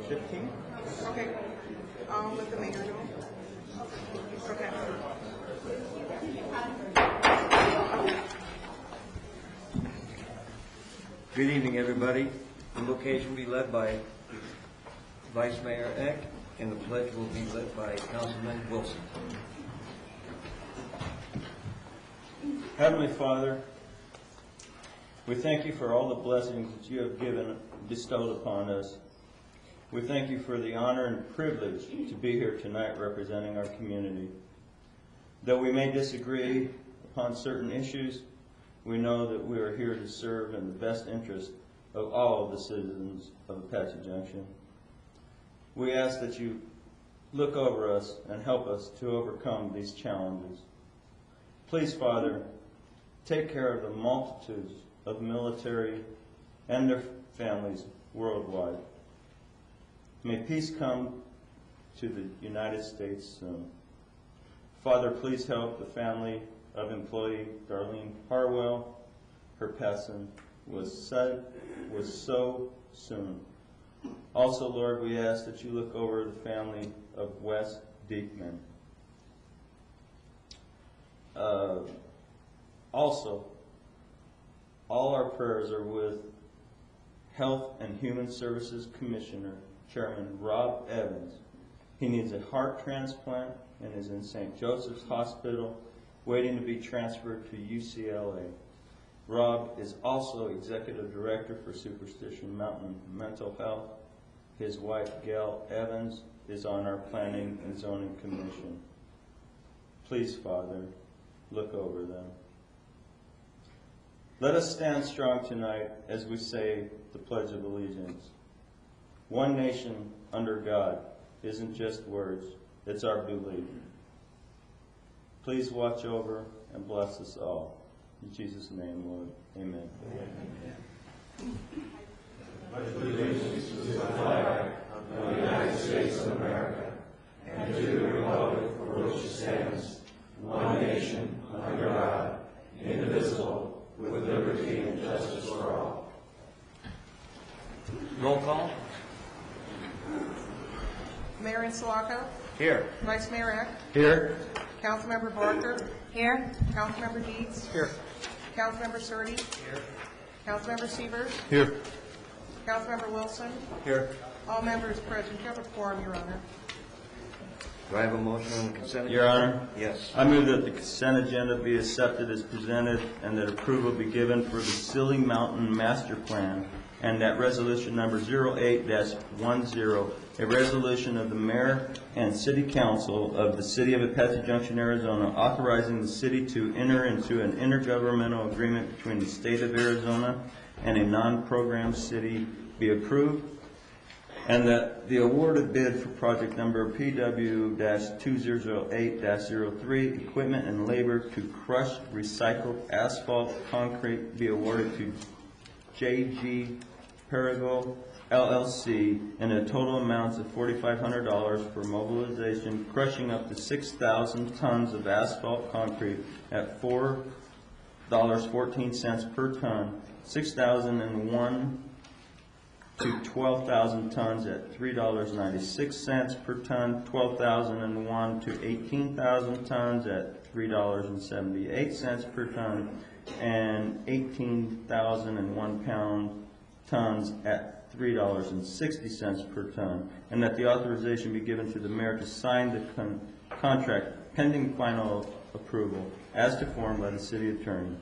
15? Okay. I'll let the mayor know. Okay. Good evening, everybody. The invocation will be led by Vice Mayor Eck, and the pledge will be led by Councilman Wilson. Heavenly Father, we thank you for all the blessings that you have bestowed upon us. We thank you for the honor and privilege to be here tonight representing our community. Though we may disagree upon certain issues, we know that we are here to serve in the best interest of all of the citizens of Apache Junction. We ask that you look over us and help us to overcome these challenges. Please, Father, take care of the multitudes of military and their families worldwide. May peace come to the United States soon. Father, please help the family of employee Darlene Harwell. Her passing was so soon. Also, Lord, we ask that you look over the family of Wes Diekman. Also, all our prayers are with Health and Human Services Commissioner, Chairman Rob Evans. He needs a heart transplant and is in St. Joseph's Hospital waiting to be transferred to UCLA. Rob is also Executive Director for Superstition Mountain Mental Health. His wife, Gail Evans, is on our Planning and Zoning Commission. Please, Father, look over them. Let us stand strong tonight as we say the Pledge of Allegiance. One nation under God isn't just words, it's our belief. Please watch over and bless us all. In Jesus' name, Lord, amen. Pledge allegiance to the flag of the United States of America and to the republic for which it stands, one nation under God, indivisible, with liberty and justice for all. Roll call. Mayor Insulauco. Here. Vice Mayor Eck. Here. Councilmember Barker. Here. Councilmember Dietz. Here. Councilmember Surtee. Here. Councilmember Sievers. Here. Councilmember Wilson. Here. All members present. You have a quorum, Your Honor. Do I have a motion on the consent agenda? Your Honor, Yes. I move that the consent agenda be accepted as presented and that approval be given for the Silly Mountain Master Plan and that resolution number 08-10, a resolution of the Mayor and City Council of the City of Apache Junction, Arizona, authorizing the city to enter into an intergovernmental agreement between the state of Arizona and a non-program city be approved, and that the awarded bid for project number PW-2008-03, equipment and labor to crush recycled asphalt concrete, be awarded to J.G. Perigo LLC in a total amount of $4,500 for mobilization, crushing up to 6,000 tons of asphalt concrete at $4.14 per ton, 6,001 to 12,000 tons at $3.96 per ton, 12,001 to 18,000 tons at $3.78 per ton, and 18,001 tons at $3.60 per ton, and that the authorization be given to the mayor to sign the contract pending final approval as to form by the city attorney,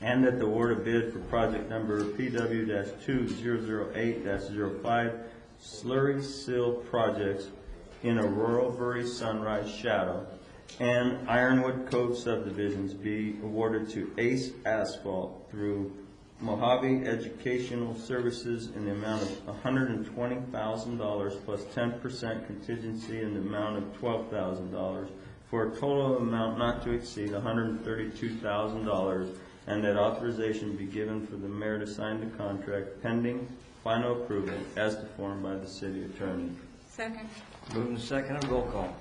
and that the award of bid for project number PW-2008-05 slurry seal projects in Aurora Valley Sunrise Shadow and Ironwood Cove subdivisions be awarded to Ace Asphalt through Mojave Educational Services in the amount of $120,000 plus 10% contingency in the amount of $12,000 for a total amount not to exceed $132,000, and that authorization be given for the mayor to sign the contract pending final approval as to form by the city attorney. Second. Moving second, roll call.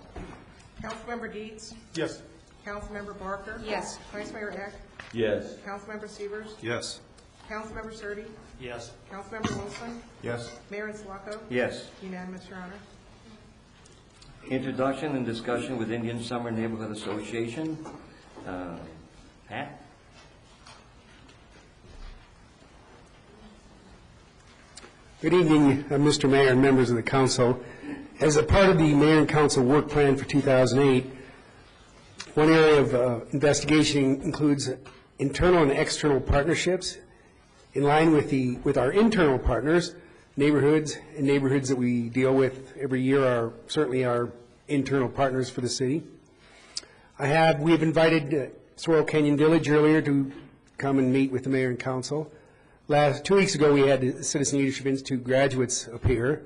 Councilmember Dietz. Yes. Councilmember Barker. Yes. Vice Mayor Eck. Yes. Councilmember Sievers. Yes. Councilmember Surtee. Yes. Councilmember Wilson, Yes. Mayor Islako, Yes. unanimous, Your Honor. Introduction and discussion with Indian Summer Neighborhood Association. Pat? Good evening, Mr. Mayor and members of the council. As a part of the Mayor and Council work plan for 2008, one area of investigation includes internal and external partnerships. In line with our internal partners, neighborhoods that we deal with every year are certainly our internal partners for the city. We have invited Sorrel Canyon Village earlier to come and meet with the Mayor and Council. 2 weeks ago, we had the Citizen Leadership Institute graduates appear,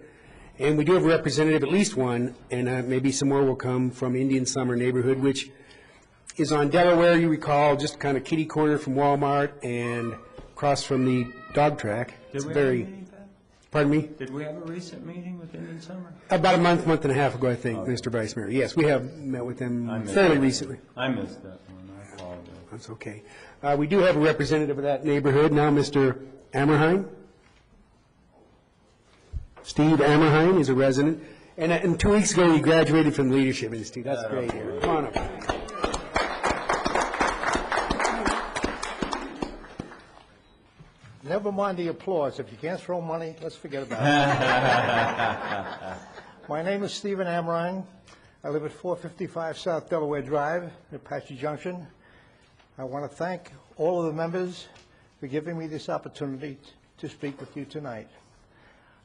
and we do have a representative, at least one, and maybe some more will come from Indian Summer Neighborhood, which is on Delaware, you recall, just kind of kitty corner from Walmart and across from the dog track. Did we have a meeting, Pat? Pardon me? Did we have a recent meeting with Indian Summer? About a month and a half ago, I think, Mr. Vice Mayor. Yes, we have met with them I missed fairly that. recently. I missed that one, I apologize. That's okay. We do have a representative of that neighborhood now, Mr. Ammerheim. Steve Ammerheim is a resident. And 2 weeks ago, he graduated from the Leadership Institute. That's great. Come on up. Never mind the applause. If you can't throw money, let's forget about it. My name is Stephen Amrine. I live at 455 South Delaware Drive in Apache Junction. I want to thank all of the members for giving me this opportunity to speak with you tonight.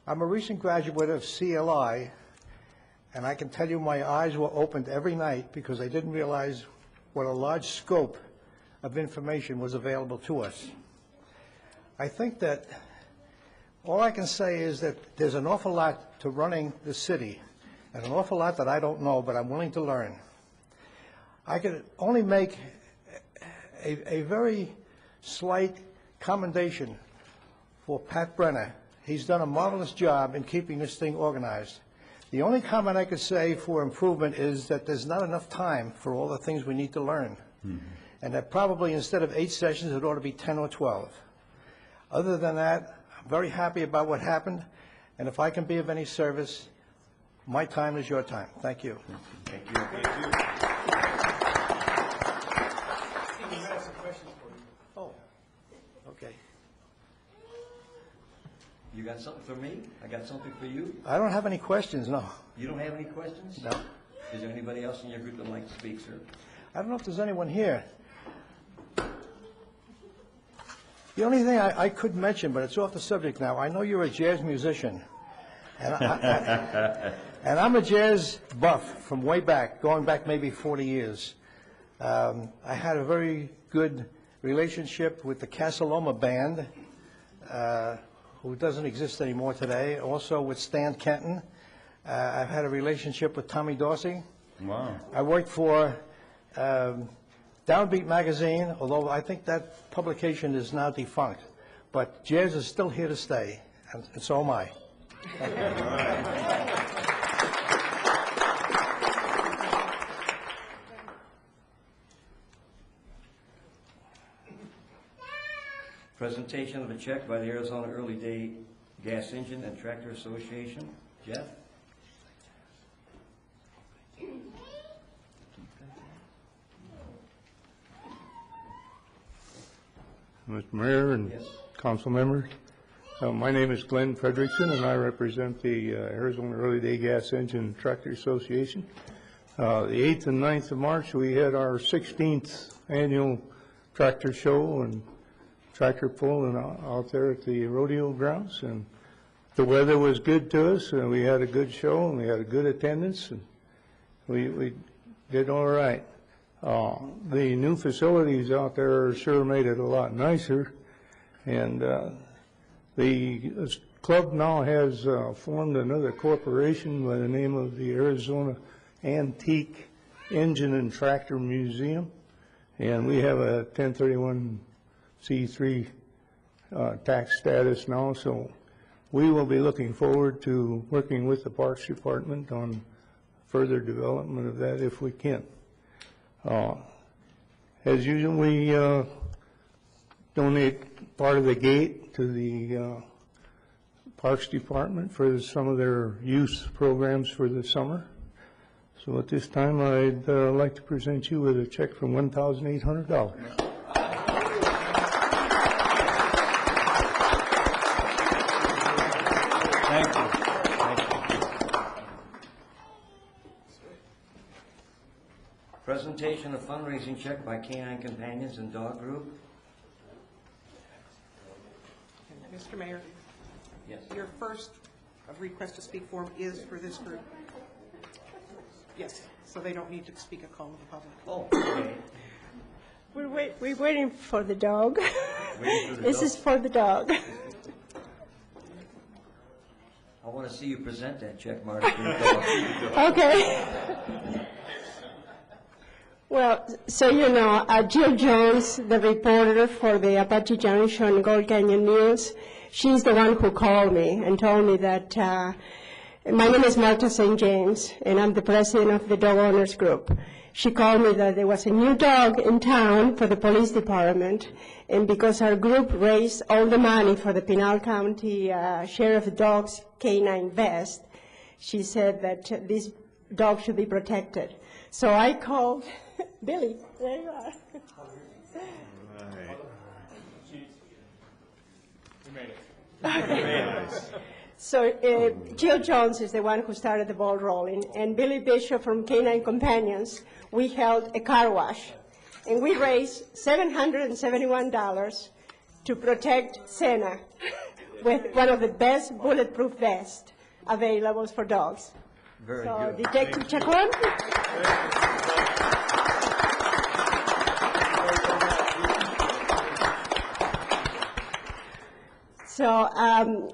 I'm a recent graduate of CLI, and I can tell you my eyes were opened every night because I didn't realize what a large scope of information was available to us. I think that all I can say is that there's an awful lot to running the city, and an awful lot that I don't know, but I'm willing to learn. I could only make a very slight commendation for Pat Brenner. He's done a marvelous job in keeping this thing organized. The only comment I could say for improvement is that there's not enough time for all the things we need to learn. And that probably instead of 8 sessions, it ought to be 10 or 12. Other than that, I'm very happy about what happened, and if I can be of any service, my time is your time. Thank you. Thank you. Oh, okay. You got something for me? I got something for you? I don't have any questions, no. You don't have any questions? No. Is there anybody else in your group that would like to speak, sir? I don't know if there's anyone here. The only thing I could mention, but it's off the subject now, I know you're a jazz musician. And, and I'm a jazz buff from way back, going back maybe 40 years. I had a very good relationship with the Casa Loma Band, who doesn't exist anymore today, also with Stan Kenton. I've had a relationship with Tommy Dorsey. Wow. I worked for Downbeat magazine, although I think that publication is now defunct. But jazz is still here to stay, and so am I. Presentation of a check by the Arizona Early Day Gas Engine and Tractor Association. Jeff? Mr. Mayor and Yes. council members, my name is Glenn Frederickson, and I represent the Arizona Early Day Gas Engine Tractor Association. The 8th and 9th of March, we had our 16th annual tractor show and tractor pull and out there at the rodeo grounds, and the weather was good to us, and we had a good show, and we had a good attendance, and we did all right. The new facilities out there sure made it a lot nicer, and the club now has formed another corporation by the name of the Arizona Antique Engine and Tractor Museum, and we have a 1031c3 tax status now, so we will be looking forward to working with the Parks Department on further development of that if we can. As usual, we donate part of the gate to the Parks Department for some of their youth programs for the summer. So at this time, I'd like to present you with a check for $1,800. Thank you. Thank you. Presentation of fundraising check by Canine Companions and Dog Group. Mr. Mayor, Yes. your first request to speak form is for this group. Yes, so they don't need to speak a call to the public. Oh, okay. We're waiting for the dog. Waiting for the This dog. is for the dog. I want to see you present that check, Marty. for the dog. Okay. Well, so you know, Jill Jones, the reporter for the Apache Junction Gold Canyon News, she's the one who called me and told me that my name is Marta St. James, and I'm the president of the Dog Owners Group. She called me that there was a new dog in town for the police department, and because our group raised all the money for the Pinal County Sheriff Dog's Canine Vest, she said that this dog should be protected. So I called Billy. There you are. So Jill Jones is the one who started the ball rolling, and Billy Bishop from Canine Companions, we held a car wash, and we raised $771 to protect Senna with one of the best bulletproof vests available for dogs. Very So good. Detective Chacon? So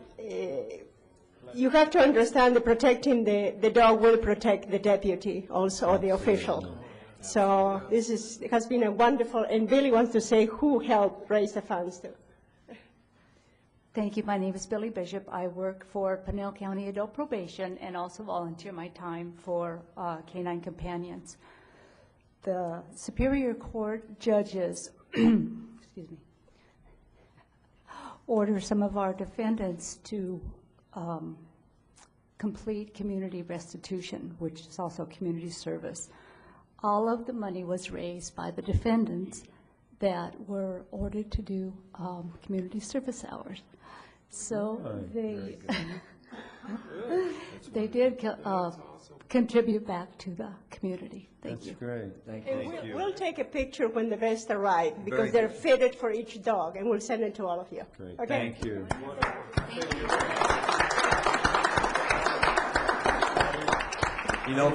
you have to understand that protecting the dog will protect the deputy also, or the official. So this has been a wonderful, and Billy wants to say who helped raise the funds too. Thank you. My name is Billy Bishop. I work for Pinal County Adult Probation and also volunteer my time for Canine Companions. The Superior Court judges, excuse me, order some of our defendants to complete community restitution, which is also community service. All of the money was raised by the defendants that were ordered to do community service hours. So they did contribute back to the community. Thank you. That's great. Thank And you. we'll take a picture when the vests arrive, Very because they're good. fitted for each dog, and we'll send it to all of you. Great. Okay? Thank you. You know,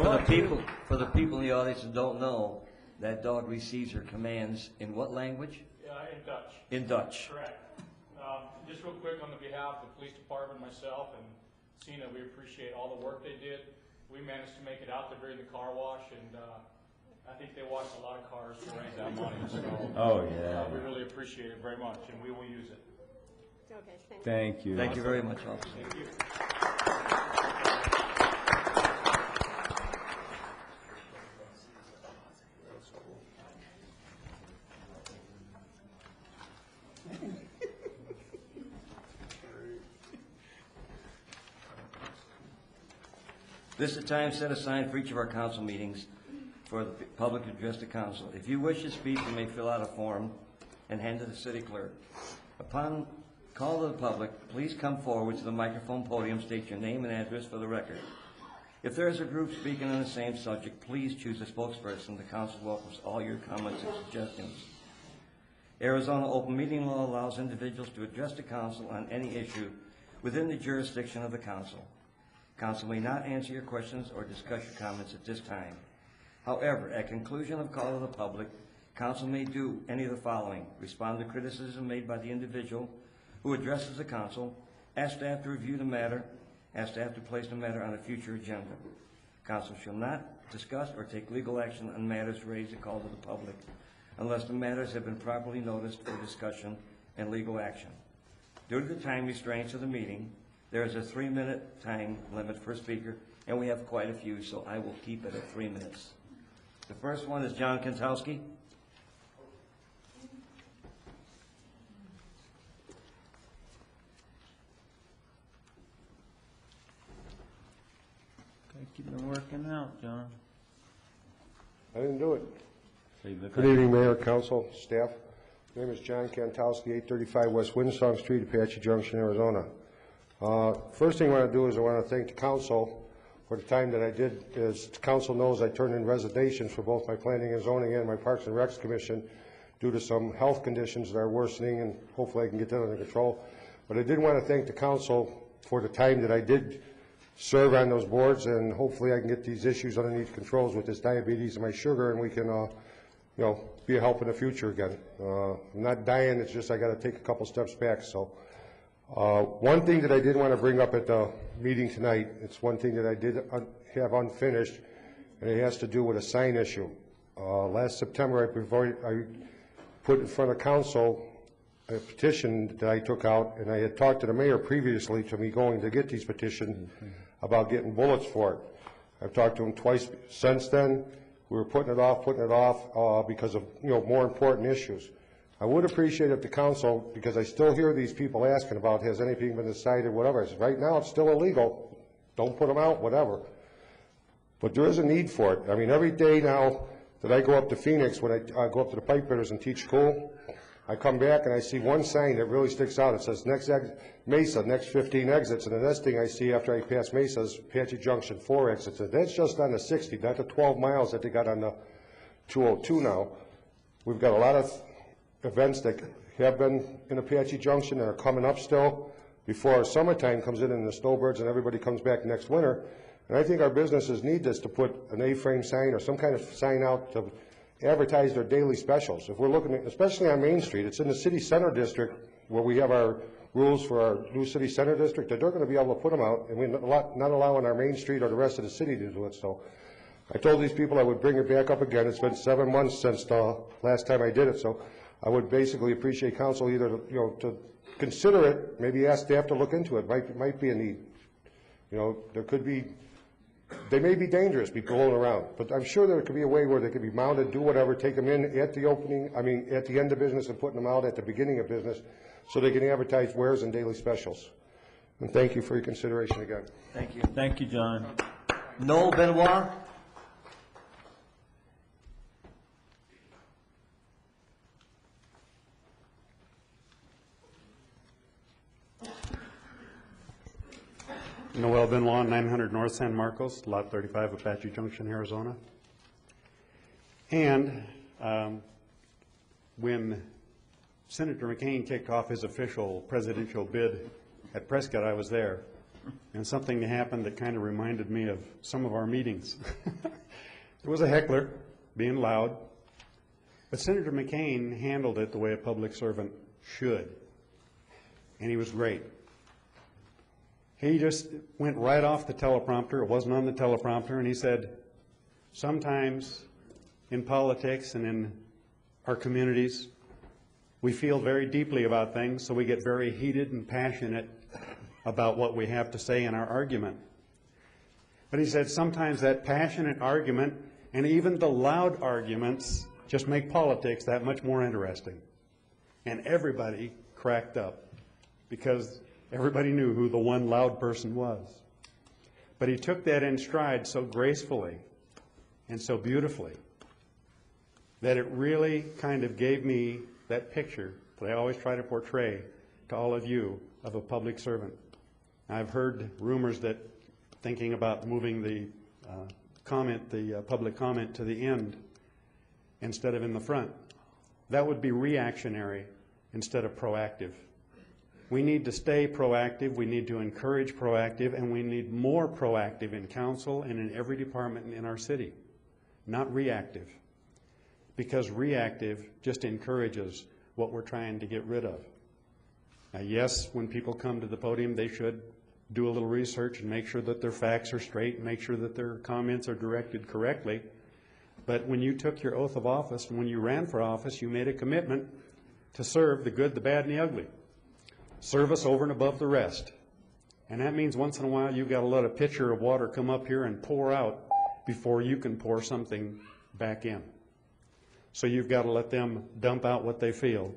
for the people in the audience that don't know, that dog receives her commands in what language? In Dutch. In Dutch. Correct. Just real quick, on the behalf of the police department, myself, and Sina, we appreciate all the work they did. We managed to make it out there during the car wash, and I think they washed a lot of cars to raise that money. So Oh, yeah. we really appreciate it very much, and we will use it. Okay, thank you. Thank you. Thank you very much, officer. Thank you. This is a time set aside for each of our council meetings for the public to address the council. If you wish to speak, you may fill out a form and hand it to the city clerk. Upon call to the public, please come forward to the microphone podium, state your name and address for the record. If there is a group speaking on the same subject, please choose a spokesperson. The council welcomes all your comments and suggestions. Arizona open meeting law allows individuals to address the council on any issue within the jurisdiction of the council. Council may not answer your questions or discuss your comments at this time. However, at conclusion of call to the public, council may do any of the following: respond to criticism made by the individual who addresses the council, ask staff to review the matter, ask staff to place the matter on a future agenda. Council shall not discuss or take legal action on matters raised at call to the public unless the matters have been properly noticed for discussion and legal action. Due to the time restraints of the meeting, there is a 3-minute time limit per speaker, and we have quite a few, so I will keep it at 3 minutes. The first one is John Kentowski. think you've been working out, John. I didn't do it. So you look Good evening, Mayor, Council, staff. My name is John Kantowski, 835 West Windsong Street, Apache Junction, Arizona. First thing I want to do is I want to thank the council for the time that I did. As the council knows, I turned in resignations for both my Planning and Zoning and my Parks and Recs Commission due to some health conditions that are worsening, and hopefully I can get that under control. But I did want to thank the council for the time that I did serve on those boards, and hopefully I can get these issues underneath controls with this diabetes and my sugar, and we can, be a help in the future again. I'm not dying, it's just I got to take a couple steps back. So one thing that I did want to bring up at the meeting tonight, it's one thing that I did have unfinished, and it has to do with a sign issue. Last September, I put in front of council a petition that I took out, and I had talked to the mayor previously to me going to get these petitions about getting bullets for it. I've talked to him twice since then. We were putting it off because of, more important issues. I would appreciate if the council, because I still hear these people asking about, has anything been decided, whatever. I said, right now it's still illegal. Don't put them out, whatever. But there is a need for it. I mean, every day now that I go up to Phoenix, when I go up to the pipe fitters and teach school, I come back and I see one sign that really sticks out. It says Mesa, next 15 exits. And the next thing I see after I pass Mesa is Apache Junction 4 exits. And that's just on the 60, not the 12 miles that they got on the 202 now. We've got a lot of events that have been in Apache Junction and are coming up still before our summertime comes in and the snowbirds and everybody comes back next winter. And I think our businesses need this to put an A-frame sign or some kind of sign out to advertise their daily specials. If we're looking at, especially on Main Street, it's in the city center district where we have our rules for our new city center district, that they're going to be able to put them out, and we're not allowing our Main Street or the rest of the city to do it. So I told these people I would bring it back up again. It's been 7 months since the last time I did it, so I would basically appreciate council either to consider it, maybe ask staff to look into it. Might be a need. There could be. They may be dangerous, be blown around, but I'm sure there could be a way where they could be mounted, do whatever, take them in at the at the end of business and putting them out at the beginning of business so they can advertise wares and daily specials. And thank you for your consideration again. Thank you. Thank you, John. Noel Benoit? Noel Benoit, 900 North San Marcos, Lot 35, Apache Junction, Arizona. And when Senator McCain kicked off his official presidential bid at Prescott, I was there. And something happened that kind of reminded me of some of our meetings. There was a heckler being loud, but Senator McCain handled it the way a public servant should. And he was great. He just went right off the teleprompter. It wasn't on the teleprompter. And he said, sometimes in politics and in our communities, we feel very deeply about things, so we get very heated and passionate about what we have to say in our argument. But he said sometimes that passionate argument and even the loud arguments just make politics that much more interesting. And everybody cracked up because everybody knew who the one loud person was. But he took that in stride so gracefully and so beautifully that it really kind of gave me that picture that I always try to portray to all of you of a public servant. I've heard rumors that thinking about moving the public comment to the end instead of in the front. That would be reactionary instead of proactive. We need to stay proactive, we need to encourage proactive, and we need more proactive in council and in every department in our city, not reactive. Because reactive just encourages what we're trying to get rid of. Now, yes, when people come to the podium, they should do a little research and make sure that their facts are straight and make sure that their comments are directed correctly. But when you took your oath of office and when you ran for office, you made a commitment to serve the good, the bad, and the ugly. Service over and above the rest. And that means once in a while you've got to let a pitcher of water come up here and pour out before you can pour something back in. So you've got to let them dump out what they feel.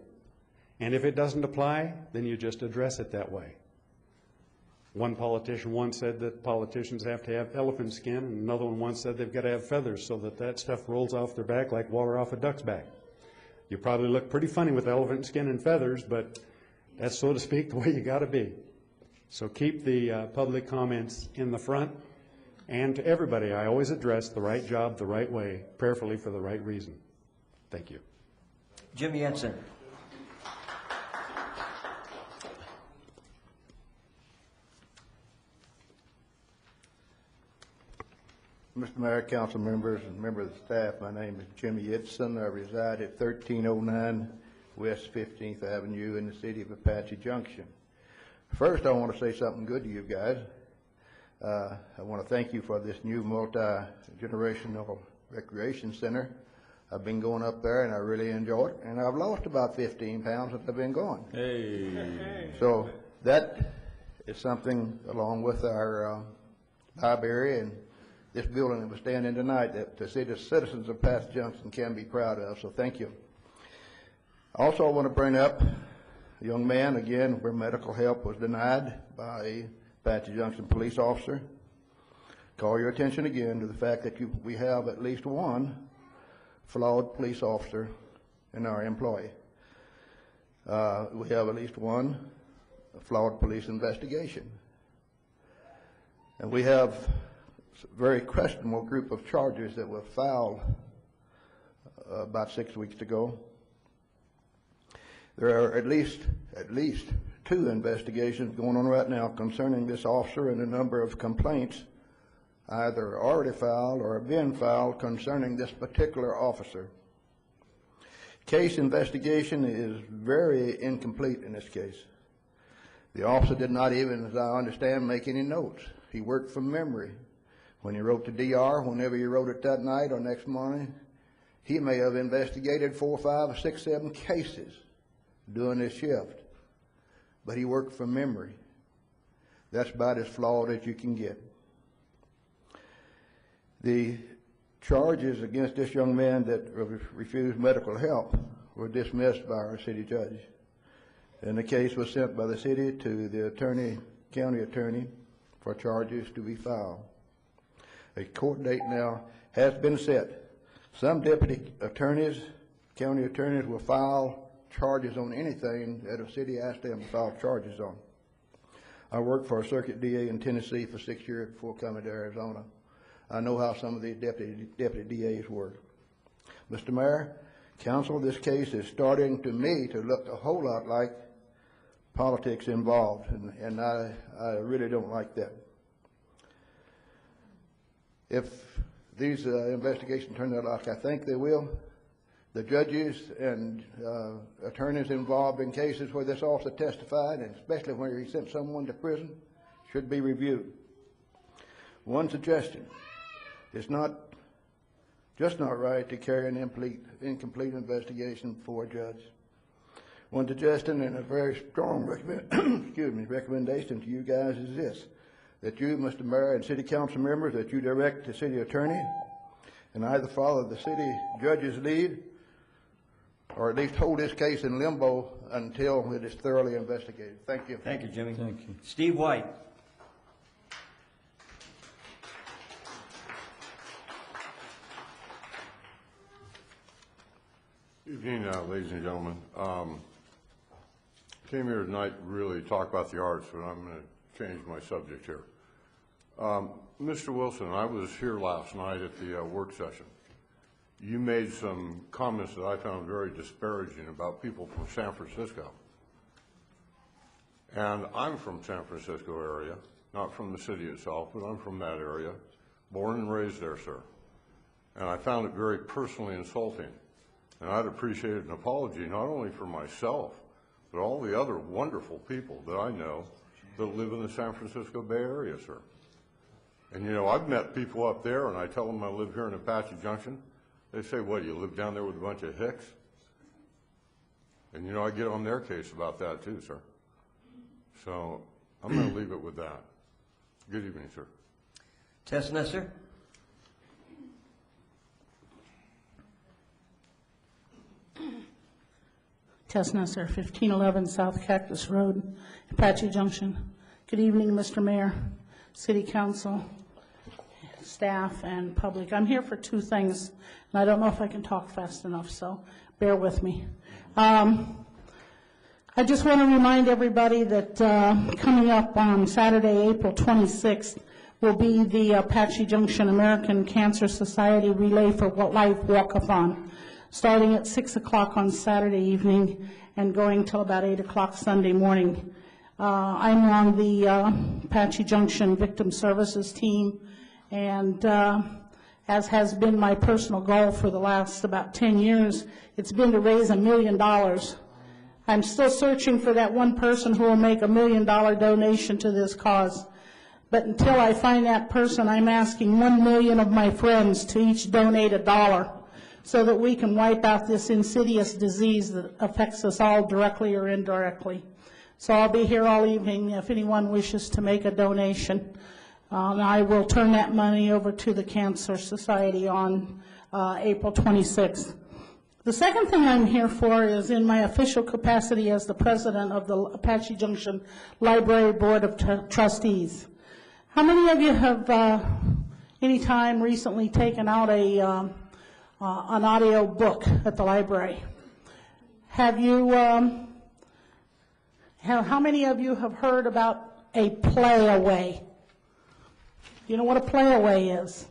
And if it doesn't apply, then you just address it that way. One politician once said that politicians have to have elephant skin, and another one once said they've got to have feathers so that that stuff rolls off their back like water off a duck's back. You probably look pretty funny with elephant skin and feathers, but that's, so to speak, the way you got to be. So keep the public comments in the front. And to everybody, I always address the right job the right way, prayerfully for the right reason. Thank you. Jim Jensen. Mr. Mayor, council members, and members of the staff, my name is Jimmy Yitzson. I reside at 1309 West 15th Avenue in the city of Apache Junction. First, I want to say something good to you guys. I want to thank you for this new multi-generational recreation center. I've been going up there and I really enjoy it, and I've lost about 15 pounds since I've been going. Hey. So that is something, along with our library and this building that we're standing in tonight, that the citizens of Apache Junction can be proud of, so thank you. Also, I want to bring up a young man, again, where medical help was denied by a Apache Junction police officer. Call your attention again to the fact that we have at least one flawed police officer in our employ. We have at least one flawed police investigation. And we have a very questionable group of charges that were filed about 6 weeks ago. There are at least 2 investigations going on right now concerning this officer, and a number of complaints either already filed or have been filed concerning this particular officer. Case investigation is very incomplete in this case. The officer did not even, as I understand, make any notes. He worked from memory. When he wrote the DR, whenever he wrote it that night or next morning, he may have investigated 4, 5, 6, 7 cases during this shift, but he worked from memory. That's about as flawed as you can get. The charges against this young man that refused medical help were dismissed by our city judge, and the case was sent by the city to the county attorney for charges to be filed. A court date now has been set. Some deputy attorneys, county attorneys, will file charges on anything that a city asks them to file charges on. I worked for a circuit DA in Tennessee for 6 years before coming to Arizona. I know how some of these deputy DAs work. Mr. Mayor, council, this case is starting to me to look a whole lot like politics involved, and I really don't like that. If these investigations turn out like I think they will, the judges and attorneys involved in cases where this officer testified, and especially where he sent someone to prison, should be reviewed. One suggestion: it's just not right to carry an incomplete investigation before a judge. One suggestion, and a very strong recommendation to you guys, is this: that you, Mr. Mayor, and city council members, that you direct the city attorney and either follow the city judge's lead or at least hold this case in limbo until it is thoroughly investigated. Thank you. Thank you, Jimmy. Thank you. Steve White. Evening, ladies and gentlemen. Came here tonight to really talk about the arts, but I'm going to change my subject here. Mr. Wilson, I was here last night at the work session. You made some comments that I found very disparaging about people from San Francisco. And I'm from San Francisco area, not from the city itself, but I'm from that area, born and raised there, sir. And I found it very personally insulting. And I'd appreciate an apology not only for myself, but all the other wonderful people that I know that live in the San Francisco Bay Area, sir. And you know, I've met people up there, and I tell them I live here in Apache Junction. They say, what, you live down there with a bunch of hicks? And you know, I get on their case about that too, sir. So I'm going to leave it with that. Good evening, sir. Tess Nesser. Tess Nesser, 1511 South Cactus Road, Apache Junction. Good evening, Mr. Mayor, City Council, staff, and public. I'm here for two things, and I don't know if I can talk fast enough, so bear with me. I just want to remind everybody that coming up on Saturday, April 26th, will be the Apache Junction American Cancer Society Relay for Life Walkathon, starting at 6 o'clock on Saturday evening and going till about 8 o'clock Sunday morning. I'm on the Apache Junction Victim Services team, and as has been my personal goal for the last about 10 years, it's been to raise $1 million. I'm still searching for that one person who will make $1 million donation to this cause. But until I find that person, I'm asking 1 million of my friends to each donate $1 so that we can wipe out this insidious disease that affects us all directly or indirectly. So I'll be here all evening if anyone wishes to make a donation. I will turn that money over to the Cancer Society on April 26th. The second thing I'm here for is in my official capacity as the president of the Apache Junction Library Board of Trustees. How many of you have any time recently taken out an audio book at the library? Have you, how many of you have heard about a play-away? You know what a play-away is?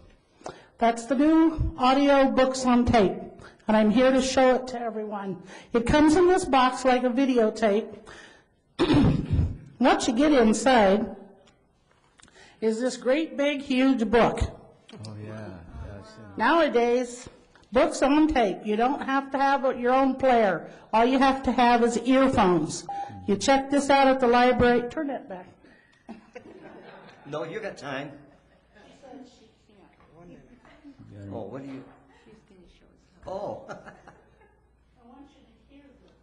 That's the new audio books on tape. And I'm here to show it to everyone. It comes in this box like a videotape. What you get inside is this great big huge book. Oh, yeah. Nowadays, books on tape, you don't have to have your own player. All you have to have is earphones. You check this out at the library. Turn that back. No, you got time. Oh, what do you? Oh. I want you to hear this.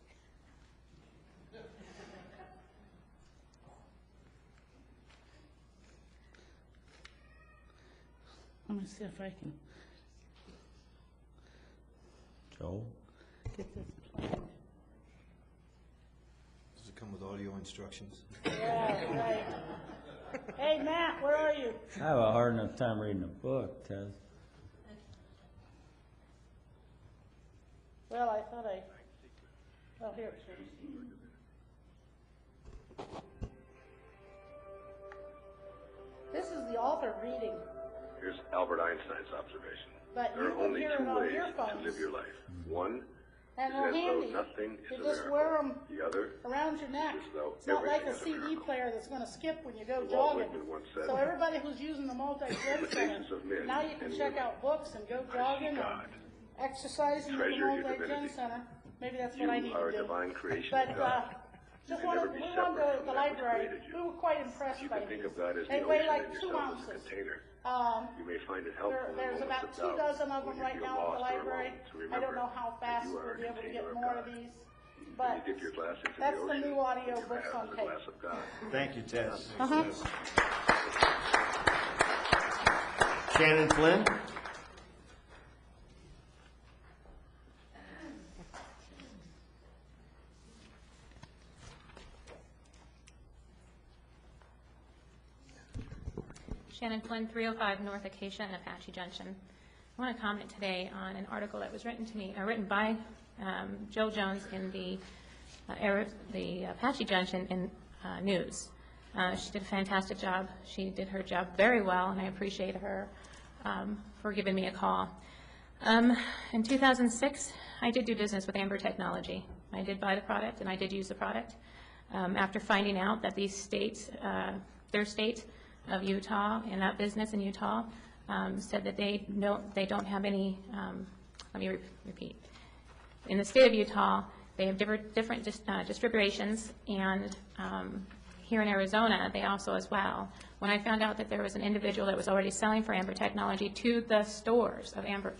Let me see if I can Joe? get this playing. Does it come with audio instructions? Yeah, right. Hey, Matt, where are you? I have a hard enough time reading a book, Tess. Well, I thought oh, here it is. This is the author reading. Here's Albert Einstein's observation. But There you are can only hear two it on ways to earphones. live your life. One And is they're as handy. though nothing is You a just miracle. wear them The other around your neck. is as though It's not like a everything is a CD player that's going to skip when you go Walt jogging. Whitman once said, So everybody who's using the multi-gen center, Imitations of men now you can and check women out books and go jogging or exercising at the Treasure your multi-gen divinity. center. Maybe that's You what I need are to a do. divine creation But of God. just can wanted, never be we wanted separate to from the that which library. created you. We were quite impressed You by can think these. of God as the They weigh ocean like and 2 yourself as a ounces. container. You may find it There- helpful in there's moments about of 2 doubt dozen of them when you right feel now at the lost or library. alone, to I don't remember know how that fast you are we'll a be able to container get of more God. of these. When But you dip your glass into that's the the ocean, new audio what you books have on is a tape. glass of God. Thank you, Tess. Uh-huh. Shannon Flynn? Shannon Flynn, 305 North Acacia and Apache Junction. I want to comment today on an article that was written by Jill Jones in the Apache Junction in News. She did a fantastic job. She did her job very well, and I appreciate her for giving me a call. In 2006, I did do business with Amber Technology. I did buy the product, and I did use the product. After finding out that these states, their state of Utah and that business in Utah said that they don't have any, let me repeat. In the state of Utah, they have different distributions, and here in Arizona, they also as well. When I found out that there was an individual that was already selling for Amber Technology to the stores of Amber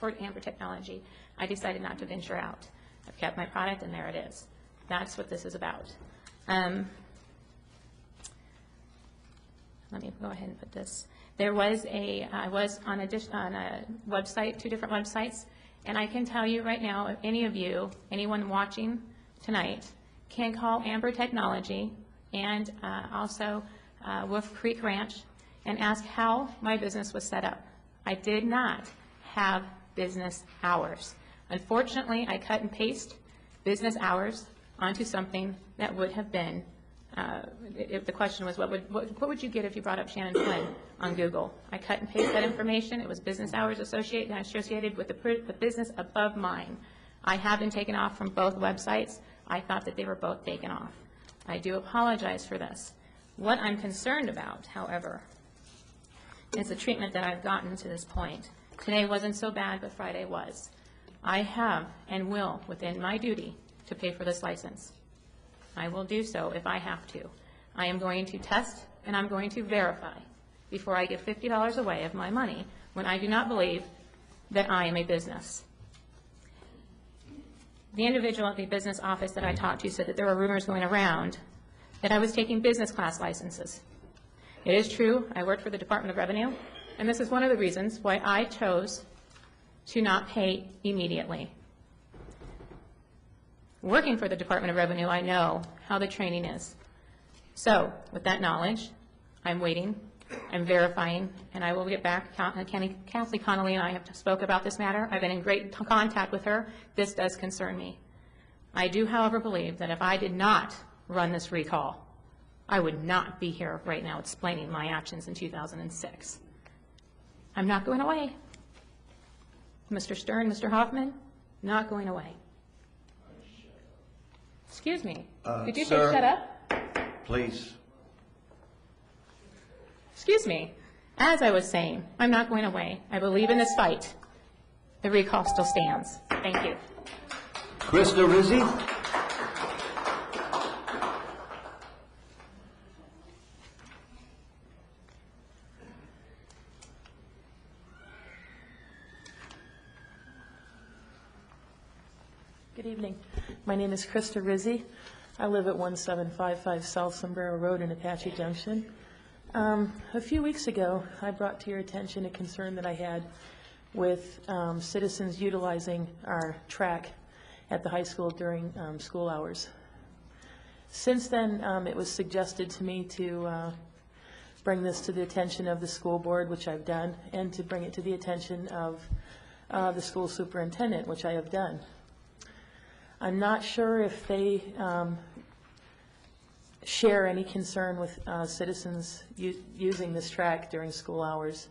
Technology, I decided not to venture out. I've kept my product, and there it is. That's what this is about. Let me go ahead and put this. I was on a website, 2 different websites, and I can tell you right now, if any of you, anyone watching tonight, can call Amber Technology and also Wolf Creek Ranch and ask how my business was set up. I did not have business hours. Unfortunately, I cut and paste business hours onto something that would have been, if the question was, what would you get if you brought up Shannon Flynn on Google? I cut and paste that information. It was business hours associated with the business above mine. I have been taken off from both websites. I thought that they were both taken off. I do apologize for this. What I'm concerned about, however, is the treatment that I've gotten to this point. Today wasn't so bad, but Friday was. I have and will, within my duty, to pay for this license. I will do so if I have to. I am going to test and I'm going to verify before I give $50 away of my money when I do not believe that I am a business. The individual at the business office that I talked to said that there were rumors going around that I was taking business class licenses. It is true, I worked for the Department of Revenue, and this is one of the reasons why I chose to not pay immediately. Working for the Department of Revenue, I know how the training is. So, with that knowledge, I'm waiting, I'm verifying, and I will get back. Kathleen Connolly and I have spoke about this matter. I've been in great contact with her. This does concern me. I do, however, believe that if I did not run this recall, I would not be here right now explaining my actions in 2006. I'm not going away. Mr. Stern, Mr. Hoffman, not going away. Excuse me. Did you say Sir, shut up? Please. Excuse me. As I was saying, I'm not going away. I believe in this fight. The recall still stands. Thank you. Krista Rizzi? Good evening. My name is Krista Rizzi. I live at 1755 South Sombrero Road in Apache Junction. A few weeks ago, I brought to your attention a concern that I had with citizens utilizing our track at the high school during school hours. Since then, it was suggested to me to bring this to the attention of the school board, which I've done, and to bring it to the attention of the school superintendent, which I have done. I'm not sure if they share any concern with citizens using this track during school hours.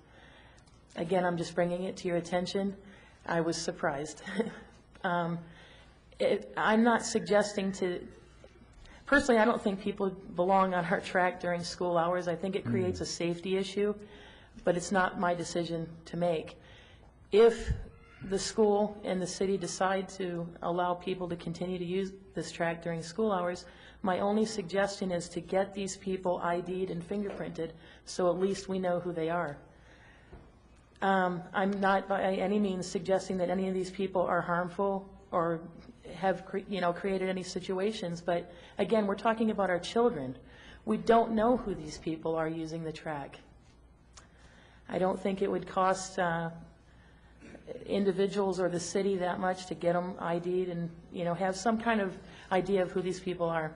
Again, I'm just bringing it to your attention. I was surprised. I'm not suggesting to, personally, I don't think people belong on our track during school hours. I think it creates a safety issue, but it's not my decision to make. If the school and the city decide to allow people to continue to use this track during school hours, my only suggestion is to get these people ID'd and fingerprinted so at least we know who they are. I'm not by any means suggesting that any of these people are harmful or have created any situations, but again, we're talking about our children. We don't know who these people are using the track. I don't think it would cost individuals or the city that much to get them ID'd and have some kind of idea of who these people are.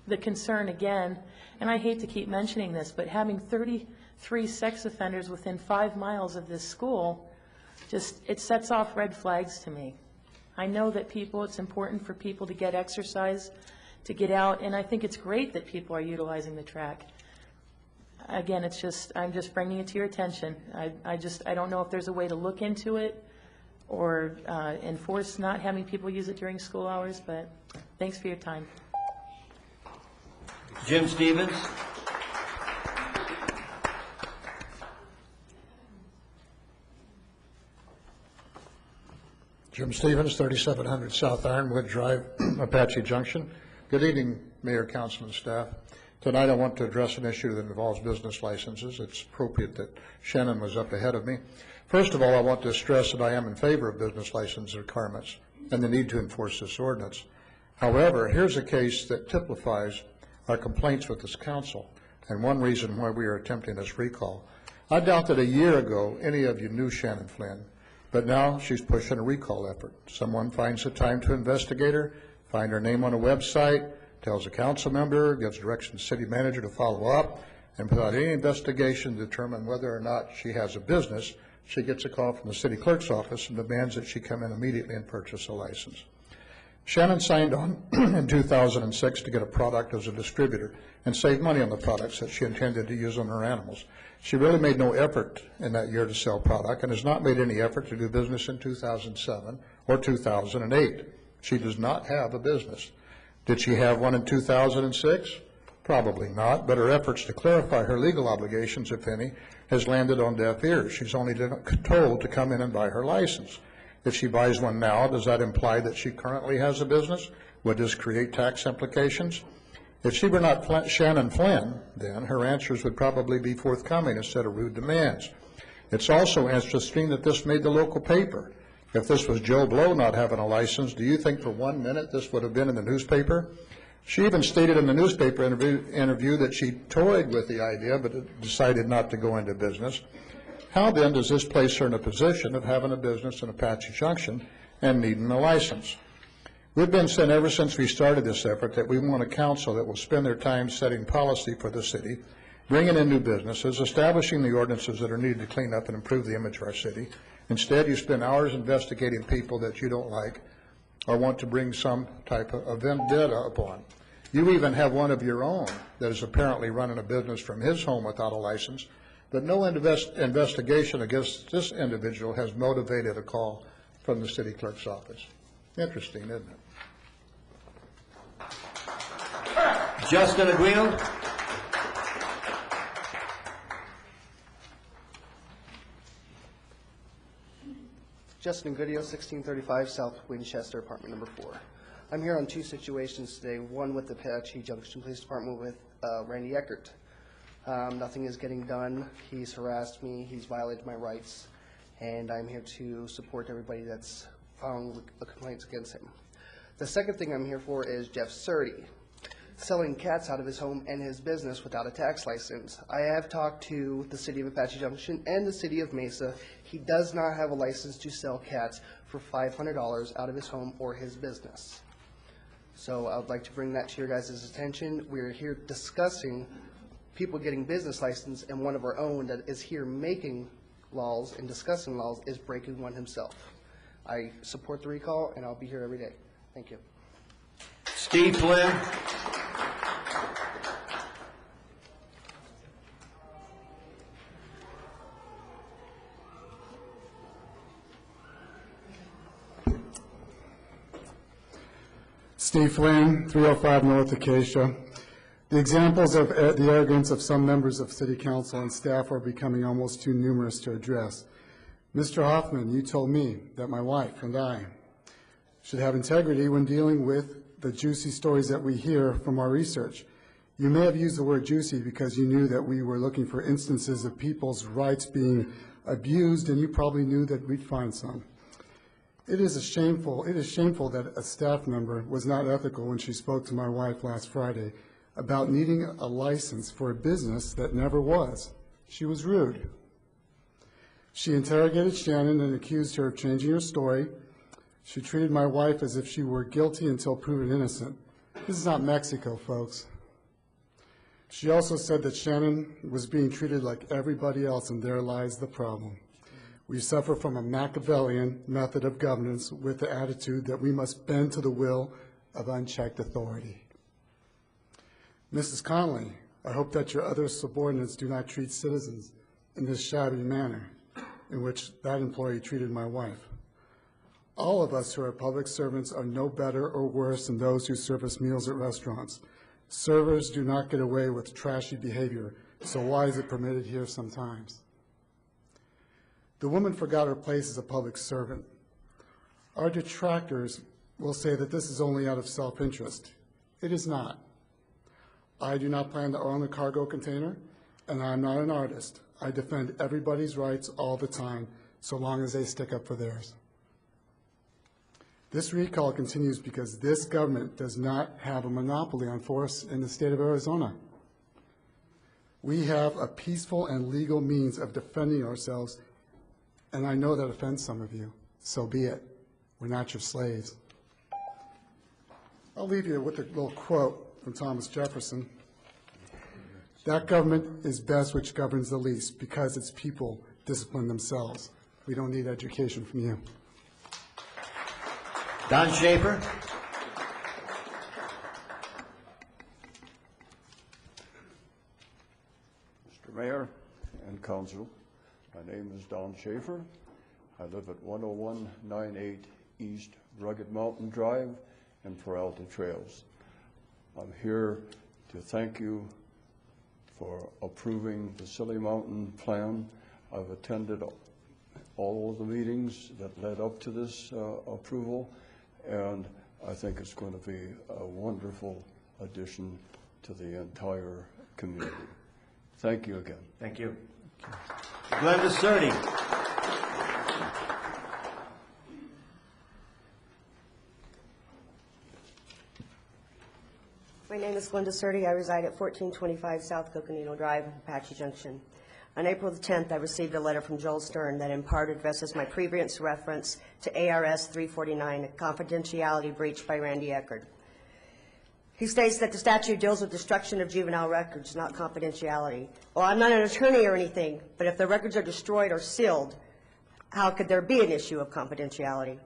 The concern again, and I hate to keep mentioning this, but having 33 sex offenders within 5 miles of this school, it sets off red flags to me. I know that it's important for people to get exercise, to get out, and I think it's great that people are utilizing the track. Again, I'm just bringing it to your attention. I don't know if there's a way to look into it or enforce not having people use it during school hours, but thanks for your time. Jim Stevens? Jim Stevens, 3700 South Ironwood Drive, Apache Junction. Good evening, Mayor, Council, and staff. Tonight I want to address an issue that involves business licenses. It's appropriate that Shannon was up ahead of me. First of all, I want to stress that I am in favor of business license requirements and the need to enforce this ordinance. However, here's a case that typifies our complaints with this council and one reason why we are attempting this recall. I doubt that a year ago any of you knew Shannon Flynn, but now she's pushing a recall effort. Someone finds the time to investigate her, find her name on a website, tells a council member, gives direction to the city manager to follow up, and without any investigation to determine whether or not she has a business, she gets a call from the city clerk's office and demands that she come in immediately and purchase a license. Shannon signed on in 2006 to get a product as a distributor and save money on the products that she intended to use on her animals. She really made no effort in that year to sell product and has not made any effort to do business in 2007 or 2008. She does not have a business. Did she have one in 2006? Probably not, but her efforts to clarify her legal obligations, if any, has landed on deaf ears. She's only told to come in and buy her license. If she buys one now, does that imply that she currently has a business? Would this create tax implications? If she were not Shannon Flynn, then her answers would probably be forthcoming instead of rude demands. It's also interesting that this made the local paper. If this was Joe Blow not having a license, do you think for 1 minute this would have been in the newspaper? She even stated in the newspaper interview that she toyed with the idea but decided not to go into business. How then does this place her in a position of having a business in Apache Junction and needing a license? We've been saying ever since we started this effort that we want a council that will spend their time setting policy for the city, bringing in new businesses, establishing the ordinances that are needed to clean up and improve the image of our city. Instead, you spend hours investigating people that you don't like or want to bring some type of vendetta upon. You even have one of your own that is apparently running a business from his home without a license, but no investigation against this individual has motivated a call from the city clerk's office. Interesting, isn't it? Justin Aguino. Justin Goodeo, 1635 South Winchester, apartment number 4. I'm here on 2 situations today, one with the Apache Junction Police Department with Randy Eckert. Nothing is getting done. He's harassed me. He's violated my rights. And I'm here to support everybody that's filing the complaints against him. The second thing I'm here for is Jeff Surdy, selling cats out of his home and his business without a tax license. I have talked to the city of Apache Junction and the city of Mesa. He does not have a license to sell cats for $500 out of his home or his business. So I would like to bring that to your guys' attention. We're here discussing people getting business license, and one of our own that is here making laws and discussing laws is breaking one himself. I support the recall, and I'll be here every day. Thank you. Steve Flynn. Steve Flynn, 305 North Acacia. The examples of the arrogance of some members of City Council and staff are becoming almost too numerous to address. Mr. Hoffman, you told me that my wife and I should have integrity when dealing with the juicy stories that we hear from our research. You may have used the word juicy because you knew that we were looking for instances of people's rights being abused, and you probably knew that we'd find some. It is shameful that a staff member was not ethical when she spoke to my wife last Friday about needing a license for a business that never was. She was rude. She interrogated Shannon and accused her of changing her story. She treated my wife as if she were guilty until proven innocent. This is not Mexico, folks. She also said that Shannon was being treated like everybody else, and there lies the problem. We suffer from a Machiavellian method of governance with the attitude that we must bend to the will of unchecked authority. Mrs. Conley, I hope that your other subordinates do not treat citizens in this shabby manner in which that employee treated my wife. All of us who are public servants are no better or worse than those who service meals at restaurants. Servers do not get away with trashy behavior, so why is it permitted here sometimes? The woman forgot her place as a public servant. Our detractors will say that this is only out of self-interest. It is not. I do not plan to own a cargo container, and I am not an artist. I defend everybody's rights all the time, so long as they stick up for theirs. This recall continues because this government does not have a monopoly on force in the state of Arizona. We have a peaceful and legal means of defending ourselves, and I know that offends some of you. So be it. We're not your slaves. I'll leave you with a little quote from Thomas Jefferson. That government is best which governs the least, because its people discipline themselves. We don't need education from you. Don Schaefer. Mr. Mayor and Council, my name is Don Schaefer. I live at 10198 East Rugged Mountain Drive in Peralta Trails. I'm here to thank you for approving the Silly Mountain Plan. I've attended all of the meetings that led up to this approval, and I think it's going to be a wonderful addition to the entire community. Thank you again. Thank you. Glenda Sturdy. My name is Glenda Sturdy. I reside at 1425 South Coconino Drive, Apache Junction. On April the 10th, I received a letter from Joel Stern that in part addresses my previous reference to ARS 349, a confidentiality breach by Randy Eckert. He states that the statute deals with destruction of juvenile records, not confidentiality. Well, I'm not an attorney or anything, but if the records are destroyed or sealed, how could there be an issue of confidentiality?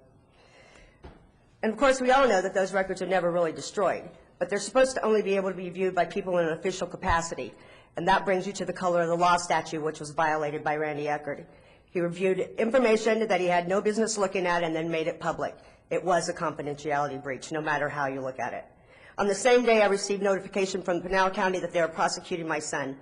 And of course, we all know that those records are never really destroyed, but they're supposed to only be able to be viewed by people in an official capacity. And that brings you to the color of the law statute, which was violated by Randy Eckert. He reviewed information that he had no business looking at and then made it public. It was a confidentiality breach, no matter how you look at it. On the same day, I received notification from Pinal County that they are prosecuting my son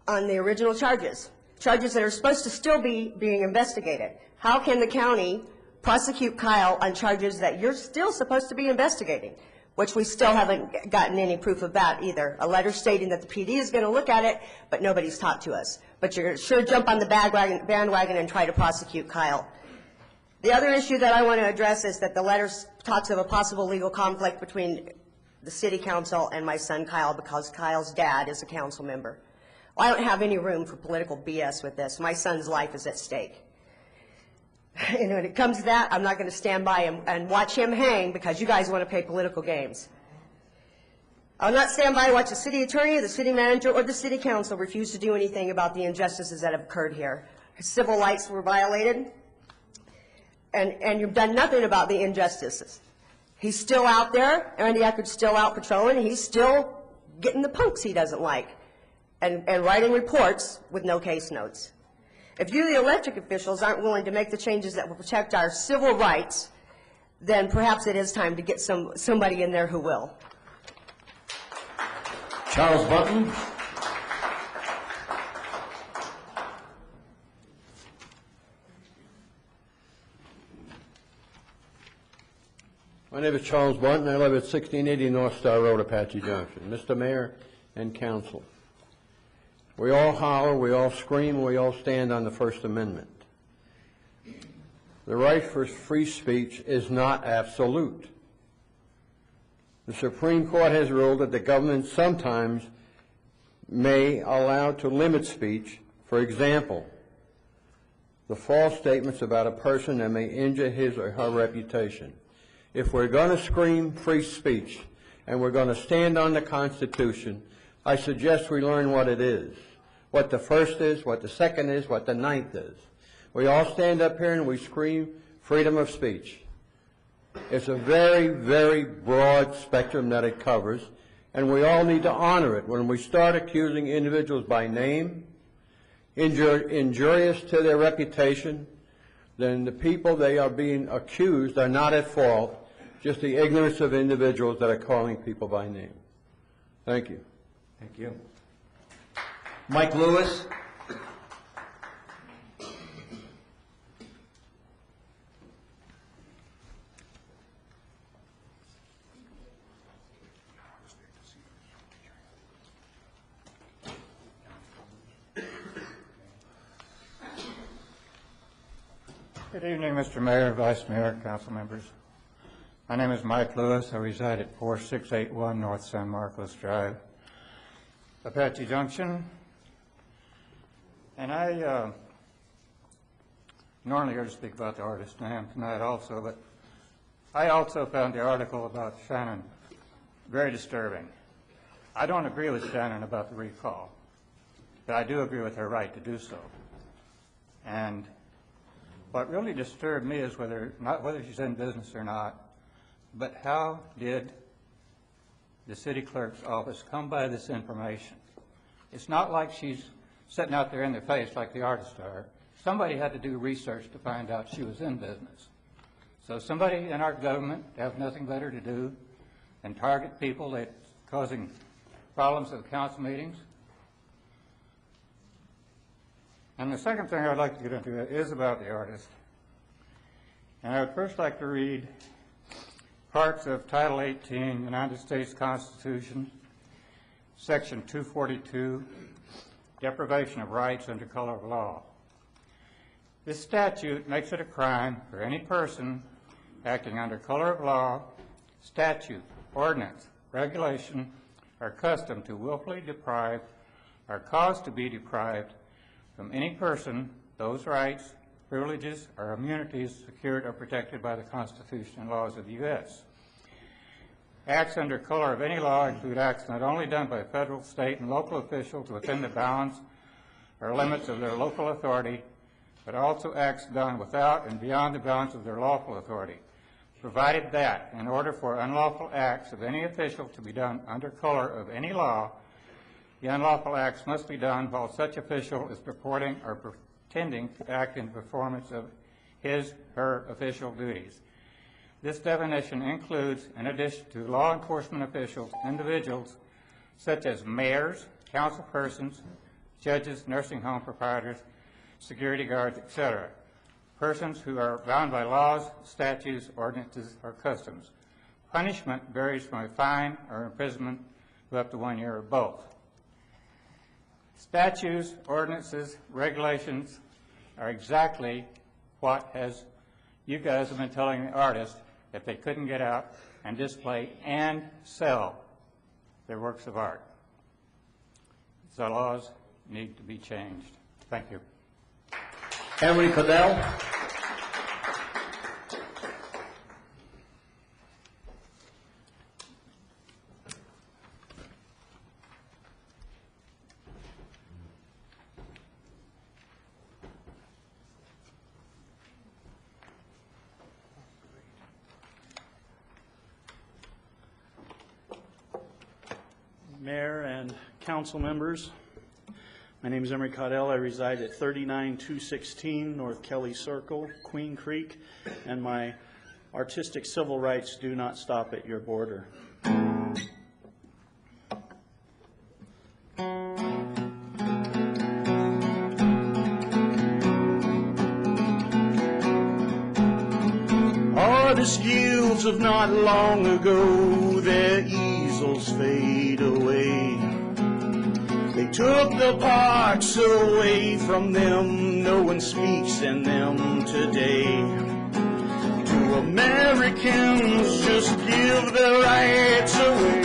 on the original charges that are supposed to still be being investigated. How can the county prosecute Kyle on charges that you're still supposed to be investigating? Which we still haven't gotten any proof of that either. A letter stating that the PD is going to look at it, but nobody's talked to us. But you're sure jump on the bandwagon and try to prosecute Kyle. The other issue that I want to address is that the letter talks of a possible legal conflict between the city council and my son Kyle, because Kyle's dad is a council member. Well, I don't have any room for political BS with this. My son's life is at stake. And when it comes to that, I'm not going to stand by and watch him hang because you guys want to play political games. I'll not stand by and watch the city attorney, the city manager, or the city council refuse to do anything about the injustices that have occurred here. Civil rights were violated, and you've done nothing about the injustices. He's still out there, Randy Eckert's still out patrolling, and he's still getting the punks he doesn't like, and writing reports with no case notes. If you, the elected officials, aren't willing to make the changes that will protect our civil rights, then perhaps it is time to get somebody in there who will. Charles Button. My name is Charles Button. I live at 1680 North Star Road, Apache Junction. Mr. Mayor and Council, we all holler, we all scream, we all stand on the First Amendment. The right for free speech is not absolute. The Supreme Court has ruled that the government sometimes may allow to limit speech. For example, the false statements about a person that may injure his or her reputation. If we're going to scream free speech and we're going to stand on the Constitution, I suggest we learn what it is, what the first is, what the second is, what the ninth is. We all stand up here and we scream freedom of speech. It's a very, very broad spectrum that it covers, and we all need to honor it. When we start accusing individuals by name, injurious to their reputation, then the people they are being accused are not at fault, just the ignorance of individuals that are calling people by name. Thank you. Thank you. Mike Lewis. Good evening, Mr. Mayor, Vice Mayor, council members. My name is Mike Lewis. I reside at 4681 North San Marcos Drive, Apache Junction. And I normally here to speak about the artist, and I am tonight also, but I also found the article about Shannon very disturbing. I don't agree with Shannon about the recall, but I do agree with her right to do so. And what really disturbed me is not whether she's in business or not, but how did the city clerk's office come by this information? It's not like she's sitting out there in their face like the artists are. Somebody had to do research to find out she was in business. So somebody in our government have nothing better to do than target people that's causing problems at the council meetings. And the second thing I'd like to get into is about the artist. And I would first like to read parts of Title 18, United States Constitution, Section 242, Deprivation of Rights under color of law. This statute makes it a crime for any person acting under color of law, statute, ordinance, regulation, or custom to willfully deprive or cause to be deprived from any person those rights, privileges, or immunities secured or protected by the Constitution and laws of the U.S. Acts under color of any law include acts not only done by federal, state, and local officials within the bounds or limits of their local authority, but also acts done without and beyond the bounds of their lawful authority, provided that, in order for unlawful acts of any official to be done under color of any law, the unlawful acts must be done while such official is purporting or pretending to act in performance of his/her official duties. This definition includes, in addition to law enforcement officials, individuals such as mayors, councilpersons, judges, nursing home proprietors, security guards, etc., persons who are bound by laws, statutes, ordinances, or customs. Punishment varies from a fine or imprisonment to up to 1 year or both. Statutes, ordinances, regulations are exactly what you guys have been telling the artists that they couldn't get out and display and sell their works of art. So laws need to be changed. Thank you. Henry Cadell. Mayor and council members, my name is Emery Caudell. I reside at 39216 North Kelly Circle, Queen Creek, and my artistic civil rights do not stop at your border. Artist guilds of not long ago, their easels fade away. They took the parks away from them, no one speaks in them today. To Americans, just give their rights away.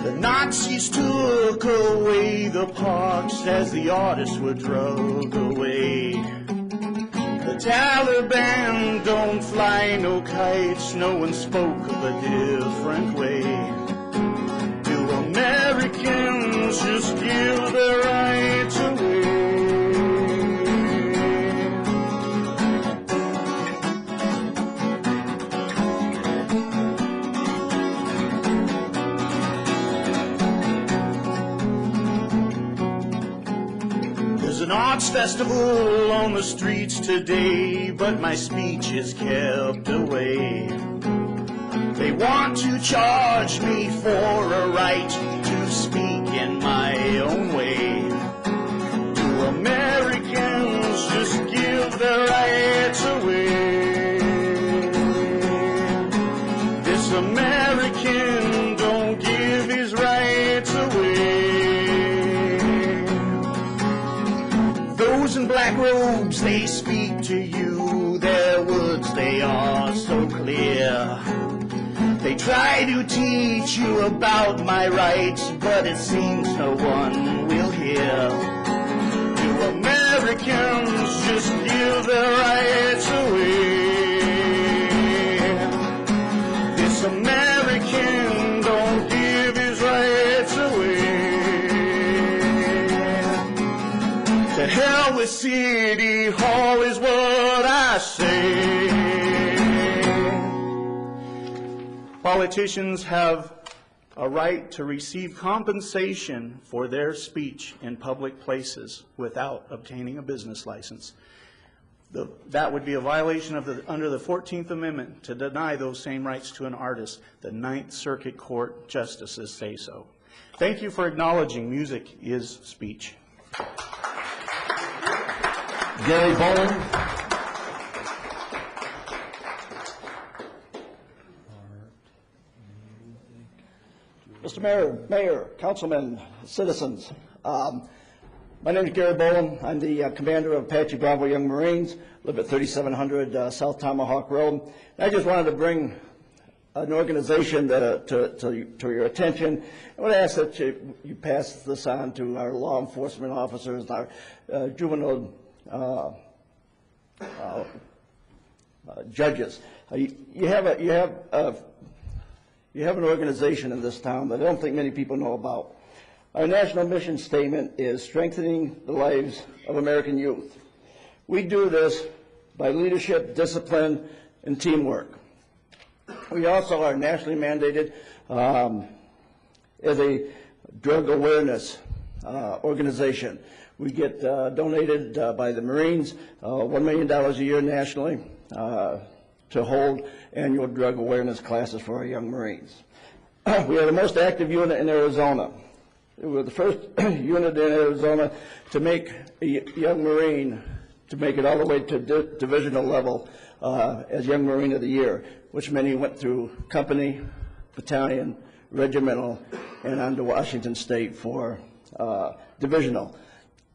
The Nazis took away the parks as the artists were drugged away. The Taliban don't fly no kites, no one spoke of a different way. Do Americans just give their rights away? There's an arts festival on the streets today, but my speech is kept away. They want to charge me for a right to speak in my own way. Do Americans just give their rights away? This American don't give his rights away. Those in black robes, they speak to you, their words, they are so clear. They try to teach you about my rights, but it seems no one will hear. Do Americans just give their rights away? This American To hell with City Hall is what I say. Politicians have a right to receive compensation for their speech in public places without obtaining a business license. That would be a violation of under the 14th Amendment to deny those same rights to an artist. The Ninth Circuit Court justices say so. Thank you for acknowledging music is speech. Gary Bowen. Mr. Mayor, councilmen, citizens, my name is Gary Bowen. I'm the commander of Apache Bravo Young Marines, live at 3700 South Tomahawk Road. And I just wanted to bring an organization that, to your attention. I would ask that you pass this on to our law enforcement officers, our juvenile judges. You have an organization in this town that I don't think many people know about. Our national mission statement is strengthening the lives of American youth. We do this by leadership, discipline, and teamwork. We also are nationally mandated as a drug awareness organization. We get donated by the Marines $1 million a year nationally to hold annual drug awareness classes for our young Marines. We are the most active unit in Arizona. We were the first unit in Arizona to make a young Marine, to make it all the way to divisional level as Young Marine of the Year, which many went through company, battalion, regimental, and on to Washington State for divisional.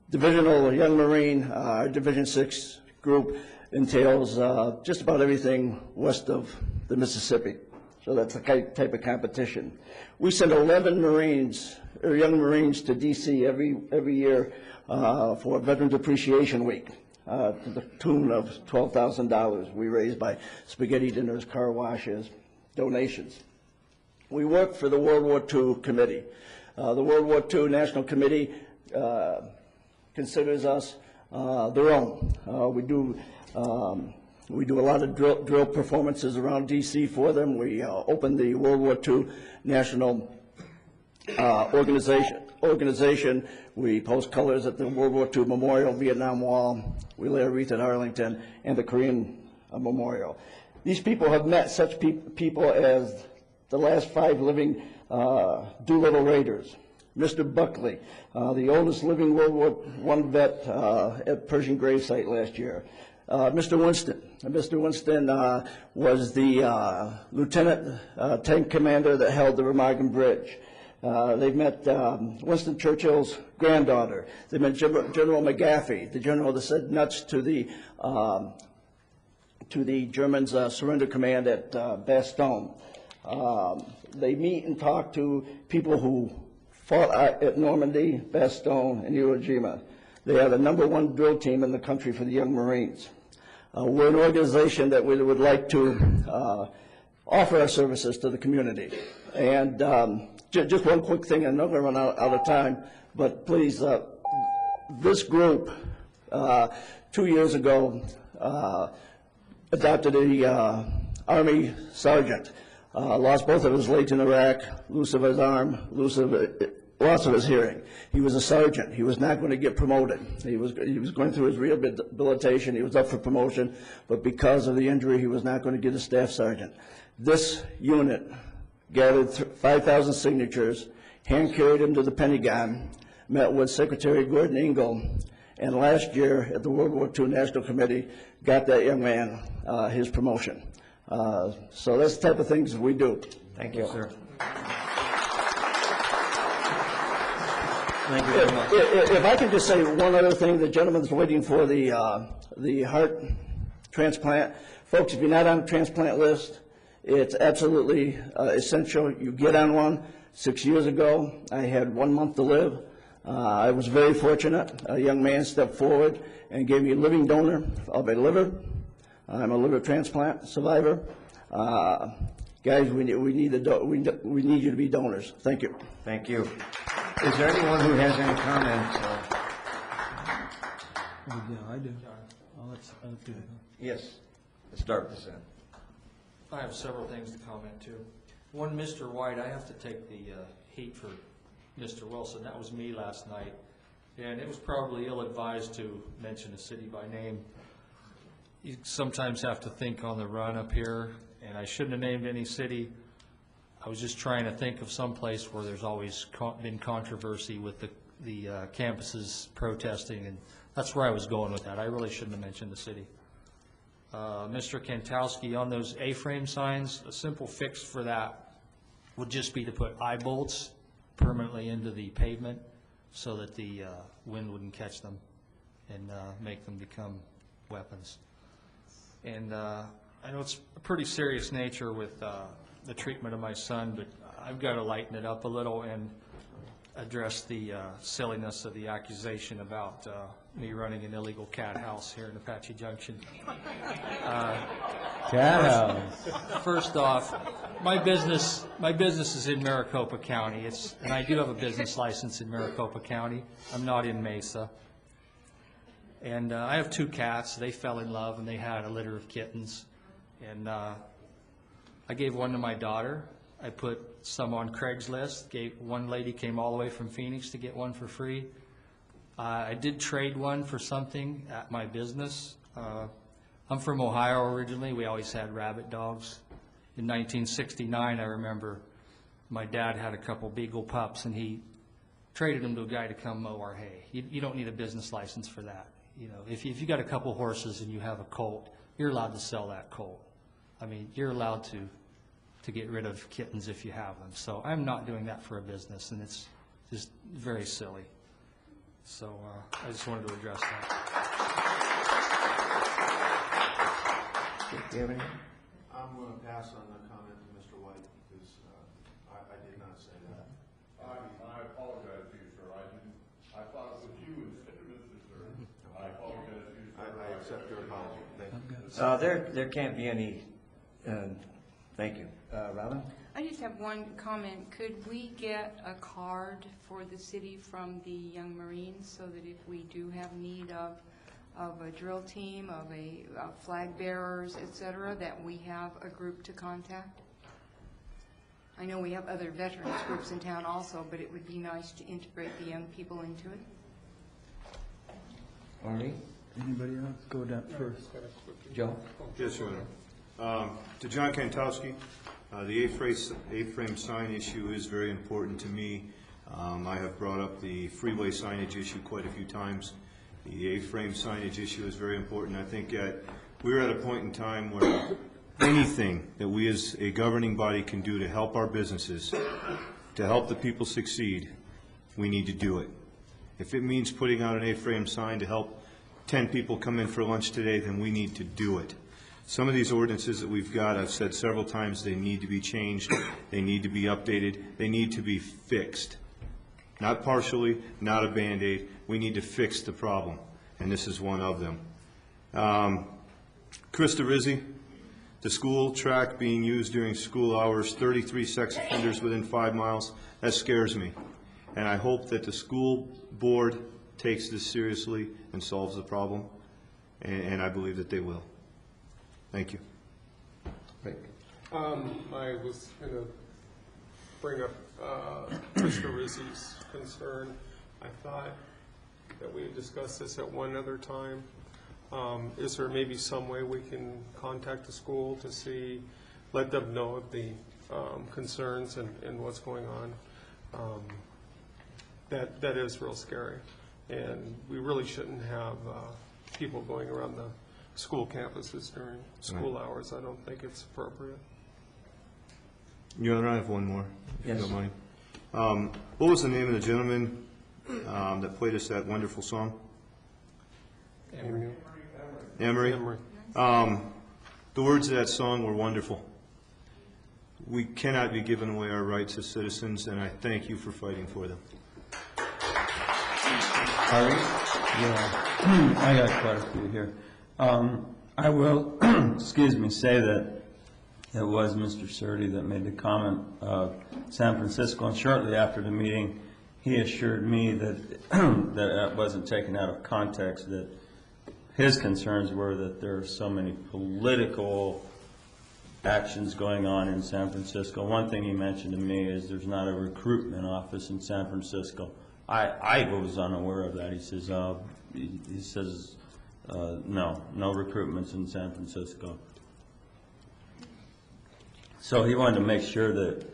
Divisional Young Marine, our Division 6 group entails just about everything west of the Mississippi. So that's the type of competition. We send 11 Marines, or young Marines, to D.C. every year for Veterans Appreciation Week, to the tune of $12,000 we raise by spaghetti dinners, car washes, donations. We work for the World War II Committee. The World War II National Committee considers us their own. We do a lot of drill performances around D.C. for them. We opened the World War II National organization. We post colors at the World War II Memorial, Vietnam Wall. We lay a wreath at Arlington and the Korean Memorial. These people have met such people as the last 5 living Doolittle Raiders. Mr. Buckley, the oldest living World War I vet at Pershing Grave Site last year. Mr. Winston. Mr. Winston was the lieutenant tank commander that held the Remagen Bridge. They've met Winston Churchill's granddaughter. They met General McGaffey, the general that said nuts to the Germans' surrender command at Bastogne. They meet and talk to people who fought at Normandy, Bastogne, and Iwo Jima. They are the #1 drill team in the country for the Young Marines. We're an organization that we would like to offer our services to the community. And just one quick thing, I know we're running out of time, but please, this group 2 years ago adopted a Army sergeant, lost both of his legs in Iraq, loss of his arm, loss of his hearing. He was a sergeant. He was not going to get promoted. He was going through his rehabilitation. He was up for promotion, but because of the injury, he was not going to get a staff sergeant. This unit gathered 5,000 signatures, hand-carried him to the Pentagon, met with Secretary Gordon Ingle, and last year at the World War II National Committee got that young man his promotion. So that's the type of things we do. Thank you, sir. Thank you very much. If I could just say one other thing, the gentleman's waiting for the heart transplant. Folks, if you're not on the transplant list, it's absolutely essential you get on one. 6 years ago, I had 1 month to live. I was very fortunate. A young man stepped forward and gave me a living donor of a liver. I'm a liver transplant survivor. Guys, we need you to be donors. Thank you. Thank you. Is there anyone who has any comments? Oh, yeah, I do. Oh, that's good. Yes, let's start this end. I have several things to comment to. One, Mr. White, I have to take the heat for Mr. Wilson. That was me last night. And it was probably ill-advised to mention a city by name. You sometimes have to think on the run up here, and I shouldn't have named any city. I was just trying to think of some place where there's always been controversy with the campuses protesting, and that's where I was going with that. I really shouldn't have mentioned the city. Mr. Kantowski, on those A-frame signs, a simple fix for that would just be to put eye bolts permanently into the pavement so that the wind wouldn't catch them and make them become weapons. And I know it's a pretty serious nature with the treatment of my son, but I've got to lighten it up a little and address the silliness of the accusation about me running an illegal cat house here in Apache Junction. Cat house. First off, my business is in Maricopa County. And I do have a business license in Maricopa County. I'm not in Mesa. And I have 2 cats. They fell in love and they had a litter of kittens. And I gave one to my daughter. I put some on Craigslist. One lady came all the way from Phoenix to get one for free. I did trade one for something at my business. I'm from Ohio originally. We always had rabbit dogs. In 1969, I remember my dad had a couple Beagle pups, and he traded them to a guy to come mow our hay. You don't need a business license for that. You know, if you got a couple horses and you have a colt, you're allowed to sell that colt. I mean, you're allowed to get rid of kittens if you have them. So I'm not doing that for a business, and it's just very silly. So I just wanted to address that. Do you have any? I'm going to pass on the comment to Mr. White because I did not say that. I apologize to you, sir. I thought it was you instead of Mr. Sir. I apologize to you, sir. I accept your apology. Thank you. There can't be any, thank you. Robin? I just have one comment. Could we get a card for the city from the Young Marines so that if we do have need of a drill team, of flag bearers, et cetera, that we have a group to contact? I know we have other veterans groups in town also, but it would be nice to integrate the young people into it. Arnie? Anybody else? Go down first. Joe? Yes, Your Honor. To John Kantowski, the A-frame sign issue is very important to me. I have brought up the freeway signage issue quite a few times. The A-frame signage issue is very important. I think we're at a point in time where anything that we as a governing body can do to help our businesses, to help the people succeed, we need to do it. If it means putting out an A-frame sign to help 10 people come in for lunch today, then we need to do it. Some of these ordinances that we've got, I've said several times, they need to be changed, they need to be updated, they need to be fixed. Not partially, not a Band-Aid. We need to fix the problem, and this is one of them. Krista Rizzi, the school track being used during school hours, 33 sex offenders within 5 miles, that scares me. And I hope that the school board takes this seriously and solves the problem, and I believe that they will. Thank you. I was going to bring up Mr. Rizzi's concern. I thought that we had discussed this at one other time. Is there maybe some way we can contact the school to see, let them know of the concerns and what's going on? That is real scary. And we really shouldn't have people going around the school campuses during school hours. I don't think it's appropriate. Your Honor, I have one more, if Yes. you don't mind. What was the name of the gentleman that played us that wonderful song? Emery. Emery? Emery. The words of that song were wonderful. We cannot be giving away our rights as citizens, and I thank you for fighting for them. Harry? Yeah, I got quite a few here. I will, excuse me, say that it was Mr. Surtee that made the comment of San Francisco, and shortly after the meeting, he assured me that that wasn't taken out of context, that his concerns were that there are so many political actions going on in San Francisco. One thing he mentioned to me is there's not a recruitment office in San Francisco. I was unaware of that. He says, no recruitments in San Francisco. So he wanted to make sure that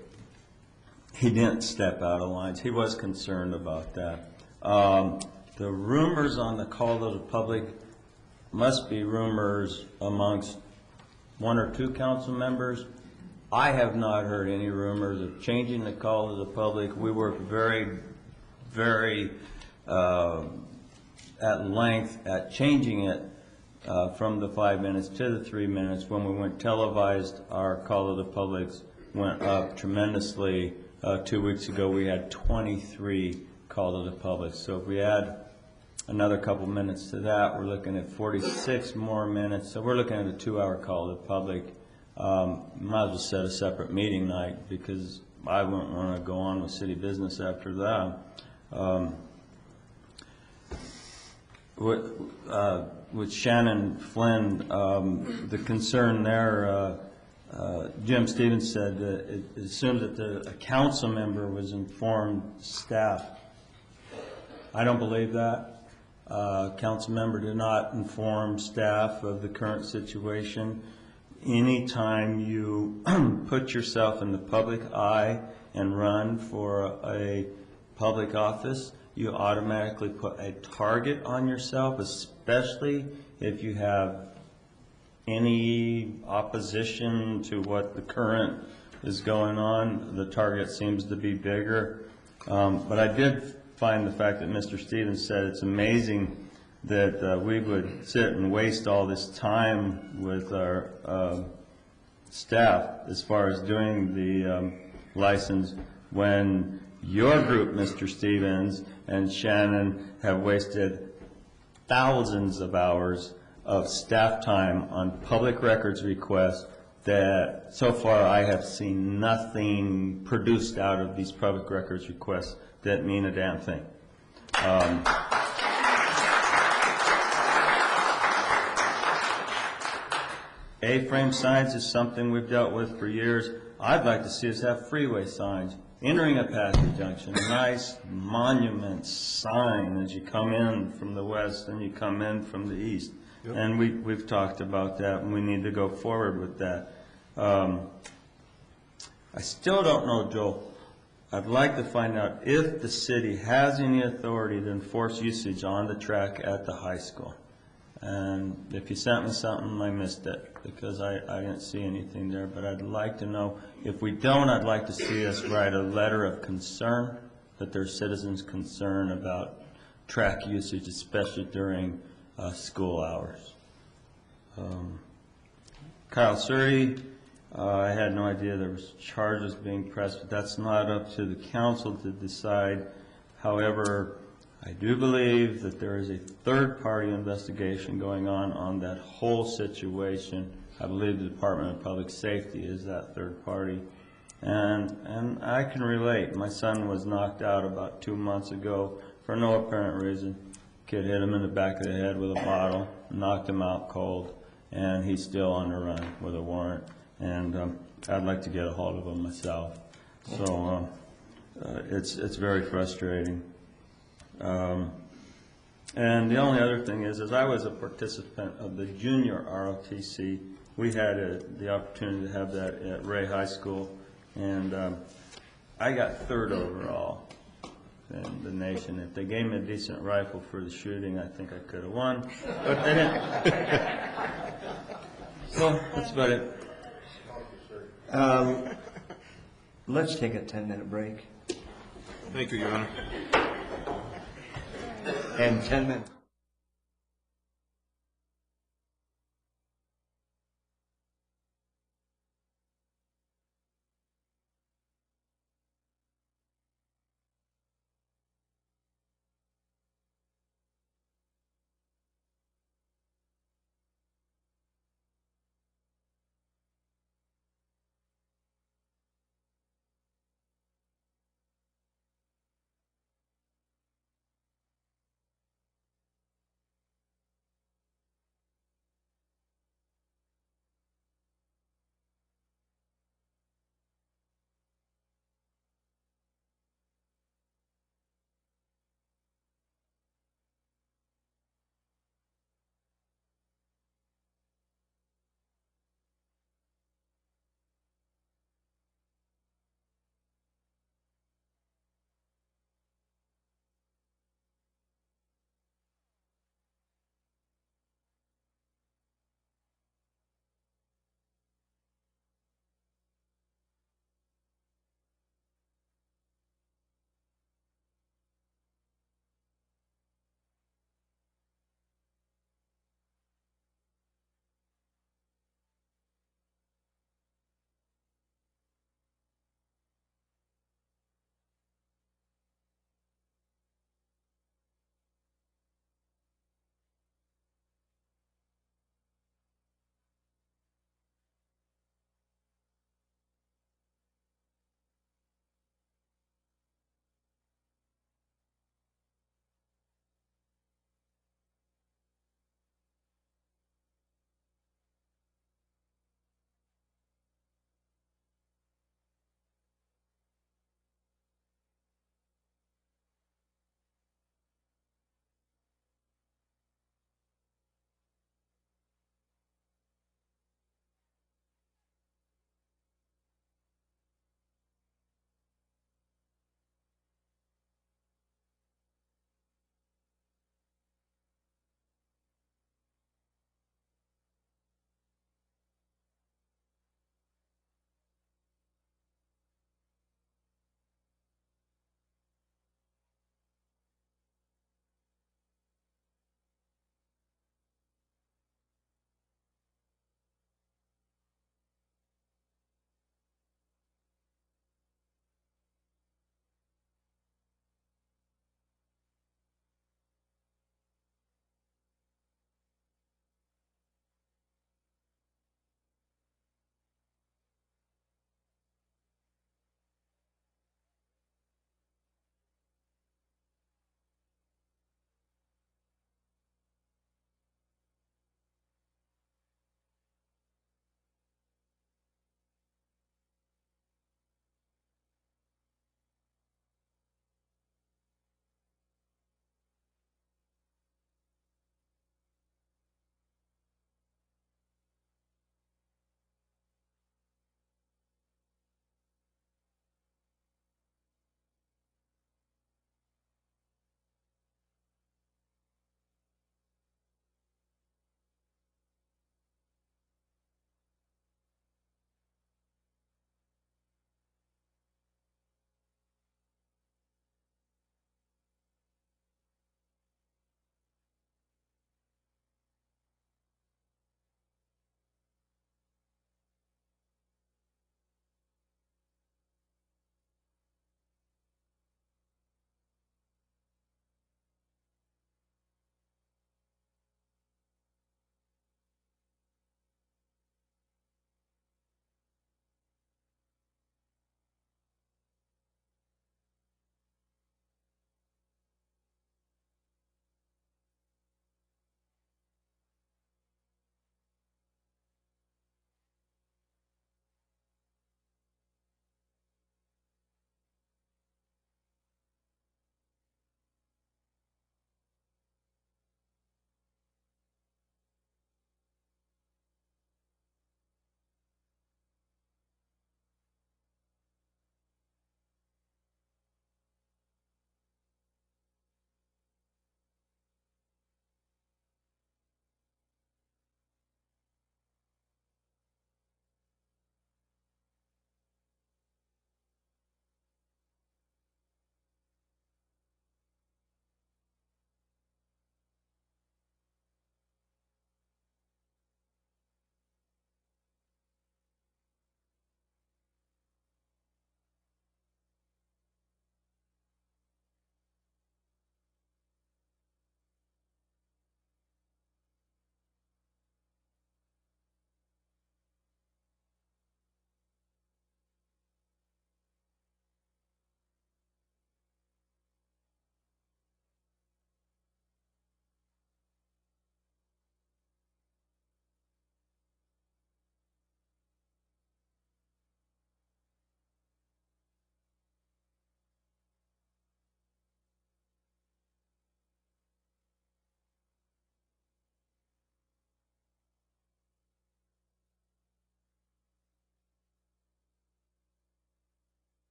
he didn't step out of lines. He was concerned about that. The rumors on the call to the public must be rumors amongst one or two council members. I have not heard any rumors of changing the call to the public. We worked very, very at length at changing it from the 5 minutes to the 3 minutes. When we went televised, our call to the public went up tremendously. 2 weeks ago, we had 23 call to the public. So if we add another couple minutes to that, we're looking at 46 more minutes. So we're looking at a 2-hour call to the public. Might as well set a separate meeting night because I wouldn't want to go on with city business after that. With Shannon Flynn, the concern there, Jim Stevens said it assumes that a council member was informed staff. I don't believe that. Council member did not inform staff of the current situation. Anytime you put yourself in the public eye and run for a public office, you automatically put a target on yourself, especially if you have any opposition to what the current is going on. The target seems to be bigger. But I did find the fact that Mr. Stevens said it's amazing that we would sit and waste all this time with our staff as far as doing the license when your group, Mr. Stevens and Shannon, have wasted thousands of hours of staff time on public records requests that so far I have seen nothing produced out of these public records requests that mean a damn thing. A-frame signs is something we've dealt with for years. I'd like to see us have freeway signs. Entering Apache Junction, a nice monument sign as you come in from the west and you come in from the east. Yep. And we've talked about that, and we need to go forward with that. I still don't know, Joel. I'd like to find out if the city has any authority to enforce usage on the track at the high school. And if you sent me something, I missed it because I didn't see anything there. But I'd like to know. If we don't, I'd like to see us write a letter of concern that there's citizens' concern about track usage, especially during school hours. Kyle Surrey, I had no idea there was charges being pressed, but that's not up to the council to decide. However, I do believe that there is a third-party investigation going on that whole situation. I believe the Department of Public Safety is that third party. And I can relate. My son was knocked out about 2 months ago for no apparent reason. Kid hit him in the back of the head with a bottle, knocked him out cold, and he's still on the run with a warrant. And I'd like to get a hold of him myself. So it's very frustrating. And the only other thing is I was a participant of the junior ROTC. We had the opportunity to have that at Ray High School, and I got third overall in the nation. If they gave me a decent rifle for the shooting, I think I could have won, but they didn't. So that's about it. Let's take a 10-minute break. Thank you, Your Honor. And 10 minutes.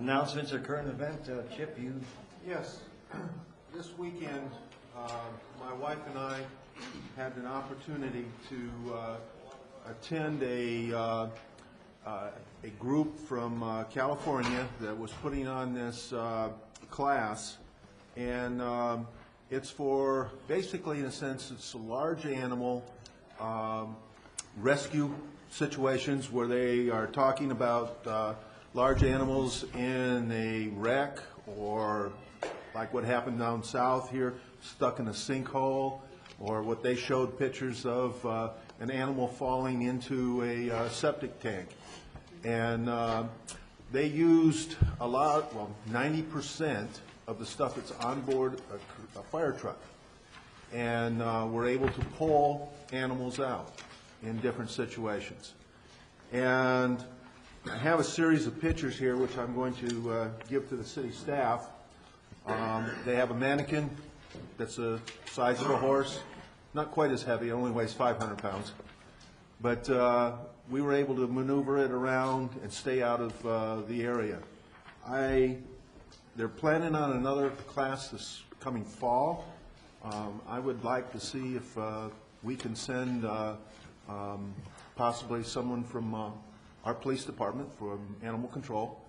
Announcements or current event, Chip, you? Yes. This weekend, my wife and I had an opportunity to attend a group from California that was putting on this class, and it's for, basically in a sense, it's a large animal rescue situations where they are talking about large animals in a wreck, or like what happened down south here, stuck in a sinkhole, or what they showed pictures of an animal falling into a septic tank. And they used a lot, well, 90% of the stuff that's on board a fire truck, and were able to pull animals out in different situations. And I have a series of pictures here which I'm going to give to the city staff. They have a mannequin that's the size of a horse, not quite as heavy, it only weighs 500 pounds. But we were able to maneuver it around and stay out of the area. They're planning on another class this coming fall. I would like to see if we can send possibly someone from our police department, from animal control,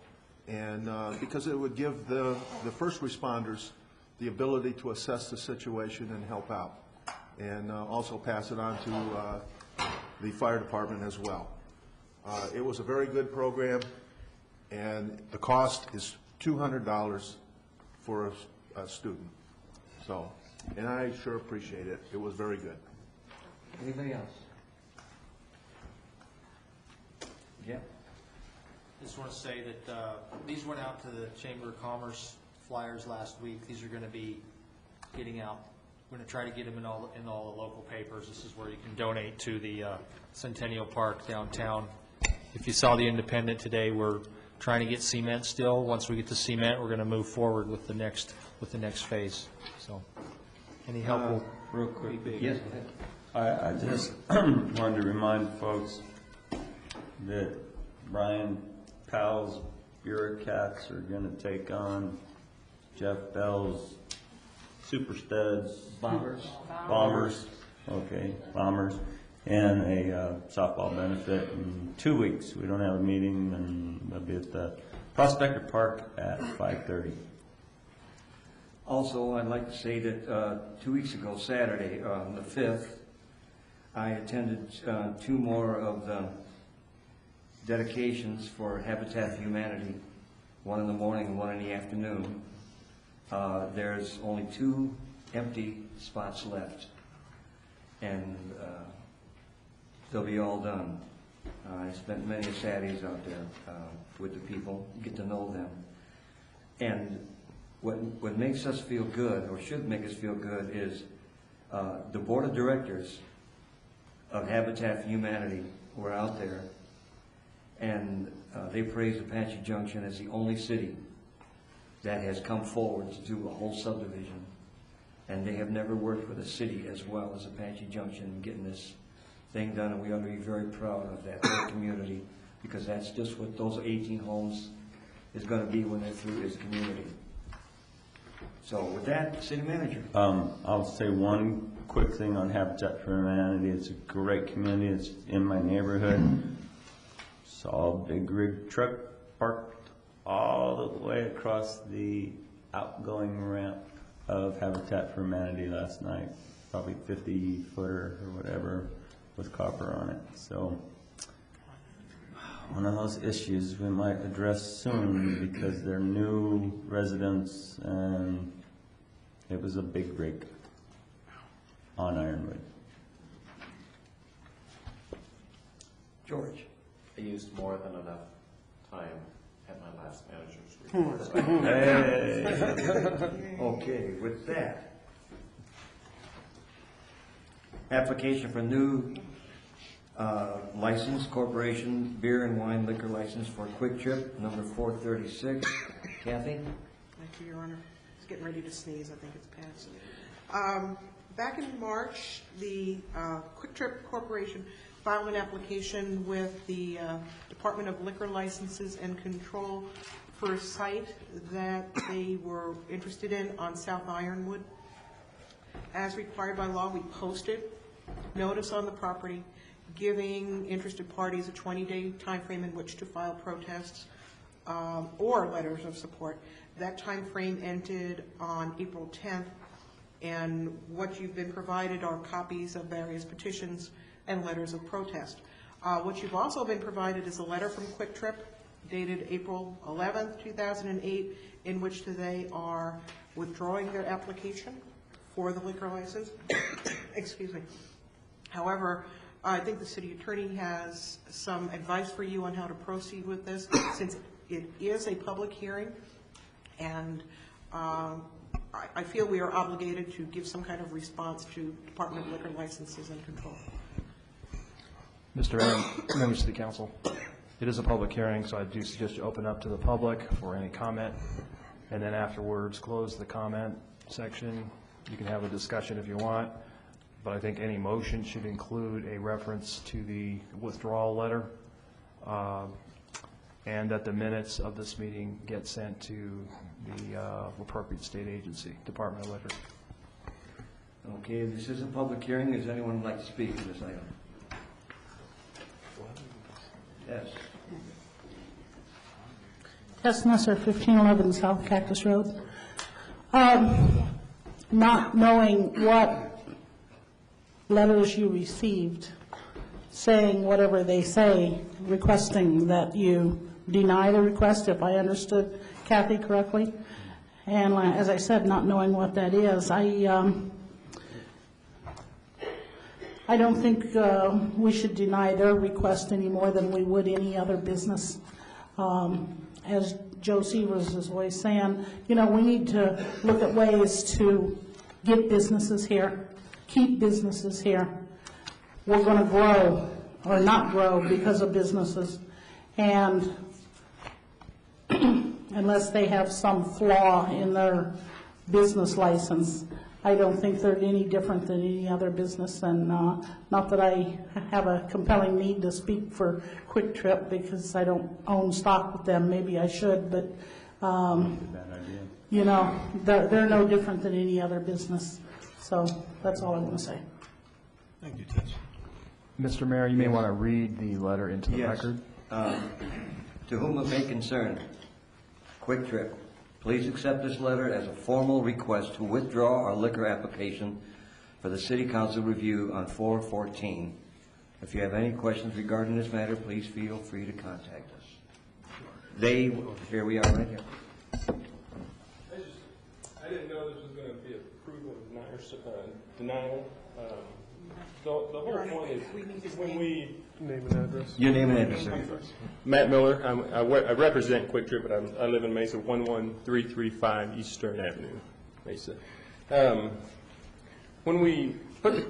and because it would give the first responders the ability to assess the situation and help out, and also pass it on to the fire department as well. It was a very good program, and the cost is $200 for a student. So, and I sure appreciate it. It was very good. Anybody else? Yeah. I just want to say that these went out to the Chamber of Commerce flyers last week. These are going to be getting out. We're going to try to get them in all the local papers. This is where you can donate to the Centennial Park downtown. If you saw the Independent today, we're trying to get cement still. Once we get the cement, we're going to move forward with the next phase. So, any help will real quick. Yes. I just wanted to remind folks that Brian Powell's Bureaucrats are going to take on Jeff Bell's Super Studs. Bombers. Okay, Bombers. And a softball benefit in 2 weeks. We don't have a meeting, and they'll be at the Prospector Park at 5:30. Also, I'd like to say that 2 weeks ago, Saturday, on the 5th, I attended 2 more of the dedications for Habitat for Humanity, one in the morning and one in the afternoon. There's only 2 empty spots left, and they'll be all done. I spent many Saturdays out there with the people, get to know them. And what makes us feel good, or should make us feel good, is the board of directors of Habitat for Humanity were out there, and they praised Apache Junction as the only city that has come forward to do a whole subdivision. And they have never worked with a city as well as Apache Junction in getting this thing done, and we ought to be very proud of that whole community, because that's just what those 18 homes is going to be when they're through, is community. So with that, City Manager. I'll say one quick thing on Habitat for Humanity. It's a great community. It's in my neighborhood. Saw a big rig truck parked all the way across the outgoing ramp of Habitat for Humanity last night. Probably 50-footer or whatever with copper on it. So one of those issues we might address soon, because they're new residents, and it was a big rig on Ironwood. George. I used more than enough time at my last manager's report. Hey. Okay, with that, application for new license, corporation, beer and wine liquor license for Quick Trip, number 436. Kathy? Thank you, Your Honor. I was getting ready to sneeze. I think it's passed. Back in March, the Quick Trip Corporation filed an application with the Department of Liquor Licenses and Control for a site that they were interested in on South Ironwood. As required by law, we posted notice on the property, giving interested parties a 20-day time frame in which to file protests or letters of support. That time frame ended on April 10th, and what you've been provided are copies of various petitions and letters of protest. What you've also been provided is a letter from Quick Trip dated April 11th, 2008, in which they are withdrawing their application for the liquor license. Excuse me. However, I think the city attorney has some advice for you on how to proceed with this, since it is a public hearing, and I feel we are obligated to give some kind of response to Department of Liquor Licenses and Control. Mr. Aaron, members of the council, it is a public hearing, so I do suggest you open up to the public for any comment, and then afterwards close the comment section. You can have a discussion if you want, but I think any motion should include a reference to the withdrawal letter, and that the minutes of this meeting get sent to the appropriate state agency, Department of Liquor. Okay, this is a public hearing. Does anyone like to speak to this item? Yes. Tess Nesser, 1511 South Cactus Road. Not knowing what letters you received, saying whatever they say, requesting that you deny the request, if I understood Kathy correctly. And as I said, not knowing what that is, I don't think we should deny their request any more than we would any other business. As Joe Severs is always saying, you know, we need to look at ways to get businesses here, keep businesses here. We're going to grow or not grow because of businesses, and unless they have some flaw in their business license, I don't think they're any different than any other business. And not that I have a compelling need to speak for Quick Trip because I don't own stock with them. Maybe I should, but you know, they're no different than any other business. So that's all I want to say. Thank you, Tess. Mr. Mayor, you may want to read the letter into the record. To whom it may concern, Quick Trip, please accept this letter as a formal request to withdraw our liquor application for the City Council review on 4/14. If you have any questions regarding this matter, please feel free to contact us. Here we are right here. I didn't know this was going to be approval of denial. The whole point is when we... Name and address. Your name and address, sir. Matt Miller. I represent Quick Trip, but I live in Mesa, 11335 East Stern Avenue, Mesa. When we put the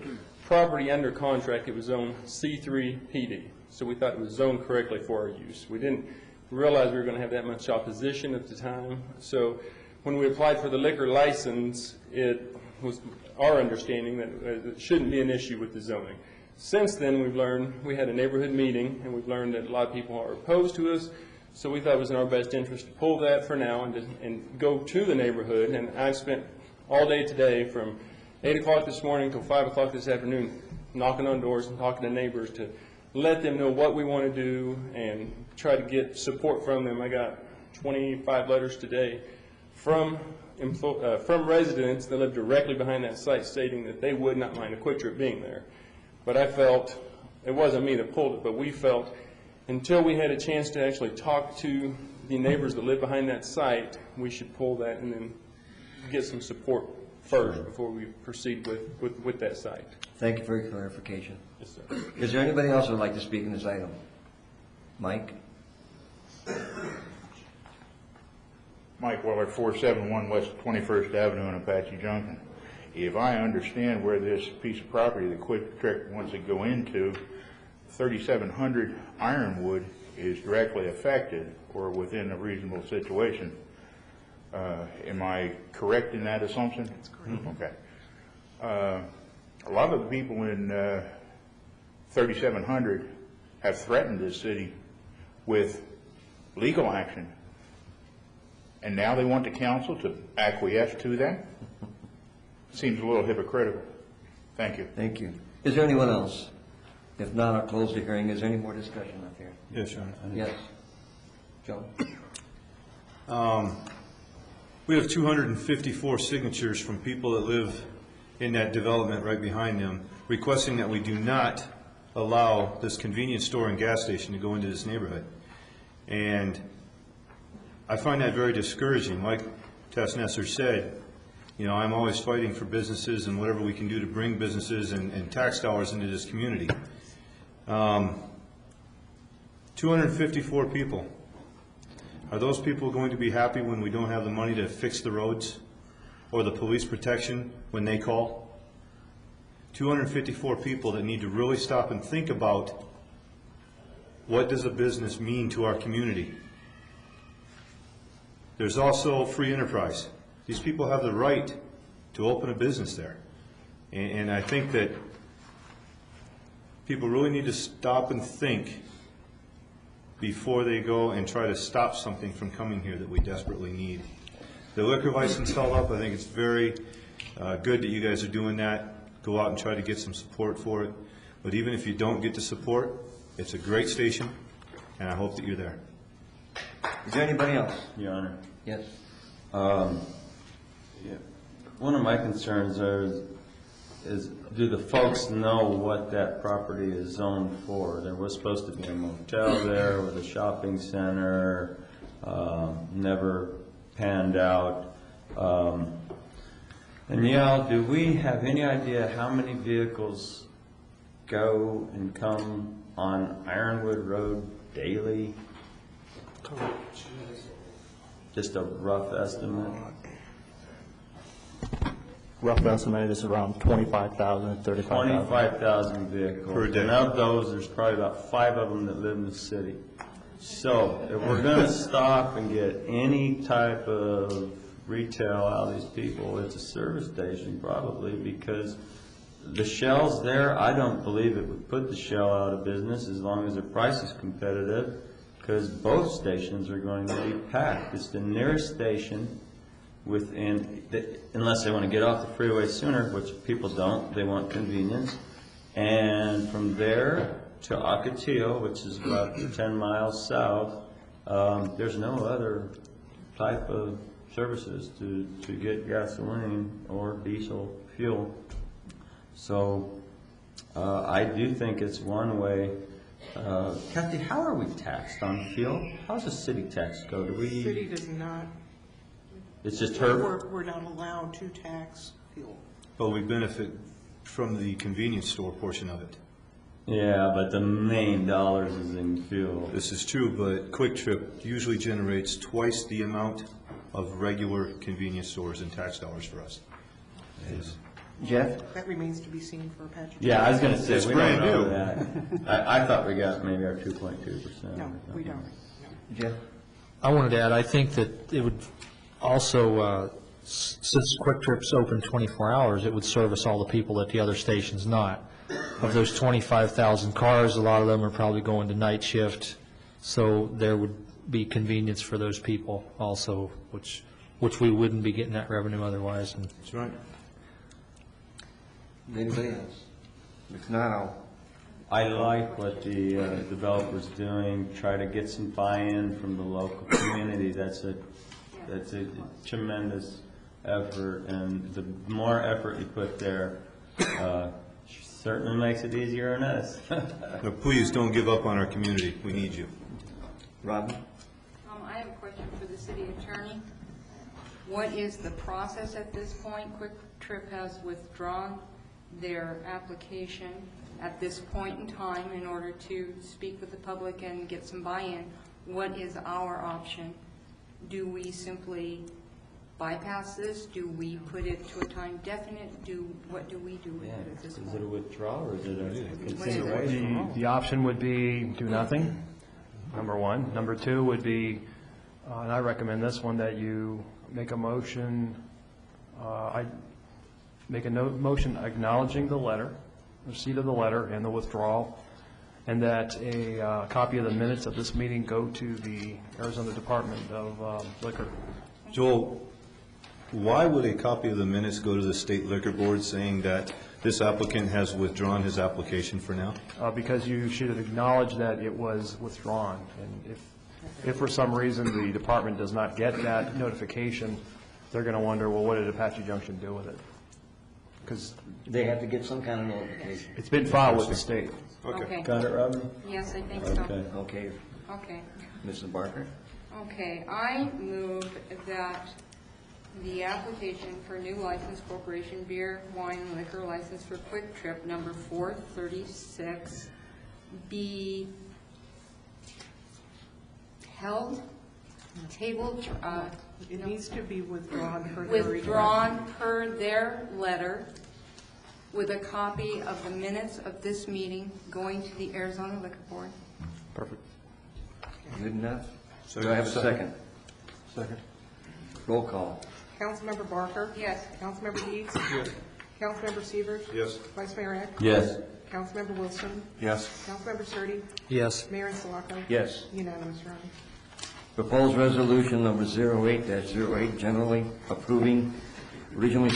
property under contract, it was zoned C3 PD, so we thought it was zoned correctly for our use. We didn't realize we were going to have that much opposition at the time, so when we applied for the liquor license, it was our understanding that it shouldn't be an issue with the zoning. Since then, we've learned, we had a neighborhood meeting, and we've learned that a lot of people are opposed to us, so we thought it was in our best interest to pull that for now and go to the neighborhood. And I've spent all day today from 8 o'clock this morning till 5 o'clock this afternoon knocking on doors and talking to neighbors to let them know what we want to do and try to get support from them. I got 25 letters today from residents that live directly behind that site stating that they would not mind a Quick Trip being there. But I felt, it wasn't me that pulled it, but we felt until we had a chance to actually talk to the neighbors that live behind that site, we should pull that and then get some support first before we proceed with that site. Thank you for your clarification. Yes, sir. Is there anybody else who would like to speak in this item? Mike? Mike Weller, 471 West 21st Avenue in Apache Junction. If I understand where this piece of property that Quick Trip wants to go into, 3700 Ironwood is directly affected or within a reasonable situation. Am I correct in that assumption? That's correct. Okay. A lot of the people in 3700 have threatened this city with legal action and now they want the council to acquiesce to that? Seems a little hypocritical. Thank you. Thank you. Is there anyone else? If not, I'll close the hearing. Is there any more discussion up here? Yes, Your Honor. Yes. Joe? We have 254 signatures from people that live in that development right behind them, requesting that we do not allow this convenience store and gas station to go into this neighborhood. And I find that very discouraging. Like Tessnesser said, you know, I'm always fighting for businesses and whatever we can do to bring businesses and tax dollars into this community. 254 people. Are those people going to be happy when we don't have the money to fix the roads or the police protection when they call? 254 people that need to really stop and think about what does a business mean to our community. There's also free enterprise. These people have the right to open a business there. And I think that people really need to stop and think before they go and try to stop something from coming here that we desperately need. The liquor license held up. I think it's very good that you guys are doing that. Go out and try to get some support for it. But even if you don't get the support, it's a great station, and I hope that you're there. Is there anybody else? Your Honor. Yes. One of my concerns is do the folks know what that property is zoned for? There was supposed to be a motel there with a shopping center, never panned out. And Niall, do we have any idea how many vehicles go and come on Ironwood Road daily? Just a rough estimate. Rough estimate is around 25,000, 35,000. 25,000 vehicles. Per day. And of those, there's probably about 5 of them that live in the city. So if we're going to stop and get any type of retail out of these people, it's a service station probably, because the Shell's there. I don't believe it would put the Shell out of business as long as the price is competitive, because both stations are going to be packed. It's the nearest station within, unless they want to get off the freeway sooner, which people don't, they want convenience. And from there to Ocotillo, which is about 10 miles south, there's no other type of services to get gasoline or diesel fuel. So I do think it's one way. Kathy, how are we taxed on fuel? How's the city tax go? The city does not. It's just her? We're not allowed to tax fuel. But we benefit from the convenience store portion of it. Yeah, but the main dollars is in fuel. This is true, but Quick Trip usually generates twice the amount of regular convenience stores and tax dollars for us. Yes. Jeff? That remains to be seen for Apache. Yeah, I was going to say, It's we brand don't know new. that. I thought we got maybe our 2.2%. No, we don't. Jeff? I wanted to add, I think that it would also, since Quick Trip's open 24 hours, it would service all the people that the other station's not. Of those 25,000 cars, a lot of them are probably going to night shift, so there would be convenience for those people also, which we wouldn't be getting that revenue otherwise. And That's right. Anybody else? If not, I like what the developer's doing, try to get some buy-in from the local community. That's a tremendous effort, and the more effort you put there, certainly makes it easier on us. But please don't give up on our community. We need you. Robin? I have a question for the city attorney. What is the process at this point? Quick Trip has withdrawn their application at this point in time in order to speak with the public and get some buy-in. What is our option? Do we simply bypass this? Do we put it to a time definite? What do we do with it at this point? Is it a withdrawal or is it a consideration? The option would be do nothing, number one. Number two would be, and I recommend this one, that you make a motion, motion acknowledging the letter, receipt of the letter and the withdrawal, and that a copy of the minutes of this meeting go to the Arizona Department of Liquor Joel, why would a copy of the minutes go to the State Liquor Board saying that this applicant has withdrawn his application for now? Because you should have acknowledged that it was withdrawn. And if for some reason the department does not get that notification, they're going to wonder, well, what did Apache Junction do with it? Because they have to get some kind of notification. It's been filed with the state. Okay. Got it, Robin? Yes, I think Okay. so. Okay. Okay. Mrs. Barker? Okay, I move that the application for new license, corporation beer, wine, and liquor license for Quick Trip number 436 be held, tabled, It needs to be withdrawn per their request. withdrawn per their letter with a copy of the minutes of this meeting going to the Arizona Liquor Board. Perfect. Good enough? Do I have a second? Second. Roll call. Councilmember Barker? Yes. Councilmember Deeds? Yes. Councilmember Severs? Yes. Vice Mayor Eck? Yes. Councilmember Wilson? Yes. Councilmember Surtee? Yes. Mayor Insulaco? Yes. Unanimous, Your Honor. Proposed resolution number 08-08, generally approving regionally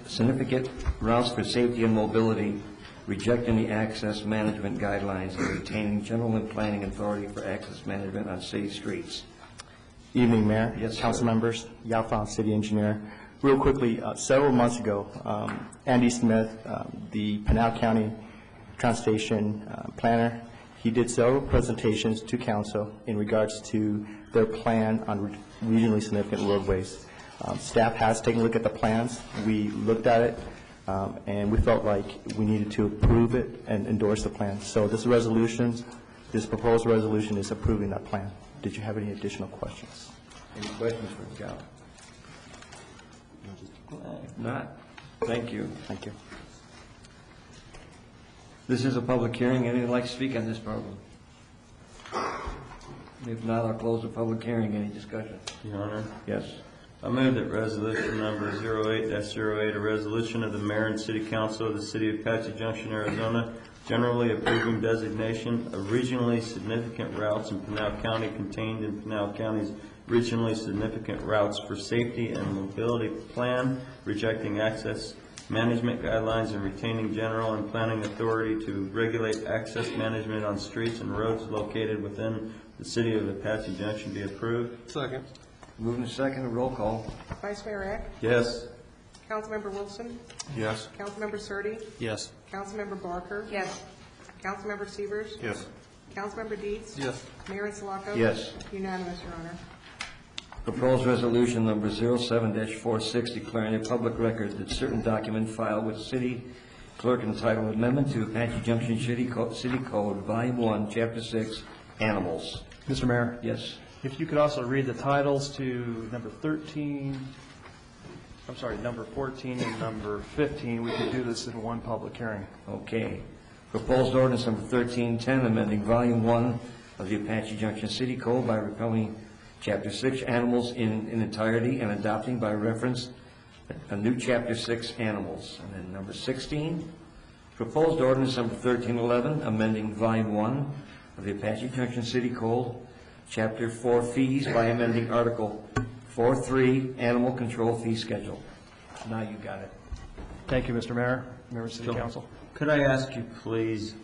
significant routes for safety and mobility, rejecting the access management guidelines, and retaining general and planning authority for access management on city streets. Evening, Mayor. Yes, sir. Council members, Yao Fong, City Engineer. Real quickly, several months ago, Andy Smith, the Pinal County Transportation Planner, he did several presentations to council in regards to their plan on regionally significant roadways. Staff has taken a look at the plans. We looked at it, and we felt like we needed to approve it and endorse the plan. So this proposed resolution is approving that plan. Did you have any additional questions? Any questions for Gal? If not, thank you. Thank you. This is a public hearing. Anyone like to speak on this problem? If not, I'll close the public hearing. Any discussion? Your Honor? Yes. I move that resolution number 08-08, a resolution of the mayor and city council of the city of Apache Junction, Arizona, generally approving designation of regionally significant routes in Pinal County contained in Pinal County's regionally significant routes for safety and mobility plan, rejecting access management guidelines and retaining general and planning authority to regulate access management on streets and roads located within the city of Apache Junction be approved. Second. Moving to second, roll call. Vice Mayor Eck? Yes. Councilmember Wilson? Yes. Councilmember Surtee? Yes. Councilmember Barker? Yes. Councilmember Severs? Yes. Councilmember Deeds? Yes. Mayor Insulaco? Yes. Unanimous, Your Honor. Proposed resolution number 07-46, declaring a public record that certain document filed with the city clerk entitled Amendment to Apache Junction City Code, Volume 1, Chapter 6, Animals. Mr. Mayor? Yes. If you could also read the titles to number 14 and number 15, we could do this in one public hearing. Okay. Proposed ordinance number 1310, amending Volume 1 of the Apache Junction City Code by repealing Chapter 6, Animals in entirety, and adopting by reference a new Chapter 6, Animals. And then number 16, proposed ordinance number 1311, amending Volume 1 of the Apache Junction City Code, Chapter 4, Fees, by amending Article 4.3, Animal Control Fee Schedule. Now you got it. Thank you, Mr. Mayor, members of the council. Could I ask you, please,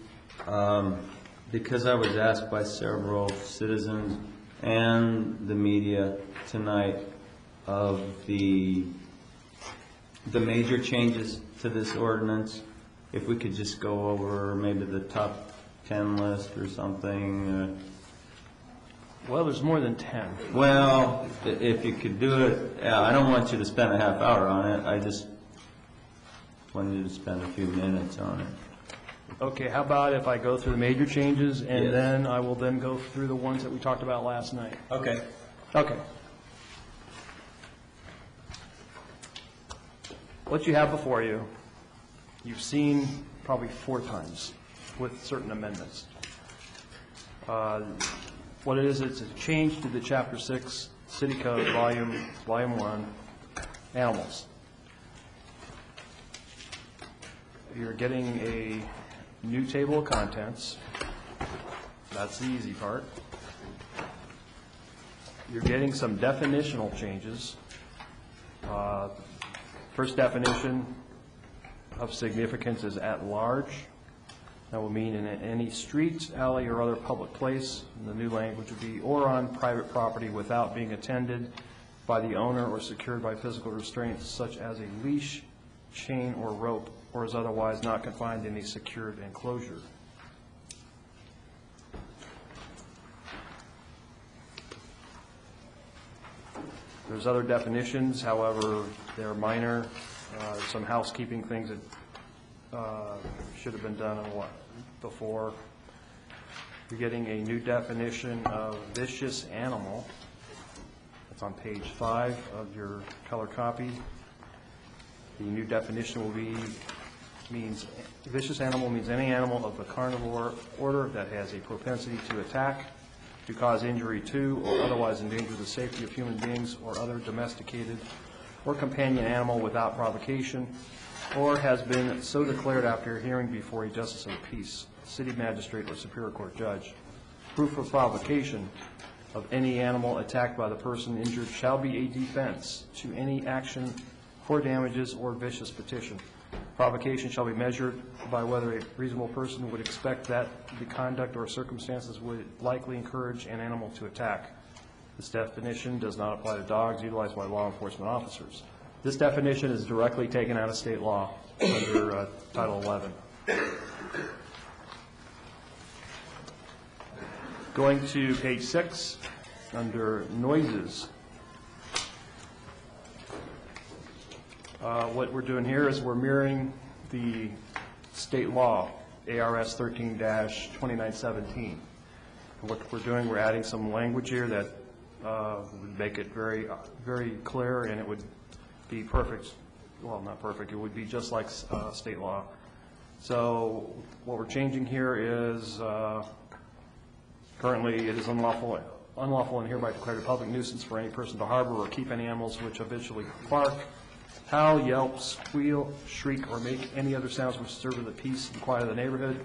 because I was asked by several citizens and the media tonight of the major changes to this ordinance, if we could just go over maybe the top 10 list or something. Well, there's more than 10. Well, if you could do it, I don't want you to spend a half hour on it. I just want you to spend a few minutes on it. Okay, how about if I go through the major changes, and Yes. then I will then go through the ones that we talked about last night? Okay. Okay. What you have before you, you've seen probably 4 times with certain amendments. What it is, it's a change to the Chapter 6 City Code, Volume 1, Animals. You're getting a new table of contents. That's the easy part. You're getting some definitional changes. First definition of significance is at large. That will mean in any street, alley, or other public place. And the new language would be, or on private property without being attended by the owner or secured by physical restraints such as a leash, chain, or rope, or is otherwise not confined in a secured enclosure. There's other definitions, however, they're minor. Some housekeeping things that should have been done before. You're getting a new definition of vicious animal. That's on page 5 of your color copy. The new definition will be, vicious animal means any animal of the carnivore order that has a propensity to attack, to cause injury to, or otherwise endanger the safety of human beings or other domesticated or companion animal without provocation, or has been so declared after a hearing before a justice of the peace, city magistrate, or superior court judge. Proof of provocation of any animal attacked by the person injured shall be a defense to any action for damages or vicious petition. Provocation shall be measured by whether a reasonable person would expect that the conduct or circumstances would likely encourage an animal to attack. This definition does not apply to dogs utilized by law enforcement officers. This definition is directly taken out of state law under Title 11. Going to page 6, under noises. What we're doing here is we're mirroring the state law, ARS 13-2917. What we're doing, we're adding some language here that would make it very, very clear, and it would be perfect. Well, not perfect. It would be just like state law. So what we're changing here is currently it is unlawful and hereby declared a public nuisance for any person to harbor or keep any animals which habitually bark, howl, yelp, squeal, shriek, or make any other sounds which disturb the peace and quiet of the neighborhood,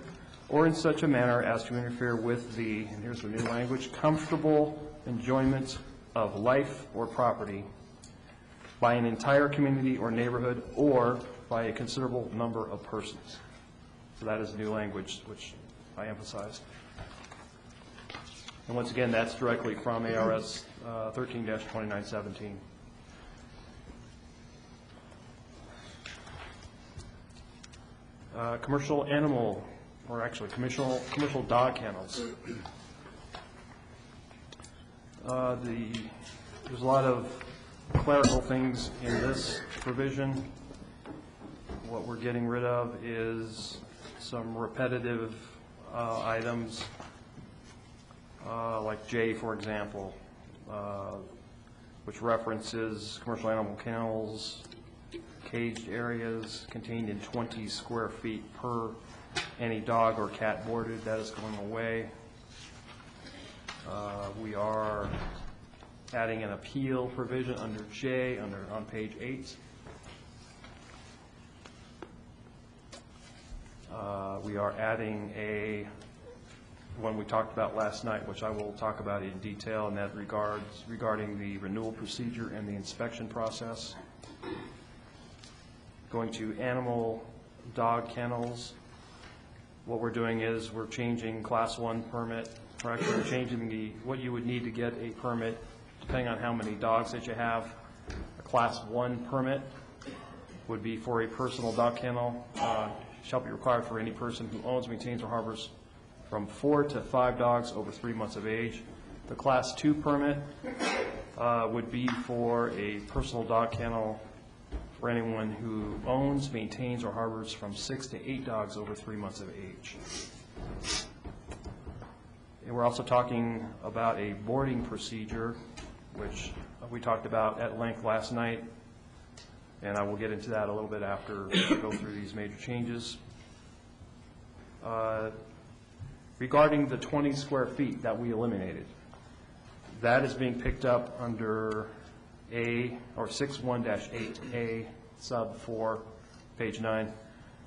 or in such a manner as to interfere with the, and here's the new language, comfortable enjoyment of life or property by an entire community or neighborhood, or by a considerable number of persons. So that is new language, which I emphasized. And once again, that's directly from ARS 13-2917. Commercial animal, or actually commercial dog kennels. There's a lot of clerical things in this provision. What we're getting rid of is some repetitive items, like J, for example, which references commercial animal kennels, caged areas contained in 20 square feet per any dog or cat boarded. That is going away. We are adding an appeal provision under J on page 8. We are adding one we talked about last night, which I will talk about in detail, in that regarding the renewal procedure and the inspection process. Going to animal dog kennels. What we're doing is we're changing Class 1 permit. We're actually changing what you would need to get a permit, depending on how many dogs that you have. A Class 1 permit would be for a personal dog kennel. Shall be required for any person who owns, maintains, or harbors from 4 to 5 dogs over 3 months of age. The Class 2 permit would be for a personal dog kennel for anyone who owns, maintains, or harbors from 6 to 8 dogs over 3 months of age. And we're also talking about a boarding procedure, which we talked about at length last night, and I will get into that a little bit after we go through these major changes. Regarding the 20 square feet that we eliminated, that is being picked up under A, or 61-8A, sub 4, page 9.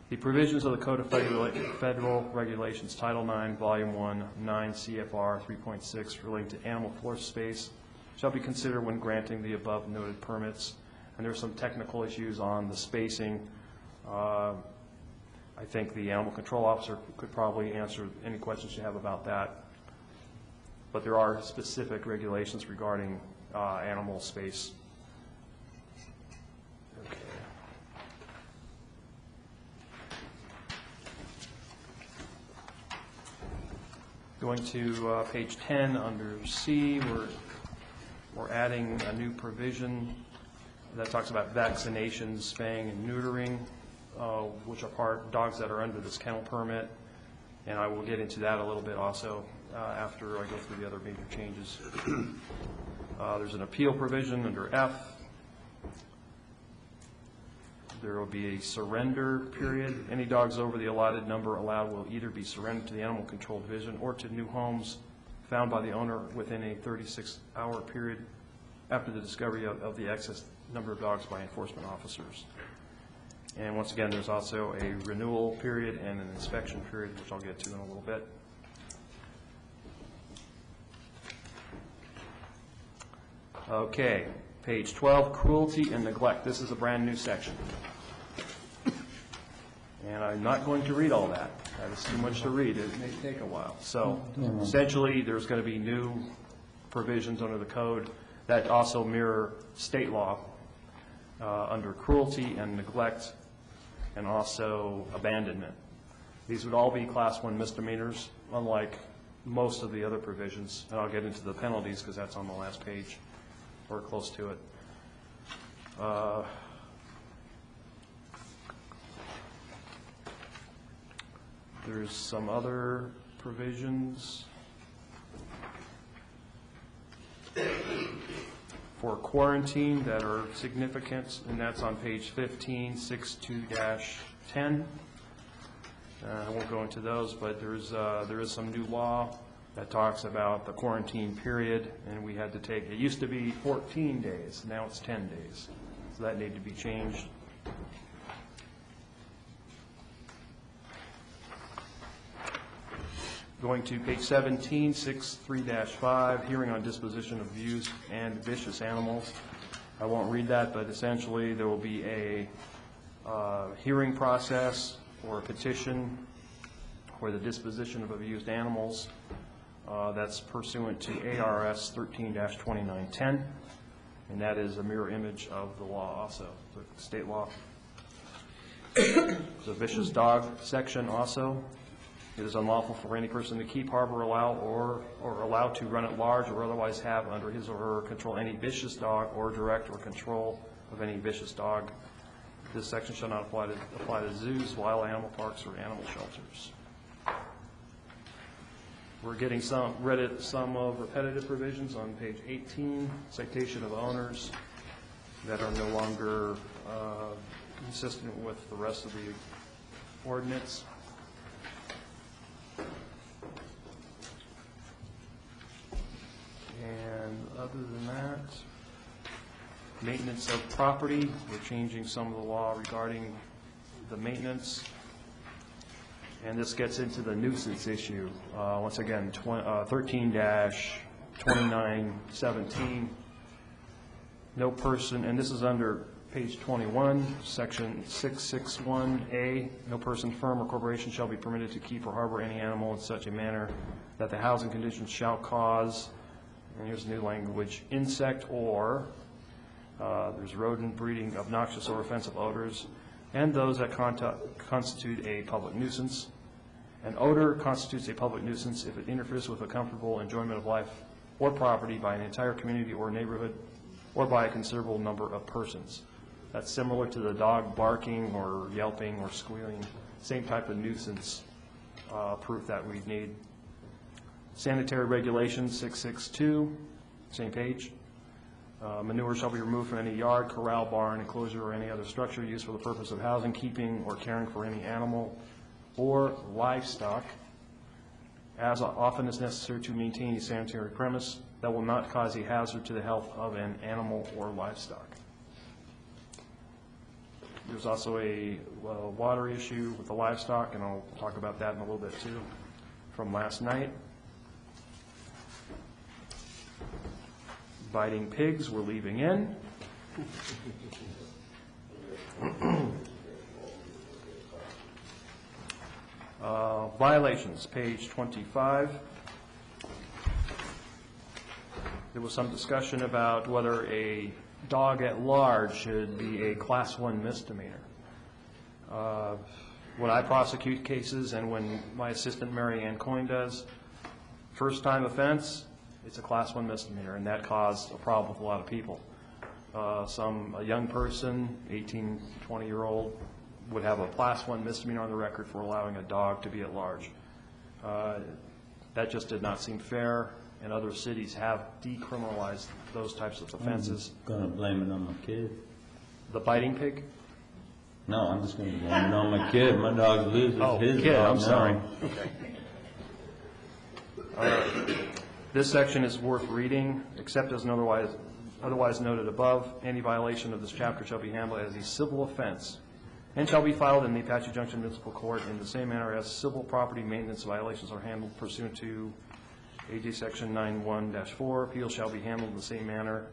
The provisions of the Code of Federal Regulations, Title 9, Volume 1, 9 CFR 3.6, relating to animal floor space shall be considered when granting the above noted permits. and there's some technical issues on the spacing. I think the animal control officer could probably answer any questions you have about that. But there are specific regulations regarding animal space. Okay. Going to page 10 under C, we're adding a new provision that talks about vaccinations, spaying and neutering, which are dogs that are under this kennel permit, and I will get into that a little bit also after I go through the other major changes. There's an appeal provision under F. There will be a surrender period. Any dogs over the allotted number allowed will either be surrendered to the Animal Control Division or to new homes found by the owner within a 36-hour period after the discovery of the excess number of dogs by enforcement officers. And once again, there's also a renewal period and an inspection period, which I'll get to in a little bit. Okay, page 12, cruelty and neglect. This is a brand new section. And I'm not going to read all that. That is too much to read. It may take a while. So essentially, there's going to be new provisions under the code that also mirror state law under cruelty and neglect and also abandonment. These would all be Class 1 misdemeanors, unlike most of the other provisions. And I'll get into the penalties because that's on the last page or close to it. There's some other provisions for quarantine that are significant, and that's on page 15, 62-10. I won't go into those, but there is some new law that talks about the quarantine period, and we had to take, it used to be 14 days, now it's 10 days. So that needed to be changed. Going to page 17, 6.3-5, hearing on disposition of abused and vicious animals. I won't read that, but essentially there will be a hearing process or a petition for the disposition of abused animals. That's pursuant to ARS 13-2910, and that is a mirror image of the law also, the state law. There's a vicious dog section also. It is unlawful for any person to keep, harbor, allow, or allow to run at large or otherwise have under his or her control any vicious dog or direct or control of any vicious dog. This section shall not apply to zoos, wild animal parks, or animal shelters. We're getting some repetitive provisions on page 18, citation of owners that are no longer consistent with the rest of the ordinance. And other than that, maintenance of property, we're changing some of the law regarding the maintenance. And this gets into the nuisance issue. Once again, 13-2917. No person, and this is under page 21, section 661A. No person, firm, or corporation shall be permitted to keep or harbor any animal in such a manner that the housing conditions shall cause, and here's new language, insect or, there's rodent breeding, obnoxious or offensive odors, and those that constitute a public nuisance. An odor constitutes a public nuisance if it interferes with the comfortable enjoyment of life or property by an entire community or neighborhood or by a considerable number of persons. That's similar to the dog barking or yelping or squealing, same type of nuisance proof that we need. Sanitary regulations, 662, same page. Manure shall be removed from any yard, corral, barn, enclosure, or any other structure used for the purpose of housing, keeping, or caring for any animal or livestock, as often as necessary to maintain a sanitary premise that will not cause a hazard to the health of an animal or livestock. There's also a water issue with the livestock, and I'll talk about that in a little bit too, from last night. Biting pigs we're leaving in. Violations, page 25. There was some discussion about whether a dog at large should be a Class 1 misdemeanor. When I prosecute cases and when my assistant Mary Ann Coyne does, first-time offense, it's a Class 1 misdemeanor, and that caused a problem with a lot of people. A young person, 18, 20-year-old, would have a Class 1 misdemeanor on the record for allowing a dog to be at large. That just did not seem fair, and other cities have decriminalized those types of offenses. I'm going to blame it on my kid. The biting pig? No, I'm just going to blame it on my kid. My dog loses his kid, dog I'm sorry. now. Okay. This section is worth reading, except as otherwise noted above. Any violation of this chapter shall be handled as a civil offense and shall be filed in the Apache Junction Municipal Court in the same manner as civil property maintenance violations are handled pursuant to AG Section 91-4. Appeals shall be handled in the same manner.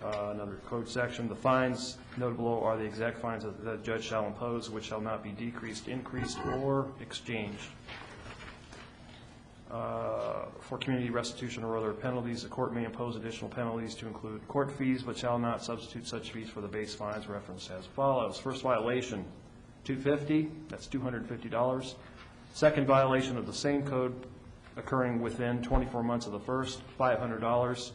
Another code section. The fines noted below are the exact fines that the judge shall impose, which shall not be decreased, increased, or exchanged. For community restitution or other penalties, the court may impose additional penalties to include court fees, but shall not substitute such fees for the base fines referenced as follows. First violation, $250, that's $250. Second violation of the same code occurring within 24 months of the first, $500.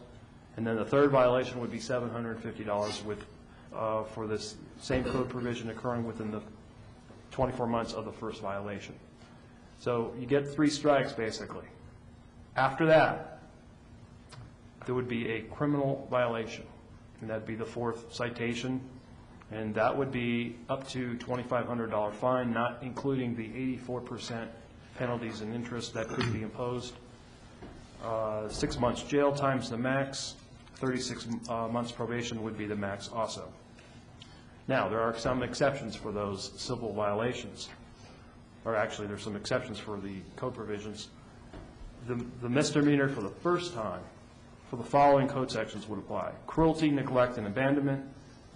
And then the third violation would be $750 for this same code provision occurring within the 24 months of the first violation. So you get 3 strikes, basically. After that, there would be a criminal violation, and that would be the 4th citation, and that would be up to $2,500 fine, not including the 84% penalties and interest that could be imposed. 6 months jail times the max. 36 months probation would be the max also. Now, there are some exceptions for those civil violations. Or actually, there's some exceptions for the code provisions. The misdemeanor for the first time for the following code sections would apply: cruelty, neglect, and abandonment,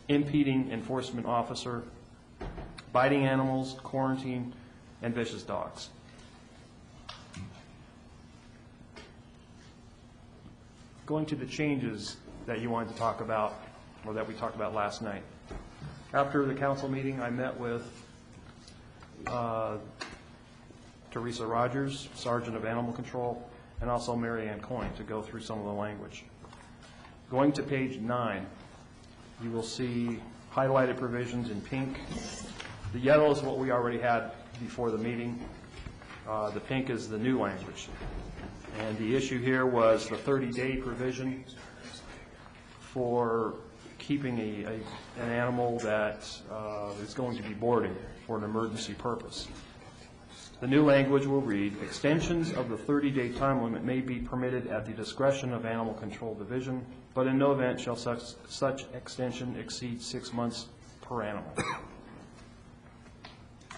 impeding enforcement officer, biting animals, quarantine, and vicious dogs. Going to the changes that you wanted to talk about, or that we talked about last night. After the council meeting, I met with Teresa Rogers, Sergeant of Animal Control, and also Mary Ann Coyne to go through some of the language. Going to page 9, you will see highlighted provisions in pink. The yellow is what we already had before the meeting. The pink is the new language. And the issue here was the 30-day provision for keeping an animal that is going to be boarded for an emergency purpose. The new language will read, extensions of the 30-day time limit may be permitted at the discretion of Animal Control Division, but in no event shall such extension exceed 6 months per animal.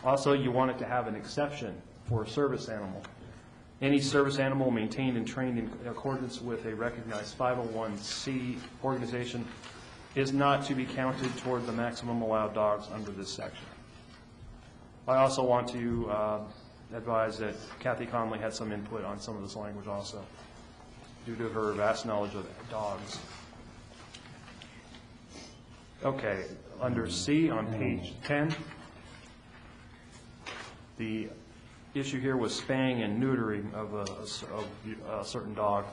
Also, you wanted to have an exception for a service animal. Any service animal maintained and trained in accordance with a recognized 501c organization is not to be counted toward the maximum allowed dogs under this section. I also want to advise that Kathy Conley had some input on some of this language also, due to her vast knowledge of dogs. Okay, under C on page 10, the issue here was spaying and neutering of a certain dog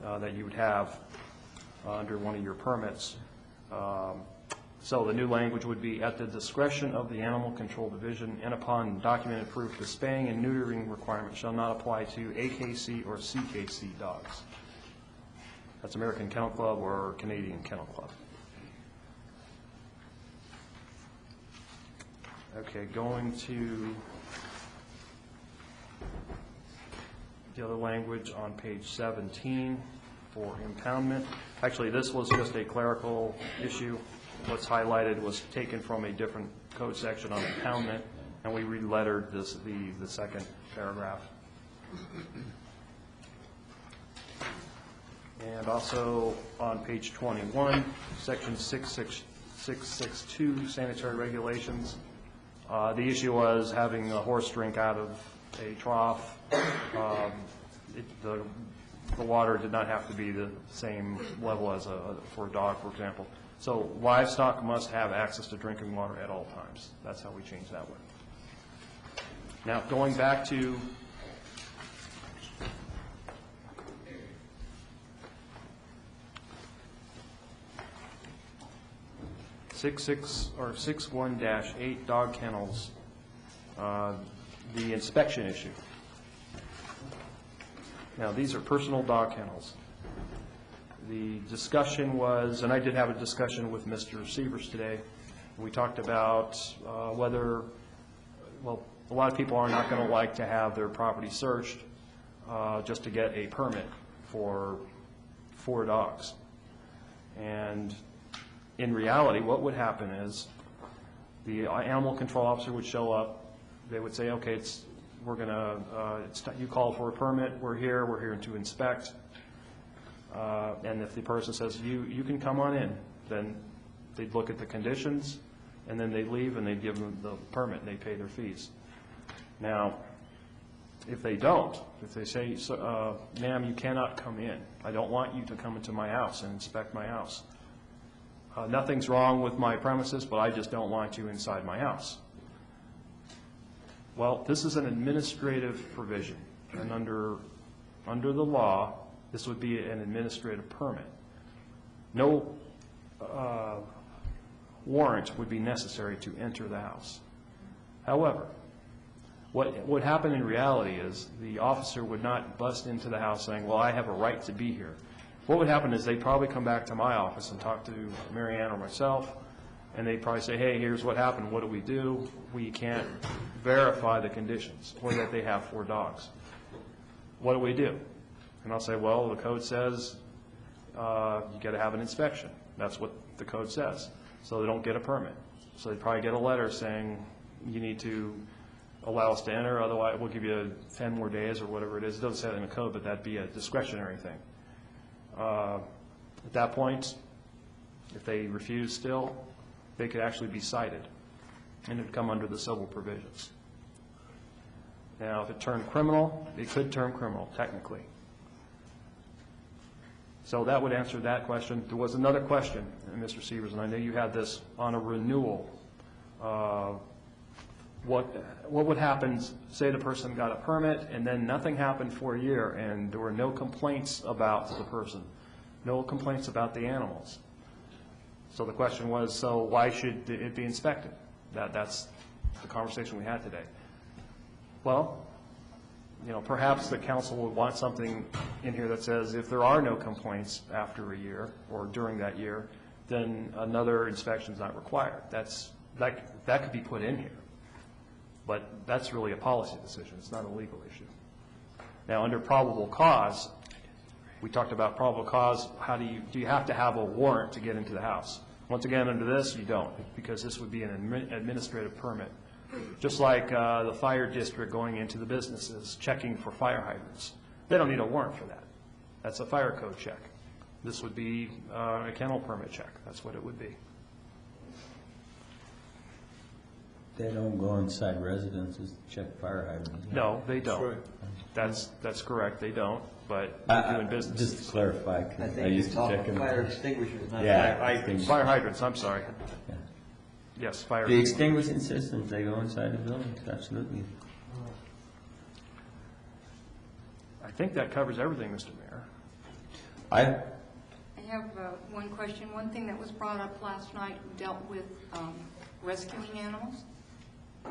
that you would have under one of your permits. So the new language would be at the discretion of the Animal Control Division and upon documented proof the spaying and neutering requirement shall not apply to AKC or CKC dogs. That's American Kennel Club or Canadian Kennel Club. Okay, going to the other language on page 17 for impoundment. Actually, this was just a clerical issue. What's highlighted was taken from a different code section on impoundment, and we re-lettered the second paragraph. And And also on page 21, section 662, sanitary regulations. The issue was having a horse drink out of a trough. The water did not have to be the same level as for a dog, for example. So livestock must have access to drinking water at all times. That's how we changed that one. Now, going back to or 61-8 dog kennels, the inspection issue. Now, these are personal dog kennels. The discussion was, and I did have a discussion with Mr. Sievers today. We talked about whether, well, a lot of people are not going to like to have their property searched just to get a permit for 4 dogs. And in reality, what would happen is the animal control officer would show up. They would say, okay, you called for a permit. We're here to inspect. And if the person says, you can come on in, then they'd look at the conditions, and then they'd leave, and they'd give them the permit, and they'd pay their fees. Now, if they don't, if they say, ma'am, you cannot come in. I don't want you to come into my house and inspect my house. Nothing's wrong with my premises, but I just don't want you inside my house. Well, this is an administrative provision, and under the law, this would be an administrative permit. No warrant would be necessary to enter the house. However, what would happen in reality is the officer would not bust into the house saying, well, I have a right to be here. What would happen is they'd probably come back to my office and talk to Mary Ann or myself, and they'd probably say, hey, here's what happened. What do we do? We can't verify the conditions or that they have 4 dogs. What do we do? And I'll say, well, the code says you got to have an inspection. That's what the code says. So they don't get a permit. So they probably get a letter saying you need to allow us to enter, otherwise we'll give you 10 more days or whatever it is. It doesn't say that in the code, but that'd be a discretionary thing. At that point, if they refuse still, they could actually be cited, and it would come under the civil provisions. Now, if it turned criminal, it could turn criminal, technically. So that would answer that question. There was another question, Mr. Sievers, and I know you had this on a renewal. What would happen, say the person got a permit and then nothing happened for a year and there were no complaints about the person, no complaints about the animals. So the question was, so why should it be inspected? That's the conversation we had today. Well, perhaps the council would want something in here that says if there are no complaints after a year or during that year, then another inspection is not required. That could be put in here. But that's really a policy decision. It's not a legal issue. Now, under probable cause, we talked about probable cause. Do you have to have a warrant to get into the house? Once again, under this, you don't, because this would be an administrative permit. Just like the fire district going into the businesses, checking for fire hydrants. They don't need a warrant for that. That's a fire code check. This would be a kennel permit check. That's what it would be. They don't go inside residences to check fire hydrants. No, they don't. That's correct. They don't. But they do in businesses. Just to clarify, because I used to check them. Fire extinguishers, not Fire hydrants. I'm sorry. Yeah. Yes, fire. The extinguishing systems, they go inside the buildings. Absolutely. I think that covers everything, Mr. Mayor. I have one question. One thing that was brought up last night dealt with rescuing animals.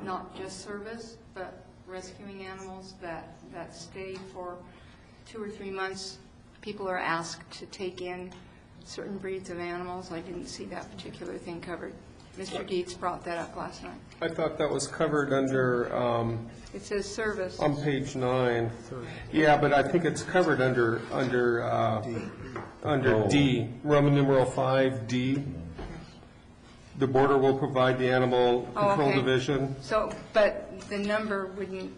Not just service, but rescuing animals that stay for 2 or 3 months. People are asked to take in certain breeds of animals. I didn't see that particular thing covered. Mr. Dietz brought that up last night. I thought that was covered under... it says service. On page 9. Yeah, but I think it's covered under D, Roman numeral 5D. The border will provide the animal control division. So, but the number wouldn't...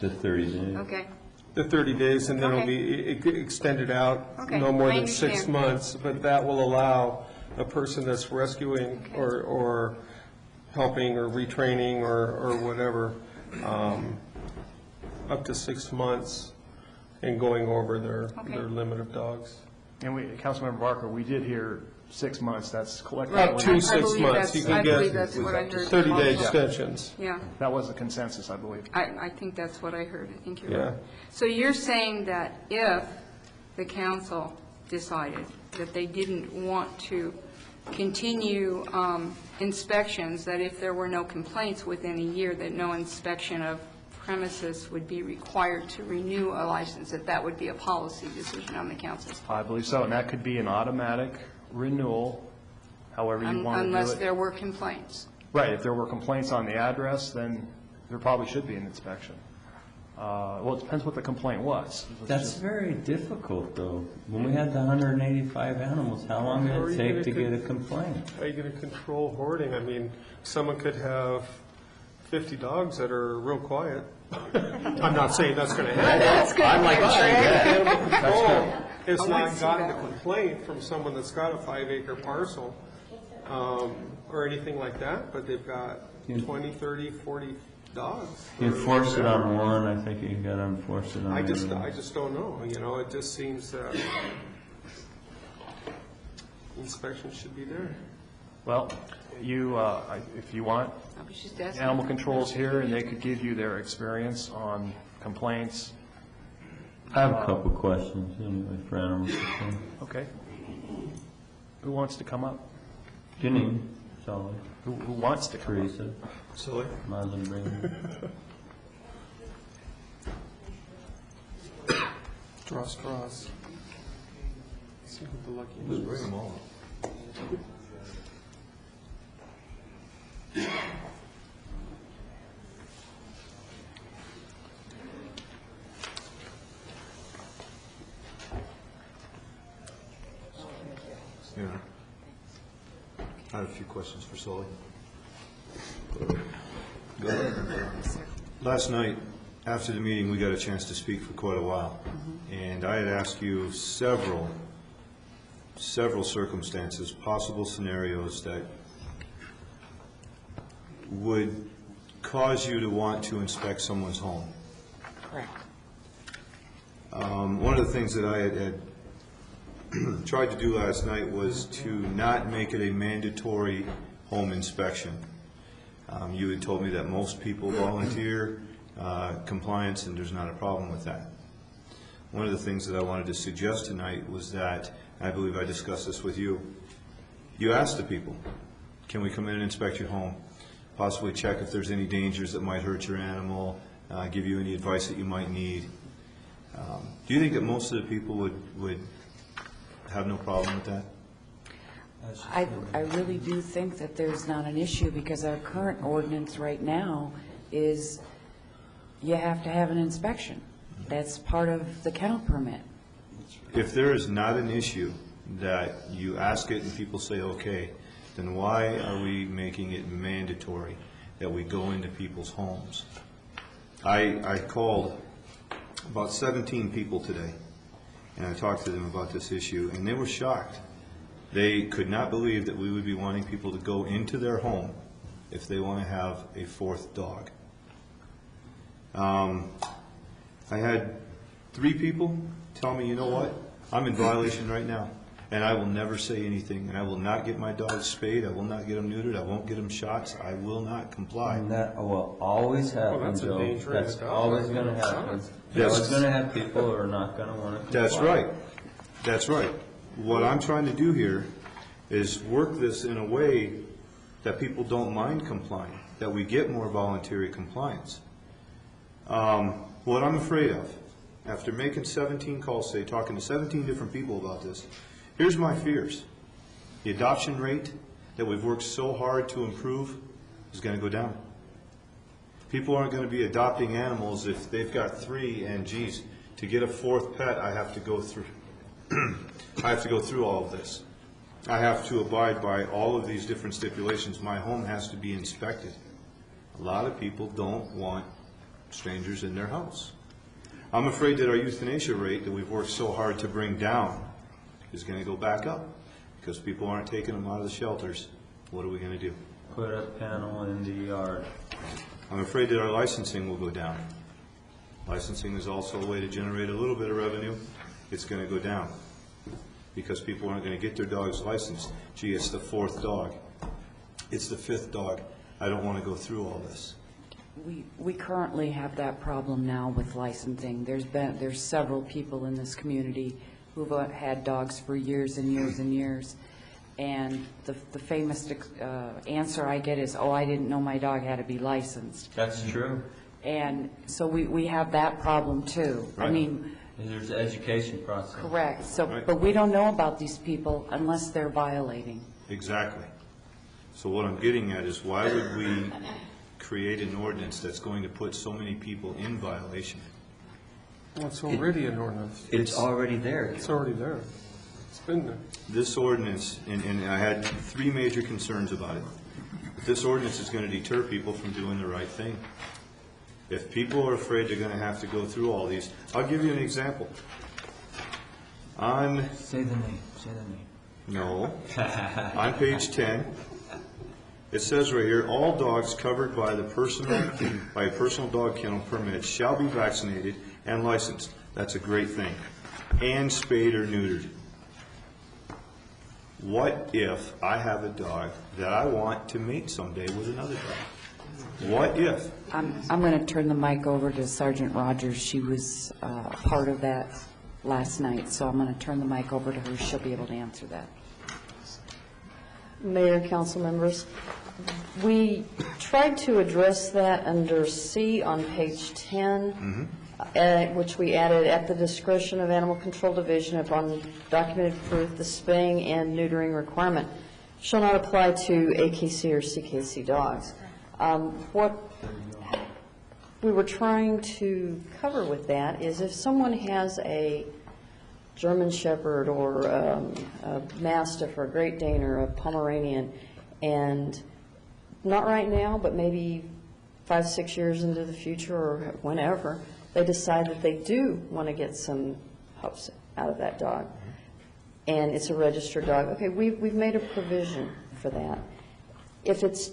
The 30 days. Okay. the 30 days, and then it'll Okay. be extended out Okay, no more I than 6 understand. months, but that will allow a person that's rescuing or helping or retraining or whatever, up to 6 months and going over their limit of dogs. And Councilmember Barker, we did hear 6 months, that's collectively. Up to 6 months, you can I believe get that's what I heard. 30-day extensions. Yeah. That was the consensus, I believe. I think that's what I heard. I think you're Yeah. right. So you're saying that if the council decided that they didn't want to continue inspections, that if there were no complaints within a year, that no inspection of premises would be required to renew a license, that would be a policy decision on the council's part? I believe so, and that could be an automatic renewal, however you want to do it. Unless there were complaints. Right, if there were complaints on the address, then there probably should be an inspection. Well, it depends what the complaint was. That's very difficult, though. When we had the 185 animals, how long How are did you it gonna take to get a complaint? How are you going to control hoarding? I mean, someone could have 50 dogs that are real quiet. I'm not saying that's going to happen. That's gonna I'm like, be a trend. animal control has I not would see gotten a that one. complaint from someone that's got a 5-acre parcel or anything like that, but they've got 20, 30, 40 dogs. You enforce it on one, I think you gotta enforce it on I the just other. don't know, you know, it just seems that inspection should be there. Well, you, if you want, I was just asking. animal control's here, and they could give you their experience on complaints. I have a couple questions anyway for animal control. Okay. Who wants to come up? Janine, Sully. Who wants to come up? Teresa. Sully. Marlon Brandon. Draw straws. See who the lucky is. Just bring them all up. Yeah. I have a few questions for Sully. Go ahead. Last night, after the meeting, we got a chance to speak for quite a while. And I had asked you several circumstances, possible scenarios that would cause you to want to inspect someone's home. Correct. One of the things that I had tried to do last night was to not make it a mandatory home inspection. You had told me that most people volunteer compliance, and there's not a problem with that. One of the things that I wanted to suggest tonight was that, I believe I discussed this with you, you ask the people, can we come in and inspect your home? Possibly check if there's any dangers that might hurt your animal, give you any advice that you might need. Do you think that most of the people would have no problem with that? I really do think that there's not an issue, because our current ordinance right now is you have to have an inspection. That's part of the kennel permit. If there is not an issue that you ask it and people say okay, then why are we making it mandatory that we go into people's homes? I called about 17 people today, and I talked to them about this issue, and they were shocked. They could not believe that we would be wanting people to go into their home if they want to have a fourth dog. I had 3 people tell me, you know what, I'm in violation right now, and I will never say anything, and I will not get my dogs spayed, I will not get them neutered, I won't get them shots, I will not comply. And that will always happen, that's a Joe. danger That's in itself. always gonna happen. You're always gonna have people who are not gonna wanna comply. That's right. That's right. What I'm trying to do here is work this in a way that people don't mind complying, that we get more voluntary compliance. What I'm afraid of, after making 17 calls today, talking to 17 different people about this, here's my fears. The adoption rate that we've worked so hard to improve is going to go down. People aren't going to be adopting animals if they've got 3, and geez, to get a 4th pet, I have to go through I have to go through all of this. I have to abide by all of these different stipulations. My home has to be inspected. A lot of people don't want strangers in their house. I'm afraid that our euthanasia rate that we've worked so hard to bring down is going to go back up because people aren't taking them out of the shelters. What are we going to do? Put a panel in the yard. I'm afraid that our licensing will go down. Licensing is also a way to generate a little bit of revenue. It's going to go down because people aren't going to get their dogs licensed. Gee, it's the 4th dog. It's the 5th dog. I don't want to go through all this. We currently have that problem now with licensing. There's several people in this community who've had dogs for years and years and years. And the famous answer I get is, oh, I didn't know my dog had to be licensed. That's true. And so we have that problem too. Right. I mean, there's an education process. correct. So, Right. but we don't know about these people unless they're violating. Exactly. So what I'm getting at is why would we create an ordinance that's going to put so many people in violation? Well, it's already an ordinance. It's already there. It's already there. It's been there. This ordinance, and I had 3 major concerns about it. This ordinance is going to deter people from doing the right thing. If people are afraid they're going to have to go through all these, I'll give you an example. Say the name. Say the name. No. On page 10, it says right here, all dogs covered by a personal dog kennel permit shall be vaccinated and licensed. That's a great thing. And spayed or neutered. What if I have a dog that I want to mate someday with another dog? What if? I'm going to turn the mic over to Sergeant Rogers. She was part of that last night, so I'm going to turn the mic over to her. She'll be able to answer that. Mayor, council members, we tried to address that under C on page 10, which we added, at the discretion of Animal Control Division upon documented proof, the spaying and neutering requirement shall not apply to AKC or CKC dogs. What we were trying to cover with that is if someone has a German Shepherd or a Mastiff or a Great Dane or a Pomeranian, and not right now, but maybe 5-6 years into the future or whenever, they decide that they do want to get some pups out of that dog, and it's a registered dog. Okay, we've made a provision for that. If it's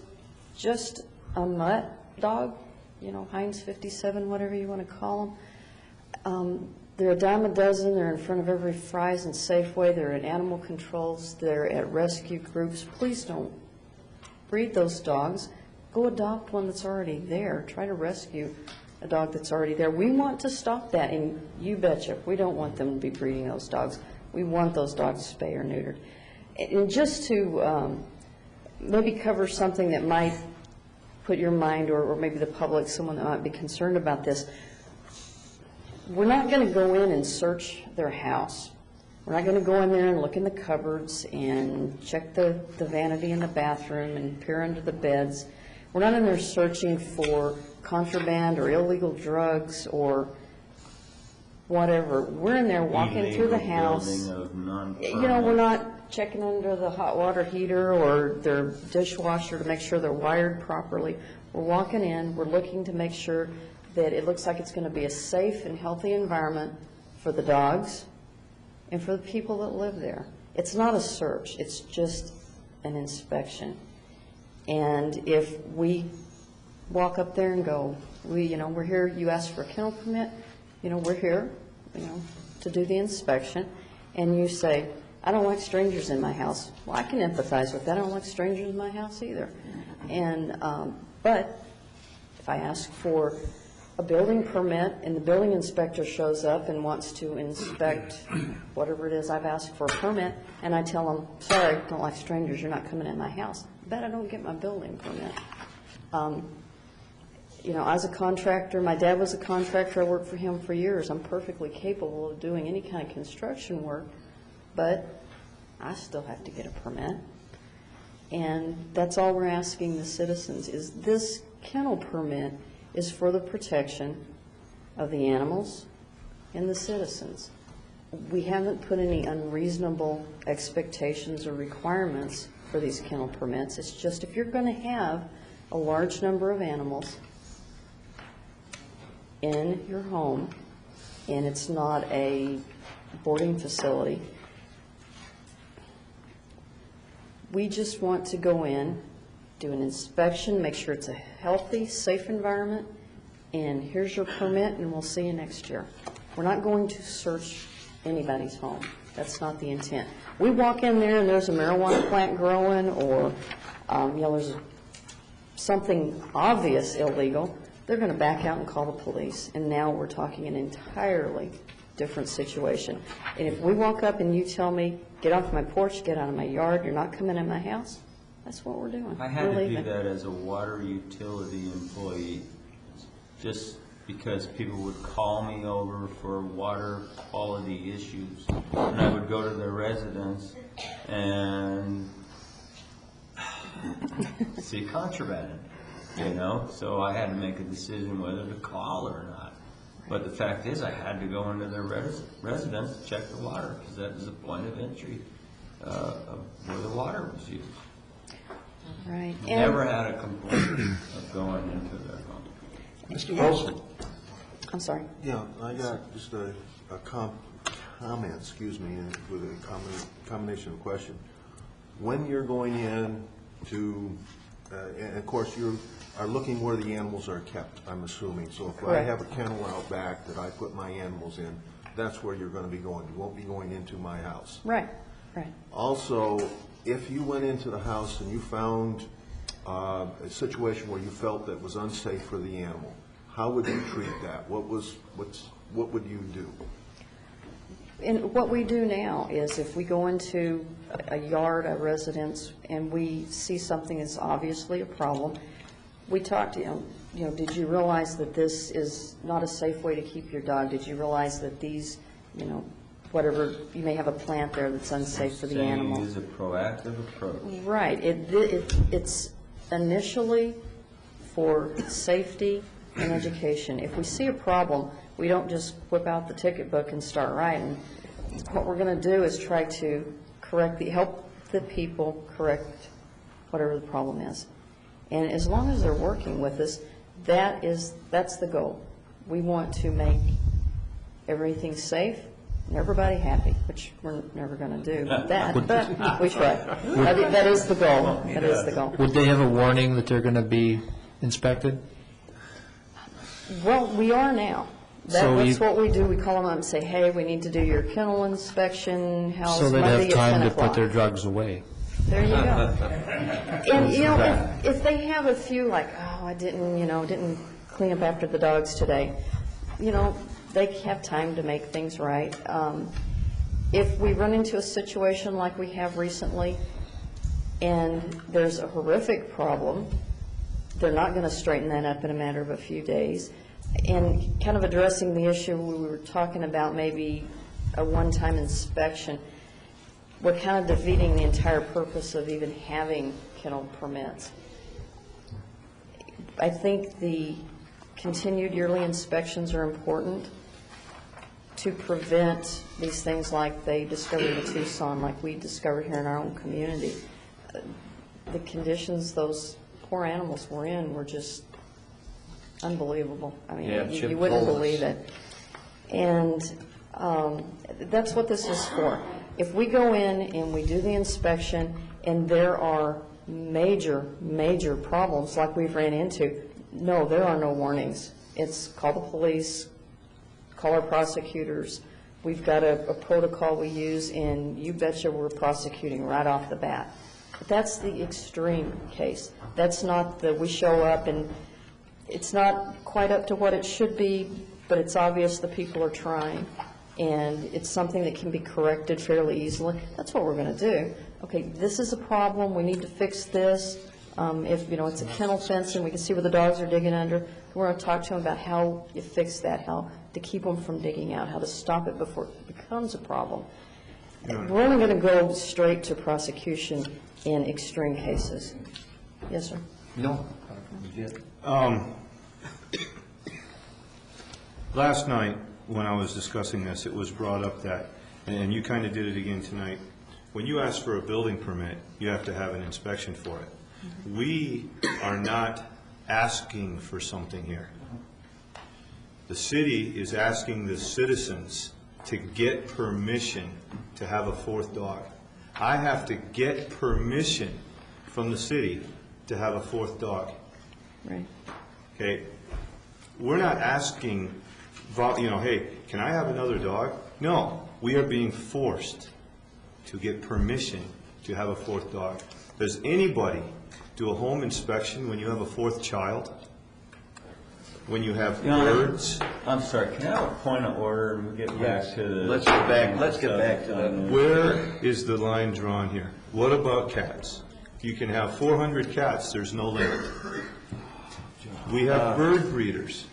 just a mutt dog, you know, Heinz 57, whatever you want to call them, they're a dime a dozen. They're in front of every Fry's and Safeway. They're at animal controls. They're at rescue groups. Please don't breed those dogs. Go adopt one that's already there. Try to rescue a dog that's already there. We want to stop that, and you betcha, we don't want them to be breeding those dogs. We want those dogs spayed or neutered. And just to maybe cover something that might put your mind, or maybe the public, someone that might be concerned about this, we're not going to go in and search their house. We're not going to go in there and look in the cupboards and check the vanity in the bathroom and peer under the beds. We're not in there searching for contraband or illegal drugs or whatever. We're in there walking through the house. You know, we're not checking under the hot water heater or their dishwasher to make sure they're wired properly. We're walking in, we're looking to make sure that it looks like it's going to be a safe and healthy environment for the dogs and for the people that live there. It's not a search, it's just an inspection. And if we walk up there and go, we're here, you asked for a kennel permit, we're here, to do the inspection, and you say, I don't like strangers in my house. Well, I can empathize with that. I don't like strangers in my house either. And, but if I ask for a building permit and the building inspector shows up and wants to inspect whatever it is I've asked for a permit, and I tell them, sorry, I don't like strangers, you're not coming in my house, I bet I don't get my building permit. As a contractor, my dad was a contractor, I worked for him for years. I'm perfectly capable of doing any kind of construction work, but I still have to get a permit. And that's all we're asking the citizens, is this kennel permit is for the protection of the animals and the citizens. We haven't put any unreasonable expectations or requirements for these kennel permits. It's just if you're going to have a large number of animals in your home, and it's not a boarding facility. We just want to go in, do an inspection, make sure it's a healthy, safe environment, and here's your permit, and we'll see you next year. We're not going to search anybody's home. That's not the intent. We walk in there and there's a marijuana plant growing, or there's something obvious illegal, they're going to back out and call the police. And now we're talking an entirely different situation. And if we walk up and you tell me, get off my porch, get out of my yard, you're not coming in my house, that's what we're doing. I had We're to leaving. do that as a water utility employee, just because people would call me over for water quality issues. And I would go to their residence and see contraband, so I had to make a decision whether to call or not. But the fact is, I had to go into their residence to check the water, because that is the point of entry of where the water was used. Right. Never had a complaint of going into their home. Mr. Wilson. I'm sorry. Yeah, I got just a comment, excuse me, with a combination of question. When you're going in to, and of course you are looking where the animals are kept, I'm assuming. So if Correct. I have a kennel out back that I put my animals in, that's where you're going to be going. You won't be going into my house. Right, right. Also, if you went into the house and you found a situation where you felt that was unsafe for the animal, how would you treat that? What would you do? And what we do now is if we go into a yard, a residence, and we see something that's obviously a problem, we talk to them, did you realize that this is not a safe way to keep your dog? Did you realize that these, whatever, you may have a plant there that's unsafe for the animal? Saying use a proactive approach. Right. It's initially for safety and education. If we see a problem, we don't just whip out the ticket book and start writing. What we're going to do is try to help the people correct whatever the problem is. And as long as they're working with us, that's the goal. We want to make everything safe and everybody happy, which we're never going to do that, but we try. That is the goal. That is the goal. Would they have a warning that they're going to be inspected? Well, we are now. So That's what we do. We call them up and say, hey, we need to do your kennel inspection. How's So they'd Monday have at 10 time to o'clock? put their drugs away. There you go. And, if they have a few, like, oh, I didn't clean up after the dogs today, they have time to make things right. If we run into a situation like we have recently, and there's a horrific problem, they're not going to straighten that up in a matter of a few days. And kind of addressing the issue we were talking about, maybe a one-time inspection, we're kind of defeating the entire purpose of even having kennel permits. I think the continued yearly inspections are important to prevent these things like they discovered in Tucson, like we discovered here in our own community. The conditions those poor animals were in were just unbelievable. I mean, you wouldn't believe it. And that's what this is for. If we go in and we do the inspection and there are major, major problems like we've ran into, no, there are no warnings. It's call the police, call our prosecutors. We've got a protocol we use, and you betcha we're prosecuting right off the bat. But that's the extreme case. That's not the we show up and it's not quite up to what it should be, but it's obvious the people are trying, and it's something that can be corrected fairly easily. That's what we're going to do. Okay, this is a problem. We need to fix this. If it's a kennel fence and we can see where the dogs are digging under, we're going to talk to them about how you fix that, how to keep them from digging out, how to stop it before it becomes a problem. We're only going to go straight to prosecution in extreme cases. Yes, sir? No. Last night, when I was discussing this, it was brought up that, and you kind of did it again tonight, when you ask for a building permit, you have to have an inspection for it. We are not asking for something here. The city is asking the citizens to get permission to have a fourth dog. I have to get permission from the city to have a fourth dog. Right. Okay? We're not asking, hey, can I have another dog? No, we are being forced to get permission to have a fourth dog. Does anybody do a home inspection when you have a fourth child? When you have birds? I'm sorry, can I have a point of order and get back to the... Let's get back to that. Where is the line drawn here? What about cats? You can have 400 cats, there's no limit. We have bird breeders.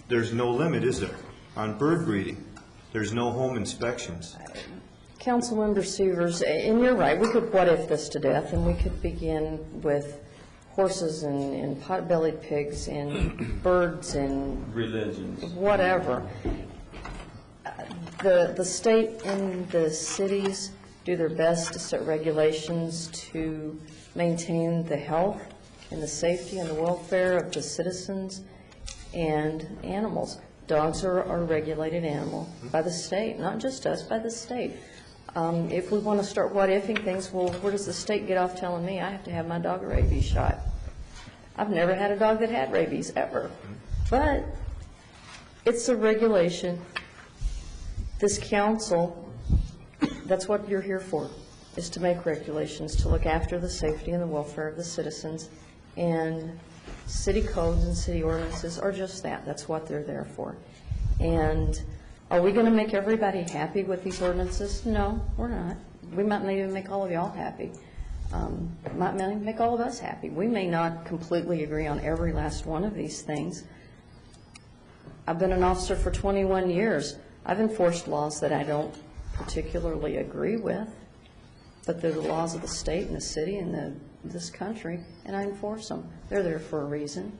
There's no limit, is there? On bird breeding, there's no home inspections. Councilmember Severs, and you're right, we could what-if this to death, and we could begin with horses and pot-bellied pigs and birds and religions, whatever. The state and the cities do their best to set regulations to maintain the health and the safety and the welfare of the citizens and animals. Dogs are a regulated animal by the state, not just us, by the state. If we want to start what-ifing things, well, where does the state get off telling me I have to have my dog a rabies shot? I've never had a dog that had rabies, ever. But it's a regulation. This council, that's what you're here for, is to make regulations, to look after the safety and the welfare of the citizens. And city codes and city ordinances are just that. That's what they're there for. And are we going to make everybody happy with these ordinances? No, we're not. We might not even make all of y'all happy. Might not even make all of us happy. We may not completely agree on every last one of these things. I've been an officer for 21 years. I've enforced laws that I don't particularly agree with, but they're the laws of the state and the city and this country, and I enforce them. They're there for a reason.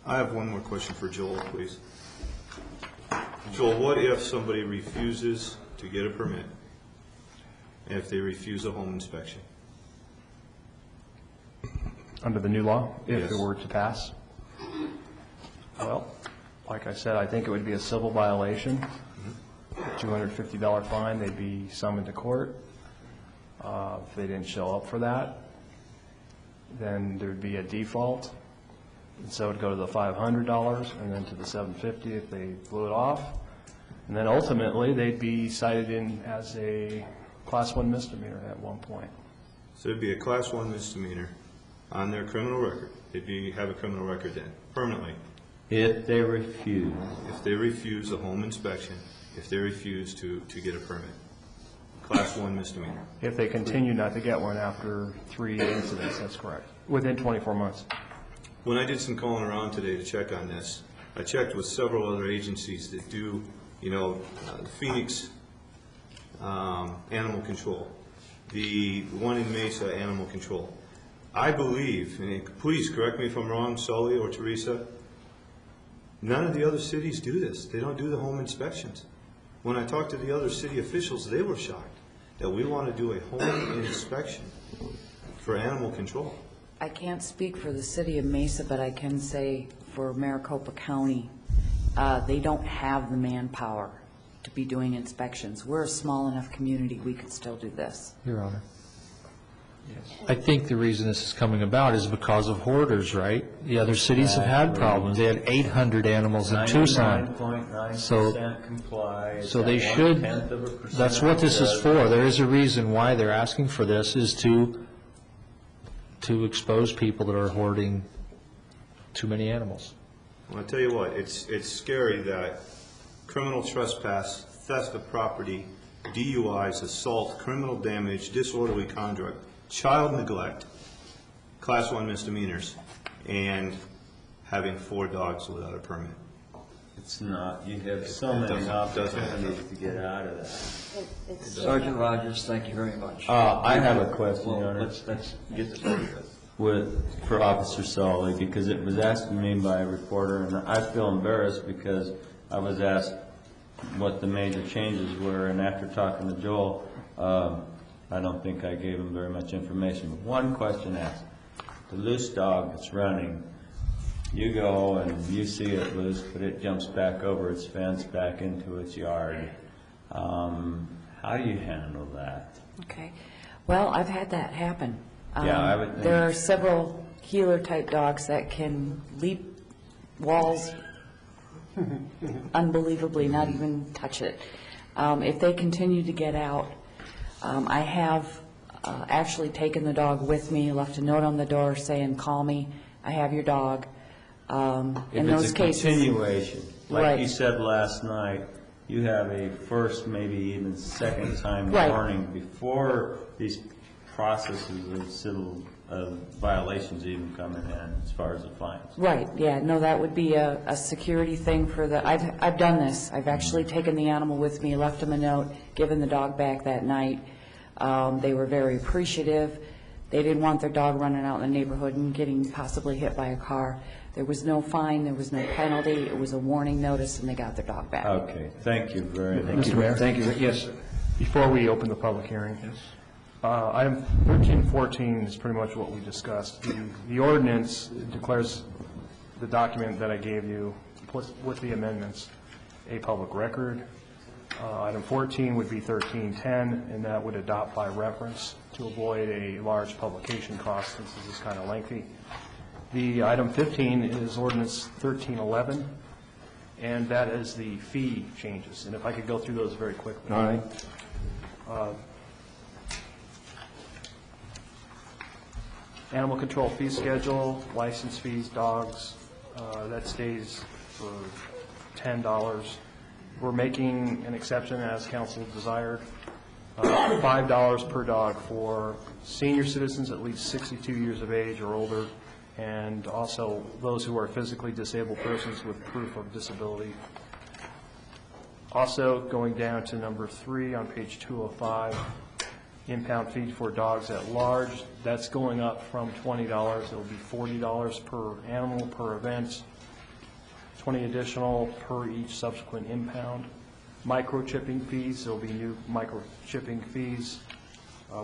I have one more question for Joel, please. Joel, what if somebody refuses to get a permit, and if they refuse a home inspection? Under the new law, if Yes. it were to pass? Well, like I said, I think it would be a civil violation, $250 fine, they'd be summoned to court. If they didn't show up for that, then there'd be a default, and so it'd go to the $500 and then to the $750 if they blew it off. And then ultimately, they'd be cited in as a Class 1 misdemeanor at one point. So it'd be a Class 1 misdemeanor on their criminal record. They'd have a criminal record then, permanently. If they refuse. If they refuse a home inspection, if they refuse to get a permit. Class 1 misdemeanor. If they continue not to get one after 3 incidents, that's correct, within 24 months. When I did some calling around today to check on this, I checked with several other agencies that do, the Phoenix Animal Control, the one in Mesa Animal Control. I believe, and please correct me if I'm wrong, Sully or Teresa, none of the other cities do this. They don't do the home inspections. When I talked to the other city officials, they were shocked that we want to do a home inspection for animal control. I can't speak for the city of Mesa, but I can say for Maricopa County, they don't have the manpower to be doing inspections. We're a small enough community, we could still do this. Your Honor. I think the reason this is coming about is because of hoarders, right? The other cities have had problems. They had 800 animals in Tucson. 99.9% comply. So they should, that's what this is for. There is a reason why they're asking for this, is to expose people that are hoarding too many animals. Well, I tell you what, it's scary that criminal trespass, theft of property, DUIs, assault, criminal damage, disorderly conduct, child neglect, Class 1 misdemeanors, and having 4 dogs without a permit. It's not. You have so many opportunities to get out of that. Sergeant Rogers, thank you very much. I have a question, Your Honor. Let's get this over with. For Officer Sully, because it was asked to me by a reporter, and I feel embarrassed because I was asked what the major changes were, and after talking to Joel, I don't think I gave him very much information. But one question asked: the loose dog that's running you go and you see it loose, but it jumps back over its fence, back into its yard. How do you handle that? Okay. Well, I've had that happen. Yeah, I would think. There are several healer-type dogs that can leap walls unbelievably, not even touch it. If they continue to get out, I have actually taken the dog with me, left a note on the door saying, "Call me, I have your dog." In those cases, if it's a continuation, like right. you said last night, you have a first, maybe even second time Right. warning before these processes of civil violations even coming in as far as the fines. Right, yeah, no, that would be a security thing for the, I've done this. I've actually taken the animal with me, left them a note, given the dog back that night. They were very appreciative. They didn't want their dog running out in the neighborhood and getting possibly hit by a car. There was no fine, there was no penalty, it was a warning notice, and they got their dog back. Okay, thank you very much. Mr. Mayor? Thank you. Yes, sir. Before we open the public hearing, item 13 and 14 is pretty much what we discussed. The ordinance declares the document that I gave you with the amendments a public record. Item 14 would be 1310, and that would adopt by reference to avoid a large publication cost since this is kind of lengthy. The item 15 is ordinance 1311, and that is the fee changes. And if I could go through those very quickly. All right. Animal control fee schedule, license fees, dogs, that stays for $10. We're making an exception as council desired, $5 per dog for senior citizens at least 62 years of age or older, and also those who are physically disabled persons with proof of disability. Also, going down to number 3 on page 205, impound fee for dogs at large. That's going up from $20. It'll be $40 per animal per event, $20 additional per each subsequent impound. Microchipping fees, there'll be new microchipping fees,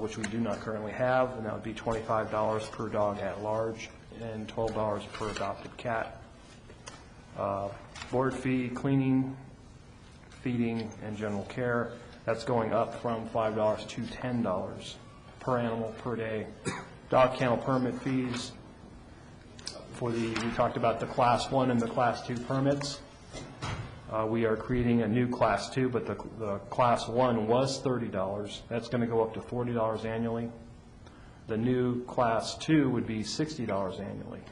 which we do not currently have, and that would be $25 per dog at large and $12 per adopted cat. Board fee, cleaning, feeding, and general care, that's going up from $5 to $10 per animal per day. Dog kennel permit fees, we talked about the Class 1 and the Class 2 permits. We are creating a new Class 2, but the Class 1 was $30. That's going to go up to $40 annually. The new Class 2 would be $60 annually.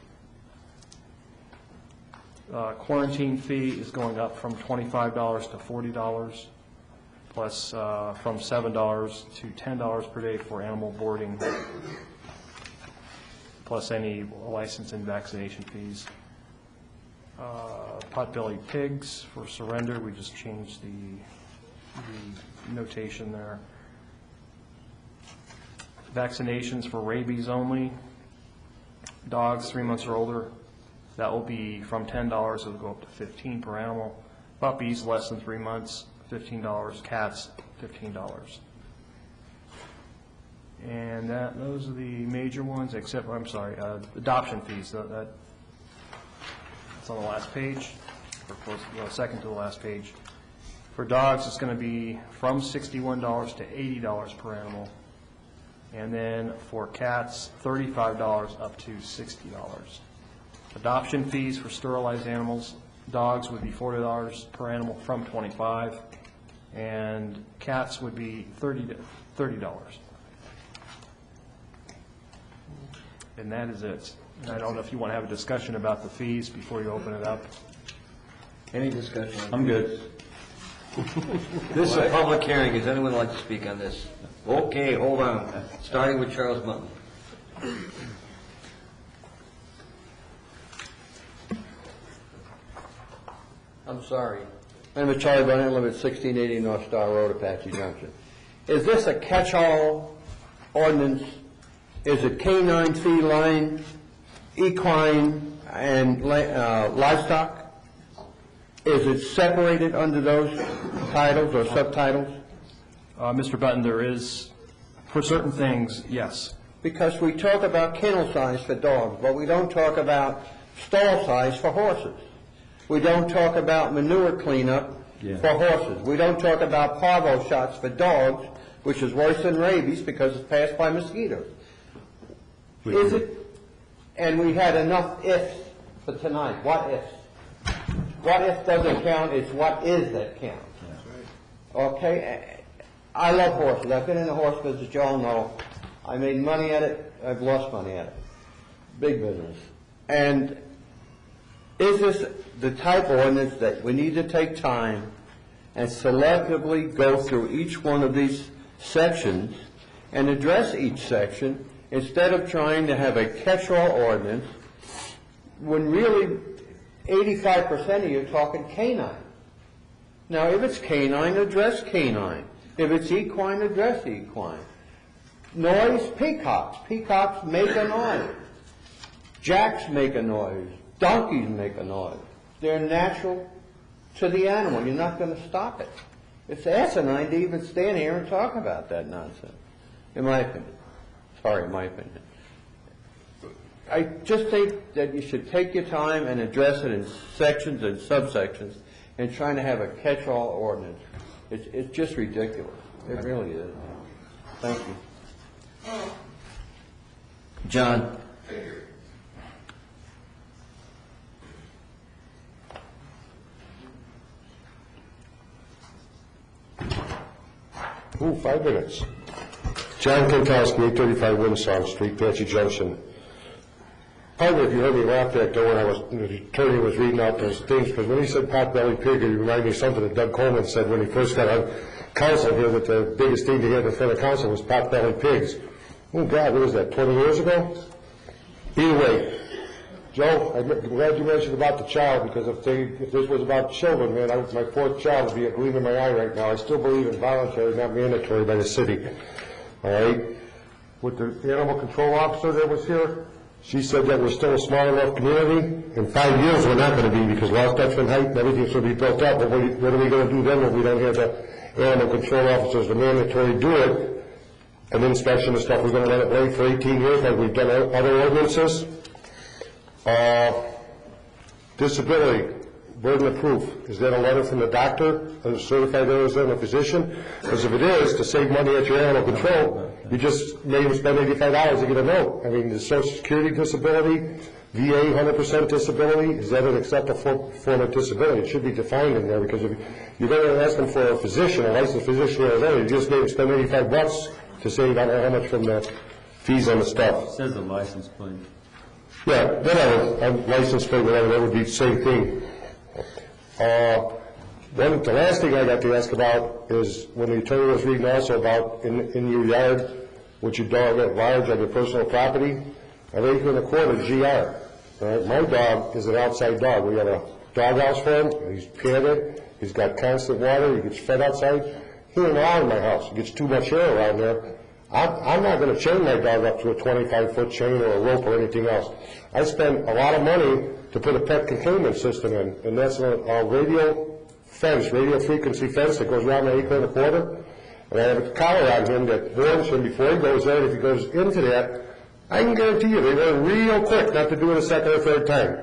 Quarantine fee is going up from $25 to $40, plus from $7 to $10 per day for animal boarding, plus any license and vaccination fees. Potbelly pigs for surrender, we just changed the notation there. Vaccinations for rabies only. Dogs 3 months or older, that will be from $10, it'll go up to $15 per animal. Puppies less than 3 months, $15. Cats, $15. And those are the major ones, except, I'm sorry, adoption fees. That's on the last page, or close, second to the last page. For dogs, it's going to be from $61 to $80 per animal. And then for cats, $35 up to $60. Adoption fees for sterilized animals, dogs would be $40 per animal from $25, and cats would be $30. And that is it. And I don't know if you want to have a discussion about the fees before you open it up. Any discussion? I'm good. This is a public hearing. Does anyone like to speak on this? Okay, hold on. Starting with Charles Mutton. I'm sorry. I'm a Charlie Burnett, live at 1680 North Star Road, Apache Junction. Is this a catch-all ordinance? Is it canine, feline, equine, and livestock? Is it separated under those titles or subtitles? Mr. Button, there is, for certain things, yes. Because we talk about kennel size for dogs, but we don't talk about stall size for horses. We don't talk about manure cleanup for horses. We don't talk about parvo shots for dogs, which is worse than rabies because it's passed by mosquitoes. Is it? And we had enough ifs for tonight. What ifs? What if doesn't count, it's what is that counts. Okay? I love horses. I've been in the horse business, you all know. I made money at it, I've lost money at it. Big business. And is this the type of ordinance that we need to take time and selectively go through each one of these sections and address each section instead of trying to have a catch-all ordinance when really 85% of you are talking canine? Now, if it's canine, address canine. If it's equine, address equine. Noise, peacocks. Peacocks make a noise. Jacks make a noise. Donkeys make a noise. They're natural to the animal. You're not going to stop it. It's asinine to even stand here and talk about that nonsense, in my opinion. Sorry, in my opinion. I just think that you should take your time and address it in sections and subsections and trying to have a catch-all ordinance. It's just ridiculous. It really is. Thank you. John? Ooh, 5 minutes. John Kentowski, 835 Windsong Street, Patchy Junction. Partly, if you heard me laugh that door when the attorney was reading out those things, because when he said pot-bellied pig, it reminded me of something that Doug Coleman said when he first got on council here, that the biggest thing to get in front of council was pot-bellied pigs. Oh, God, what was that, 20 years ago? Either way, Joe, I'm glad you mentioned about the child, because if this was about children, man, my fourth child would be a gleam in my eye right now. I still believe in voluntary, not mandatory by the city. All right? With the animal control officer that was here, she said that we're still a small enough community. In 5 years, we're not going to be, because Lost Dutchman Height and everything's going to be built up. But what are we going to do then when we don't have the animal control officers, the mandatory do it, and inspection and stuff? We're going to let it wait for 18 years like we've done other ordinances. Disability, burden of proof. Is that a letter from the doctor, a certified Arizona physician? Because if it is, to save money at your animal control, you just made them spend $85 to get a note. I mean, the Social Security disability, VA 100% disability, is that an acceptable form of disability? It should be defined in there, because if you're going to ask them for a physician, a licensed physician in Arizona, you just made them spend $85 to save, I don't know how much from the fees on the stuff. It says a license plate. Yeah, then a license plate, whatever, that would be the same thing. Then the last thing I got to ask about is when the attorney was reading also about in your yard, with your dog at large on your personal property, an acre and a quarter GR. Right? My dog is an outside dog. We have a dog house for him. He's padded. He's got constant water. He gets fed outside. He ain't allowed in my house. He gets too much air around there. I'm not going to chain my dog up to a 25-foot chain or a rope or anything else. I spend a lot of money to put a pet containment system in, and that's a radio fence, radio frequency fence that goes around the acre and a quarter. And I have a collar on him that warns him before he goes there. If he goes into that, I can guarantee you they learn real quick not to do it a second or third time.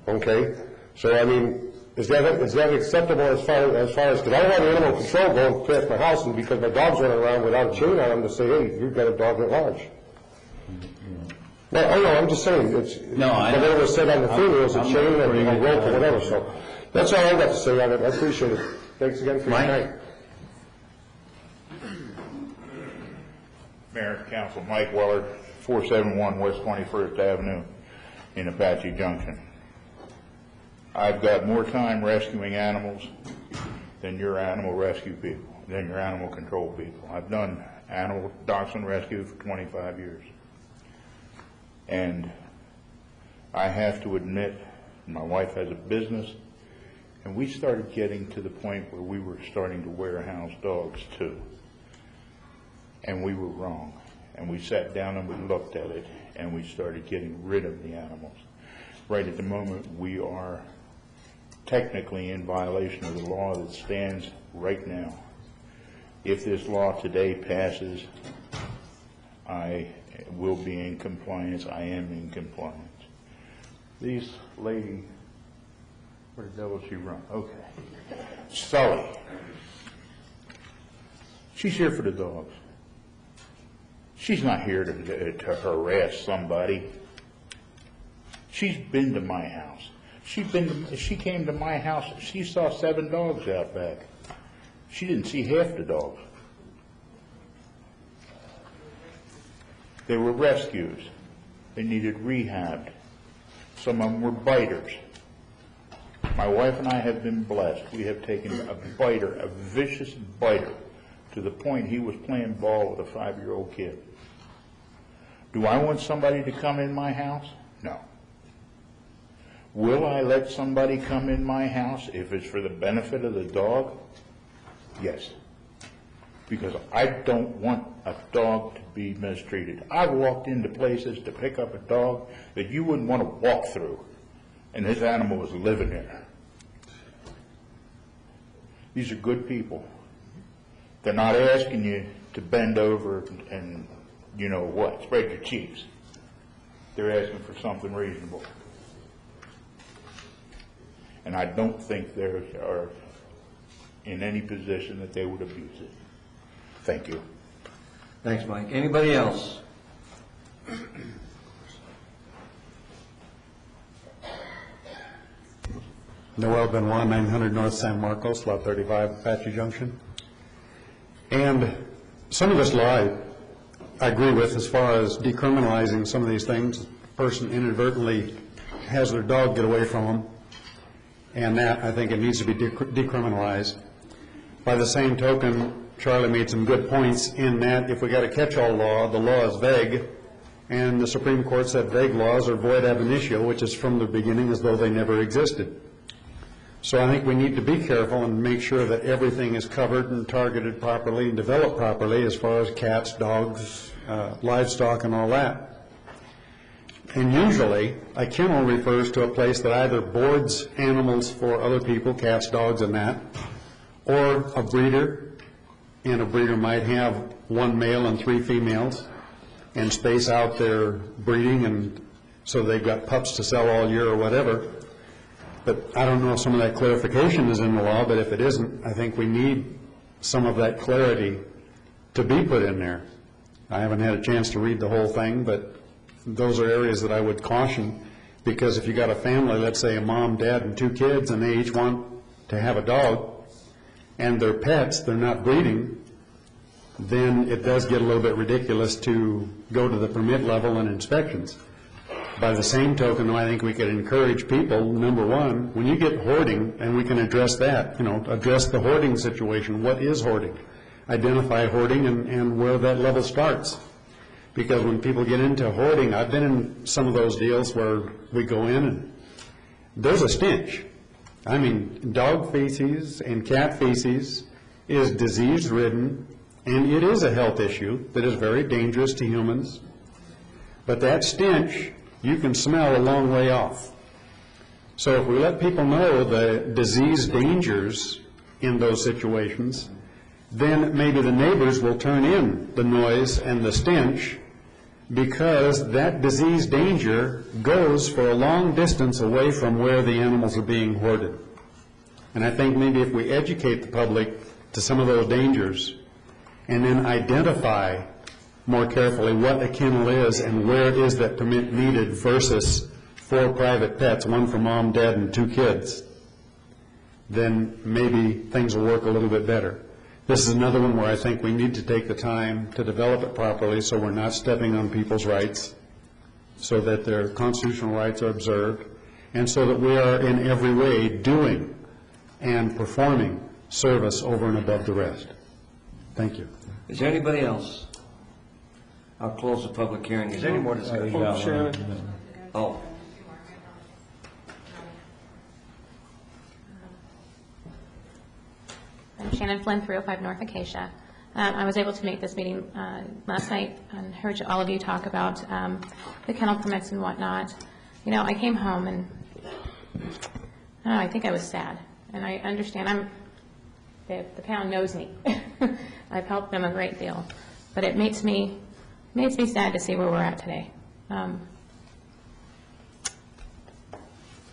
Okay? So, I mean, is that acceptable as far as, because I don't have animal control going past my house, and because my dog's running around without a chain on him to say, hey, you've got a dog at large. No, I know, I'm just saying, whatever was said on the thing, it was a chain or a rope or whatever, so that's all I got to say on it. I appreciate it. Thanks again for your time. Mayor, Council, Mike Weller, 471 West 21st Avenue in Apache Junction. I've got more time rescuing animals than your animal rescue people, than your animal control people. I've done animal dachshund rescue for 25 years. And I have to admit, my wife has a business, and we started getting to the point where we were starting to warehouse dogs too. And we were wrong. And we sat down and we looked at it, and we started getting rid of the animals. Right at the moment, we are technically in violation of the law that stands right now. If this law today passes, I will be in compliance. I am in compliance. This lady, where the devil she run? Okay. Sully. She's here for the dogs. She's not here to harass somebody. She's been to my house. She came to my house. She saw 7 dogs out back. She didn't see half the dogs. They were rescues. They needed rehabbed. Some of them were biters. My wife and I have been blessed. We have taken a biter, a vicious biter, to the point he was playing ball with a 5-year-old kid. Do I want somebody to come in my house? No. Will I let somebody come in my house if it's for the benefit of the dog? Yes. Because I don't want a dog to be mistreated. I've walked into places to pick up a dog that you wouldn't want to walk through, and this animal was living there. These are good people. They're not asking you to bend over and you know what, spread your cheeks. They're asking for something reasonable. And I don't think they are in any position that they would abuse it. Thank you. Thanks, Mike. Anybody else? Noel Benoit, 900 North San Marcos, Lot 35, Apache Junction. And some of this law I agree with as far as decriminalizing some of these things. A person inadvertently has their dog get away from them, and that, I think it needs to be decriminalized. By the same token, Charlie made some good points in that if we got a catch-all law, the law is vague, and the Supreme Court said vague laws are void ab initio, which is from the beginning as though they never existed. So I think we need to be careful and make sure that everything is covered and targeted properly and developed properly as far as cats, dogs, livestock, and all that. And usually, a kennel refers to a place that either boards animals for other people, cats, dogs, and that, or a breeder, and a breeder might have 1 male and 3 females and space out their breeding, and so they've got pups to sell all year or whatever. But I don't know if some of that clarification is in the law, but if it isn't, I think we need some of that clarity to be put in there. I haven't had a chance to read the whole thing, but those are areas that I would caution, because if you got a family, let's say a mom, dad, and 2 kids, and they each want to have a dog, and they're pets, they're not breeding, then it does get a little bit ridiculous to go to the permit level and inspections. By the same token, I think we could encourage people, number one, when you get hoarding, and we can address that, address the hoarding situation. What is hoarding? Identify hoarding and where that level starts. Because when people get into hoarding, I've been in some of those deals where we go in and there's a stench. I mean, dog feces and cat feces is disease-ridden, and it is a health issue that is very dangerous to humans. But that stench you can smell a long way off. So if we let people know the disease dangers in those situations, then maybe the neighbors will turn in the noise and the stench, because that disease danger goes for a long distance away from where the animals are being hoarded. And I think maybe if we educate the public to some of those dangers and then identify more carefully what a kennel is and where it is that permit needed versus 4 private pets, 1 for mom, dad, and 2 kids, then maybe things will work a little bit better. This is another one where I think we need to take the time to develop it properly so we're not stepping on people's rights, so that their constitutional rights are observed, and so that we are in every way doing and performing service over and above the rest. Thank you. Is there anybody else? I'll close the public hearing. Is there any more discussion? Shannon. Oh. I'm Shannon Flynn, 305 North Acacia. I was able to make this meeting last night and heard all of you talk about the kennel permits and whatnot. You know, I came home and I think I was sad. And I understand the pound knows me. I've helped them a great deal. But it makes me sad to see where we're at today.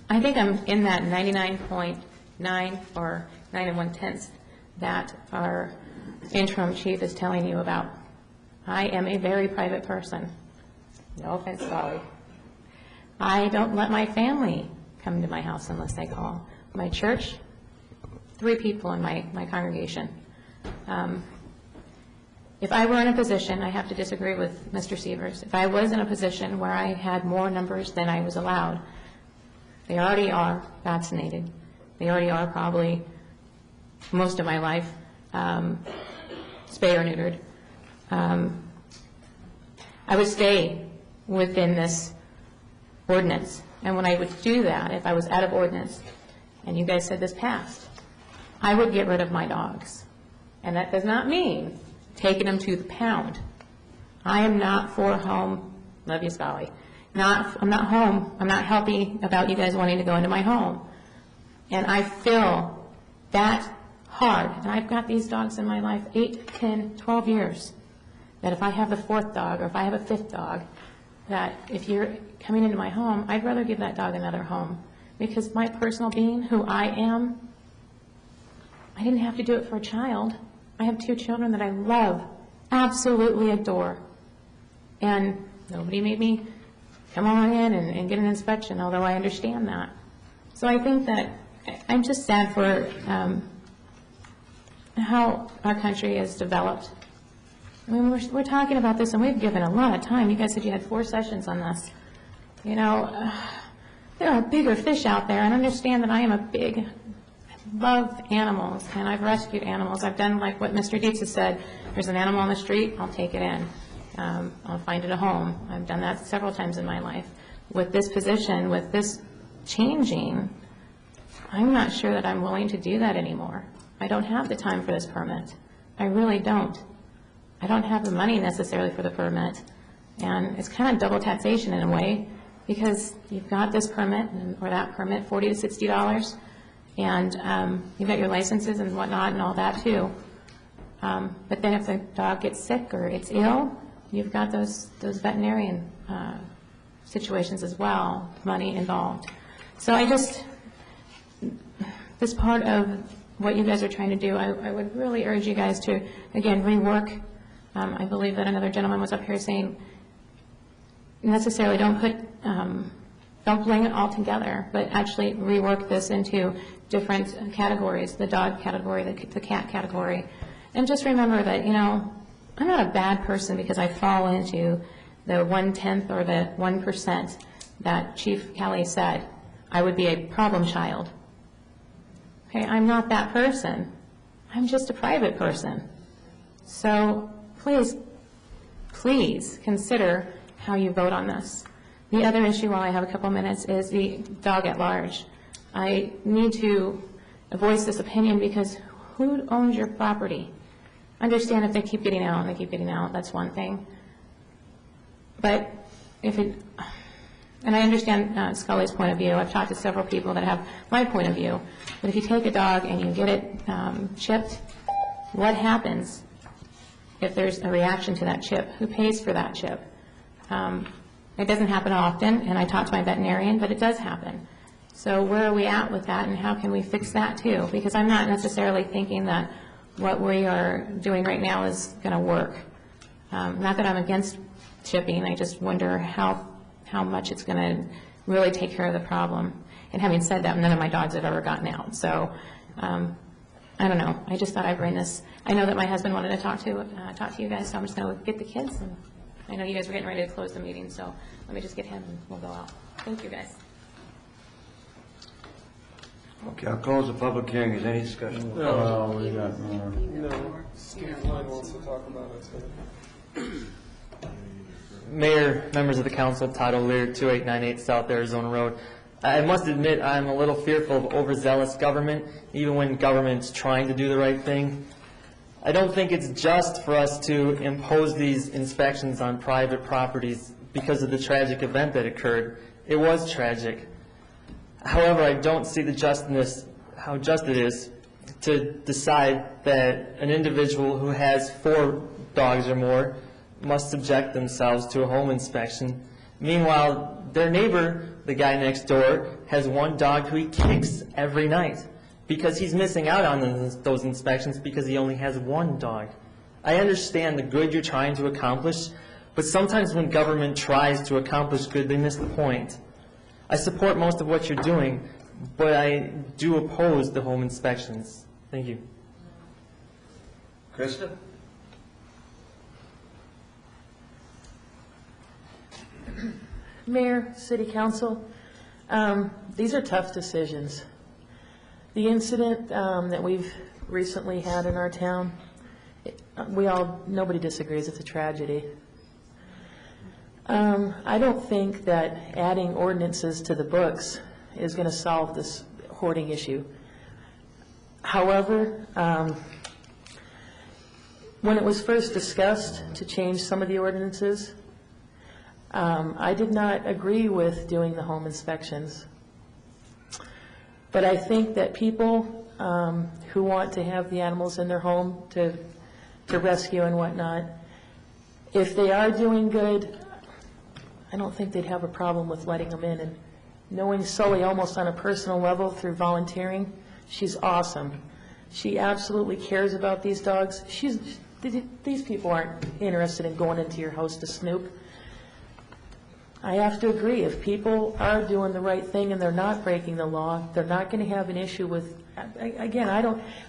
I think I'm in that 99.9 or 9 1/10 that our interim chief is telling you about. I am a very private person. No offense, Golly. I don't let my family come to my house unless they call. My church, 3 people in my congregation. If I were in a position, I have to disagree with Mr. Sievers, if I was in a position where I had more numbers than I was allowed, they already are vaccinated. They already are probably, most of my life, spay or neutered. I would stay within this ordinance. And when I would do that, if I was out of ordinance, and you guys said this passed, I would get rid of my dogs. And that does not mean taking them to the pound. I am not for home, love you, Scully. I'm not home, I'm not healthy about you guys wanting to go into my home. And I feel that hard, and I've got these dogs in my life 8, 10, 12 years, that if I have the 4th dog, or if I have a 5th dog, that if you're coming into my home, I'd rather give that dog another home. Because my personal being, who I am, I didn't have to do it for a child. I have 2 children that I love, absolutely adore. And nobody made me come on in and get an inspection, although I understand that. So I think that I'm just sad for how our country has developed. I mean, we're talking about this, and we've given a lot of time. You guys said you had 4 sessions on this. You know, there are bigger fish out there, and understand that I am I love animals, and I've rescued animals. I've done like what Mr. Dietz has said. There's an animal on the street, I'll take it in. I'll find it a home. I've done that several times in my life. With this position, with this changing, I'm not sure that I'm willing to do that anymore. I don't have the time for this permit. I really don't. I don't have the money necessarily for the permit. And it's kind of double taxation in a way, because you've got this permit or that permit, $40 to $60, and you've got your licenses and whatnot and all that too. But then if the dog gets sick or it's ill, you've got those veterinarian situations as well, money involved. So this part of what you guys are trying to do, I would really urge you guys to, again, rework. I believe that another gentleman was up here saying, necessarily don't bring it all together, but actually rework this into different categories, the dog category, the cat category. And just remember that, you know, I'm not a bad person because I fall into the 1/10 or the 1% that Chief Kelly said. I would be a problem child. Okay, I'm not that person. I'm just a private person. So please, please consider how you vote on this. The other issue, while I have a couple minutes, is the dog at large. I need to voice this opinion because who owns your property? Understand if they keep getting out and they keep getting out, that's one thing. But if it, and I understand Scully's point of view, I've talked to several people that have my point of view, but if you take a dog and you get it chipped, what happens if there's a reaction to that chip? Who pays for that chip? It doesn't happen often, and I talked to my veterinarian, but it does happen. So where are we at with that, and how can we fix that too? Because I'm not necessarily thinking that what we are doing right now is going to work. Not that I'm against chipping, I just wonder how much it's going to really take care of the problem. And having said that, none of my dogs have ever gotten out. So I don't know. I just thought I'd bring this. I know that my husband wanted to talk to you guys, so I'm just going to get the kids. And I know you guys were getting ready to close the meeting, so let me just get him and we'll go out. Thank you, guys. Okay, I'll close the public hearing. Is there any discussion? No, we got more. No, Steve Lynn wants to talk about it. Mayor, members of the council, Todd O'Leary, 2898 South Arizona Road. I must admit I'm a little fearful of overzealous government, even when government's trying to do the right thing. I don't think it's just for us to impose these inspections on private properties because of the tragic event that occurred. It was tragic. However, I don't see the justness, how just it is to decide that an individual who has 4 dogs or more must subject themselves to a home inspection. Meanwhile, their neighbor the guy next door, has one dog who he kicks every night because he's missing out on those inspections because he only has one dog. I understand the good you're trying to accomplish, but sometimes when government tries to accomplish good, they miss the point. I support most of what you're doing, but I do oppose the home inspections. Thank you. Krista? Mayor, City Council, these are tough decisions. The incident that we've recently had in our town, nobody disagrees, it's a tragedy. I don't think that adding ordinances to the books is going to solve this hoarding issue. However, when it was first discussed to change some of the ordinances, I did not agree with doing the home inspections. But I think that people who want to have the animals in their home to rescue and whatnot, if they are doing good, I don't think they'd have a problem with letting them in. And knowing Sully almost on a personal level through volunteering, she's awesome. She absolutely cares about these dogs. These people aren't interested in going into your house to snoop. I have to agree, if people are doing the right thing and they're not breaking the law, they're not going to have an issue with, again,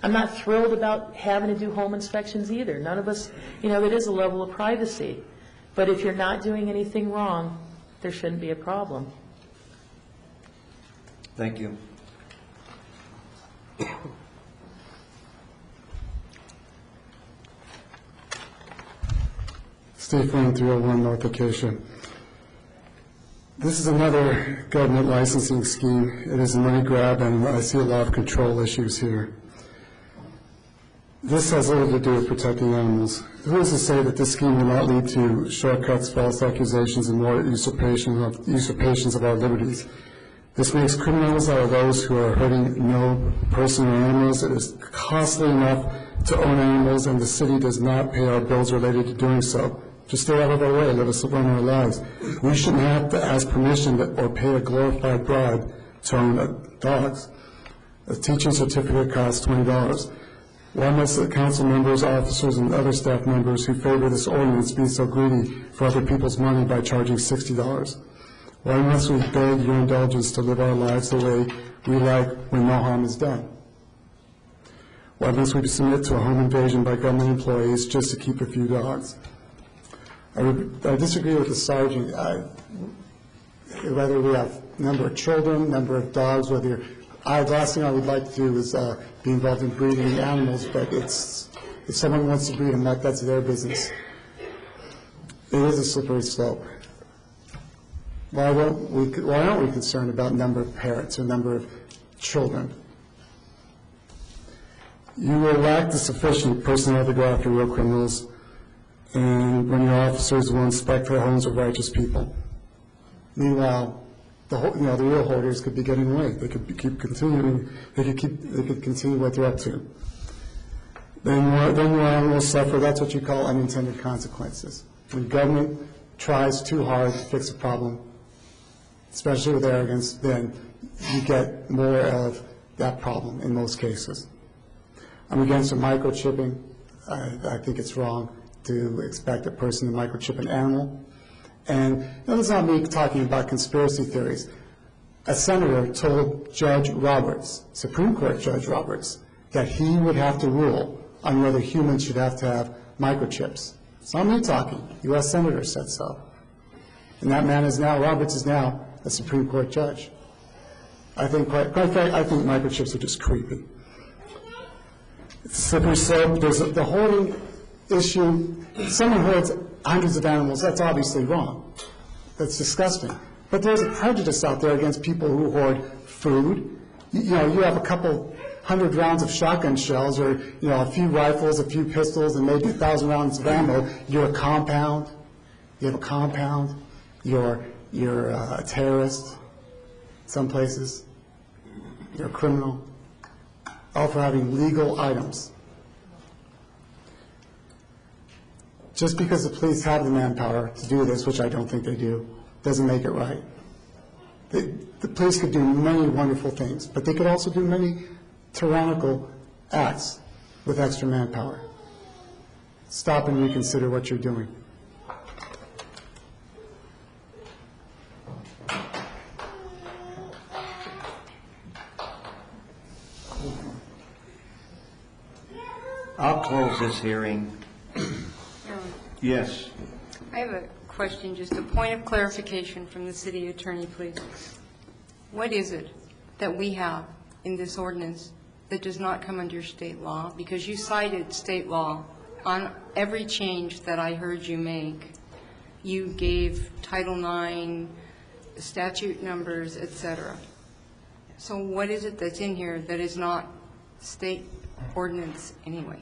I'm not thrilled about having to do home inspections either. None of us, it is a level of privacy. But if you're not doing anything wrong, there shouldn't be a problem. Thank you. Steve Flynn, 301 North Acacia. This is another government licensing scheme. It is a money grab, and I see a lot of control issues here. This has little to do with protecting animals. Who is to say that this scheme will not lead to shortcuts, false accusations, and more usurpations of our liberties? This makes criminals out of those who are hurting no person or animals. It is costly enough to own animals, and the city does not pay our bills related to doing so. Just stay out of our way, let us run our lives. We shouldn't have to ask permission or pay a glorified bribe to own dogs. A teaching certificate costs $20. Why must the council members, officers, and other staff members who favor this ordinance be so greedy for other people's money by charging $60? Why must we beg your indulgence to live our lives the way we like when no harm is done? Why must we submit to a home invasion by government employees just to keep a few dogs? I disagree with the sergeant. Whether we have number of children, number of dogs, the last thing I would like to do is be involved in breeding animals, but if someone wants to breed them, that's their business. It is a slippery slope. Why aren't we concerned about number of parents or number of children? You will lack the sufficient personnel to go after real criminals, and when your officers will inspect the homes of righteous people. Meanwhile, the real hoarders could be getting away. They could keep continuing. They could continue what they're up to. Then your animals suffer. That's what you call unintended consequences. When government tries too hard to fix a problem, especially with arrogance, then you get more of that problem in most cases. I'm against the microchipping. I think it's wrong to expect a person to microchip an animal. And this is not me talking about conspiracy theories. A senator told Judge Roberts, Supreme Court Judge Roberts, that he would have to rule on whether humans should have to have microchips. It's not me talking. U.S. Senator said so. And that man Roberts is now a Supreme Court judge. I think microchips are just creepy. It's slippery slope. There's the hoarding issue. Someone hoards hundreds of animals. That's obviously wrong. That's disgusting. But there's a prejudice out there against people who hoard food. You have a couple 100 rounds of shotgun shells, or a few rifles, a few pistols, and maybe 1,000 rounds of ammo. You're a compound. You have a compound. You're a terrorist. Some places. You're a criminal. All for having legal items. Just because the police have the manpower to do this, which I don't think they do, doesn't make it right. The police could do many wonderful things, but they could also do many tyrannical acts with extra manpower. Stop and reconsider what you're doing. I'll close this hearing. Yes. I have a question, just a point of clarification from the city attorney, please. What is it that we have in this ordinance that does not come under state law? Because you cited state law on every change that I heard you make. You gave Title IX, statute numbers, et cetera. So what is it that's in here that is not state ordinance anyway?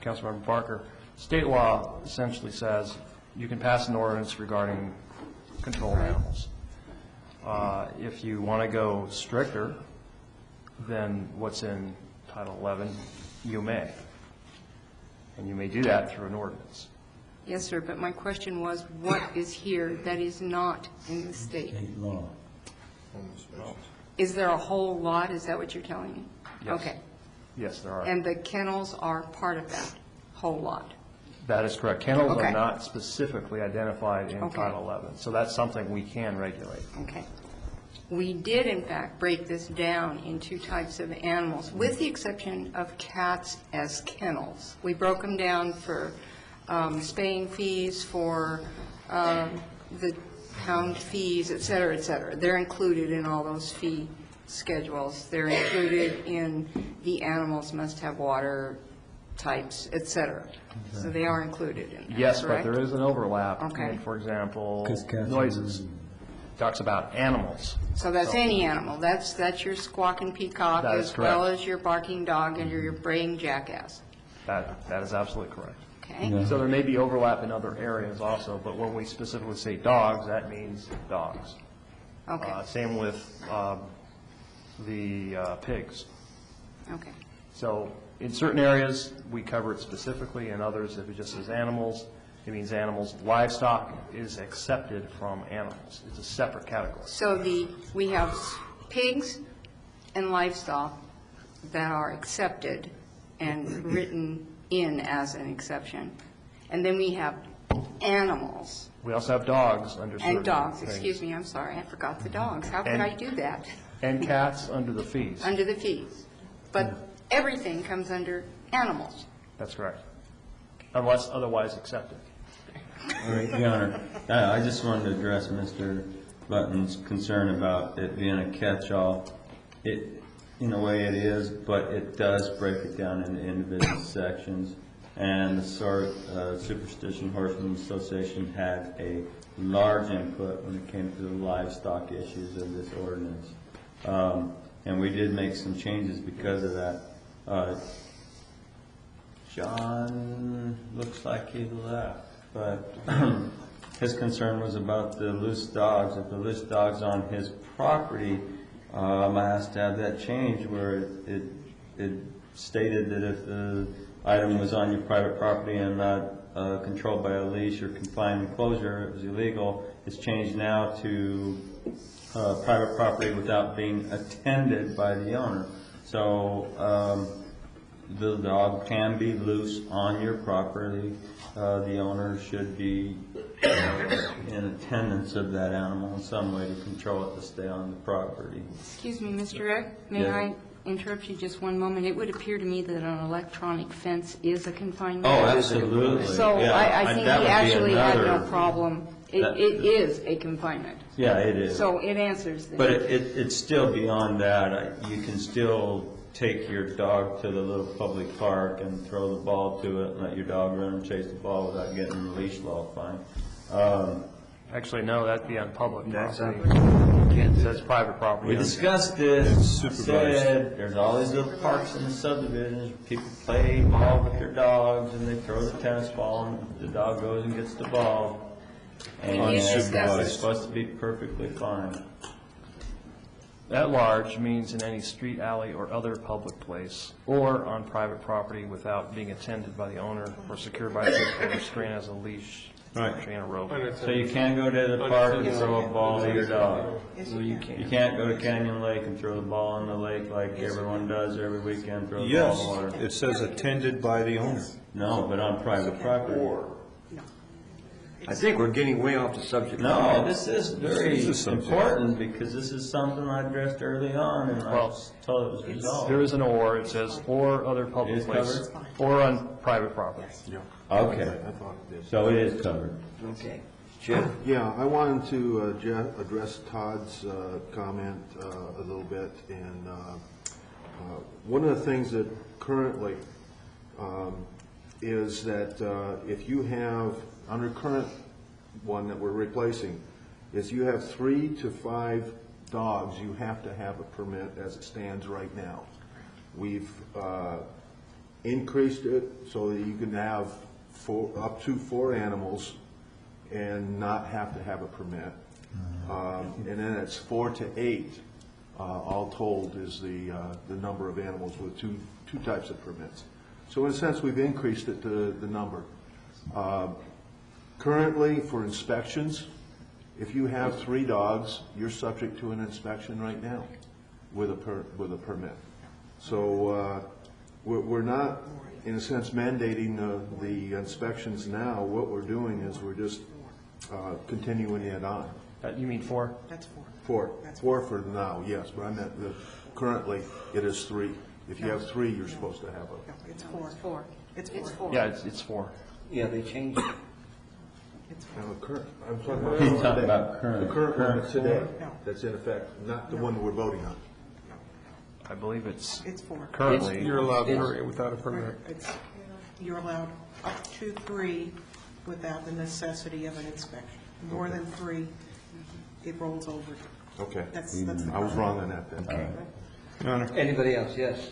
Councilmember Parker, state law essentially says you can pass an ordinance regarding controlled animals. If you want to go stricter than what's in Title 11, you may. And you may do that through an ordinance. Yes, sir, but my question was, what is here that is not in the state? law. Is there a whole lot? Is that what you're telling me? Yes. Okay. Yes, there are. And the kennels are part of that whole lot? That is correct. Kennels Okay. are not specifically identified in Okay. Title 11, so that's something we can regulate. Okay. We did, in fact, break this down in two types of animals, with the exception of cats as kennels. We broke them down for spaying fees, for the pound fees, et cetera, et cetera. They're included in all those fee schedules. They're included in the animals must have water types, et cetera. So they are included in that, Yes, but correct? there is an overlap. Okay. In, for example, 'Cause cats noises. Talks about animals. So that's any animal. That's your squawking peacock That is as well correct. as your barking dog and your braying jackass. That is absolutely correct. Okay? So there may be overlap in other areas also, but when we specifically say dogs, that means dogs. Okay. Same with the pigs. Okay. So in certain areas, we cover it specifically, in others, if it just says animals, it means animals. Livestock is accepted from animals. It's a separate category. So we have pigs and livestock that are accepted and written in as an exception. And then we have animals We also have dogs under certain and dogs. things. Excuse me, I'm sorry, I forgot the dogs. How could And- I do that? And cats under the fees. Under the fees. But everything comes under animals. That's correct. Unless otherwise accepted. All right, Your Honor, I just wanted to address Mr. Button's concern about it being a catch-all. It, in a way it is, but it does break it down into individual sections. And the Superstition Horsemen's Association had a large input when it came to the livestock issues of this ordinance. And we did make some changes because of that. John looks like he left, but his concern was about the loose dogs. If the loose dog's on his property, I asked to have that changed where it stated that if the item was on your private property and not controlled by a leash or confined enclosure, it was illegal. It's changed now to private property without being attended by the owner. So the dog can be loose on your property. The owner should be in attendance of that animal in some way to control it to stay on the property. Excuse me, Mr. Eck, may Yeah. I interrupt you just one moment? It would appear to me that an electronic fence is a confinement. Oh, absolutely. So Yeah, I think that he would be actually had no another- problem. It is a confinement. Yeah, it is. So it answers the... But it's still beyond that. You can still take your dog to the little public park and throw the ball to it and let your dog run and chase the ball without getting the leash law fine. Actually, no, that'd be on public property. Exactly. It says private property. We discussed this, Supervised. said there's all these little parks in the subdivisions, people play ball with their dogs and they throw the tennis ball and the dog goes and gets the ball. And it's supposed to be perfectly fine. At large means in any street, alley, or other public place, or on private property without being attended by the owner or secured by a physical restraint as a leash, Right. chain of rope. So you can't go to the park and throw a ball to your dog. Yes, Well, you you can. can't. You can't go to Canyon Lake and throw the ball in the lake like everyone does every weekend, throw the ball Yes, in the water. it says attended by the owner. No, but on private property. I think we're getting way off the subject. No, this is very This is something. important because this is something I addressed early on and I Well, was told it was resolved. There is an or, it says, or other It public is places, covered? or on private property. Okay, so it is covered. Okay. Jim? Yeah, I wanted to address Todd's comment a little bit, and one of the things that currently is that if you have, under current one that we're replacing, is you have 3 to 5 dogs, you have to have a permit as it stands right now. We've increased it so that you can have up to 4 animals and not have to have a permit. And then it's 4 to 8, all told, is the number of animals with two types of permits. So in a sense, we've increased it to the number. Currently, for inspections, if you have 3 dogs, you're subject to an inspection right now with a permit. So we're not, in a sense, mandating the inspections now. What we're doing is we're just continuing it on. You mean 4? That's 4. 4. 4 for now, yes, but I meant currently it is 3. If you have 3, you're supposed to have No, a. it's 4. It's 4. It's 4. Yeah, it's 4. Yeah, they changed it. It's No, current. I'm talking about He's talking today. about current. The current one Current today, No. that's in effect, not the one we're voting on. I believe it's It's 4. currently. You're allowed 3 without a permit. You're allowed up to 3 without the necessity of an inspection. More than 3, it rolls over. Okay. That's the I was wrong on that then. Your Honor. Anybody else? Yes.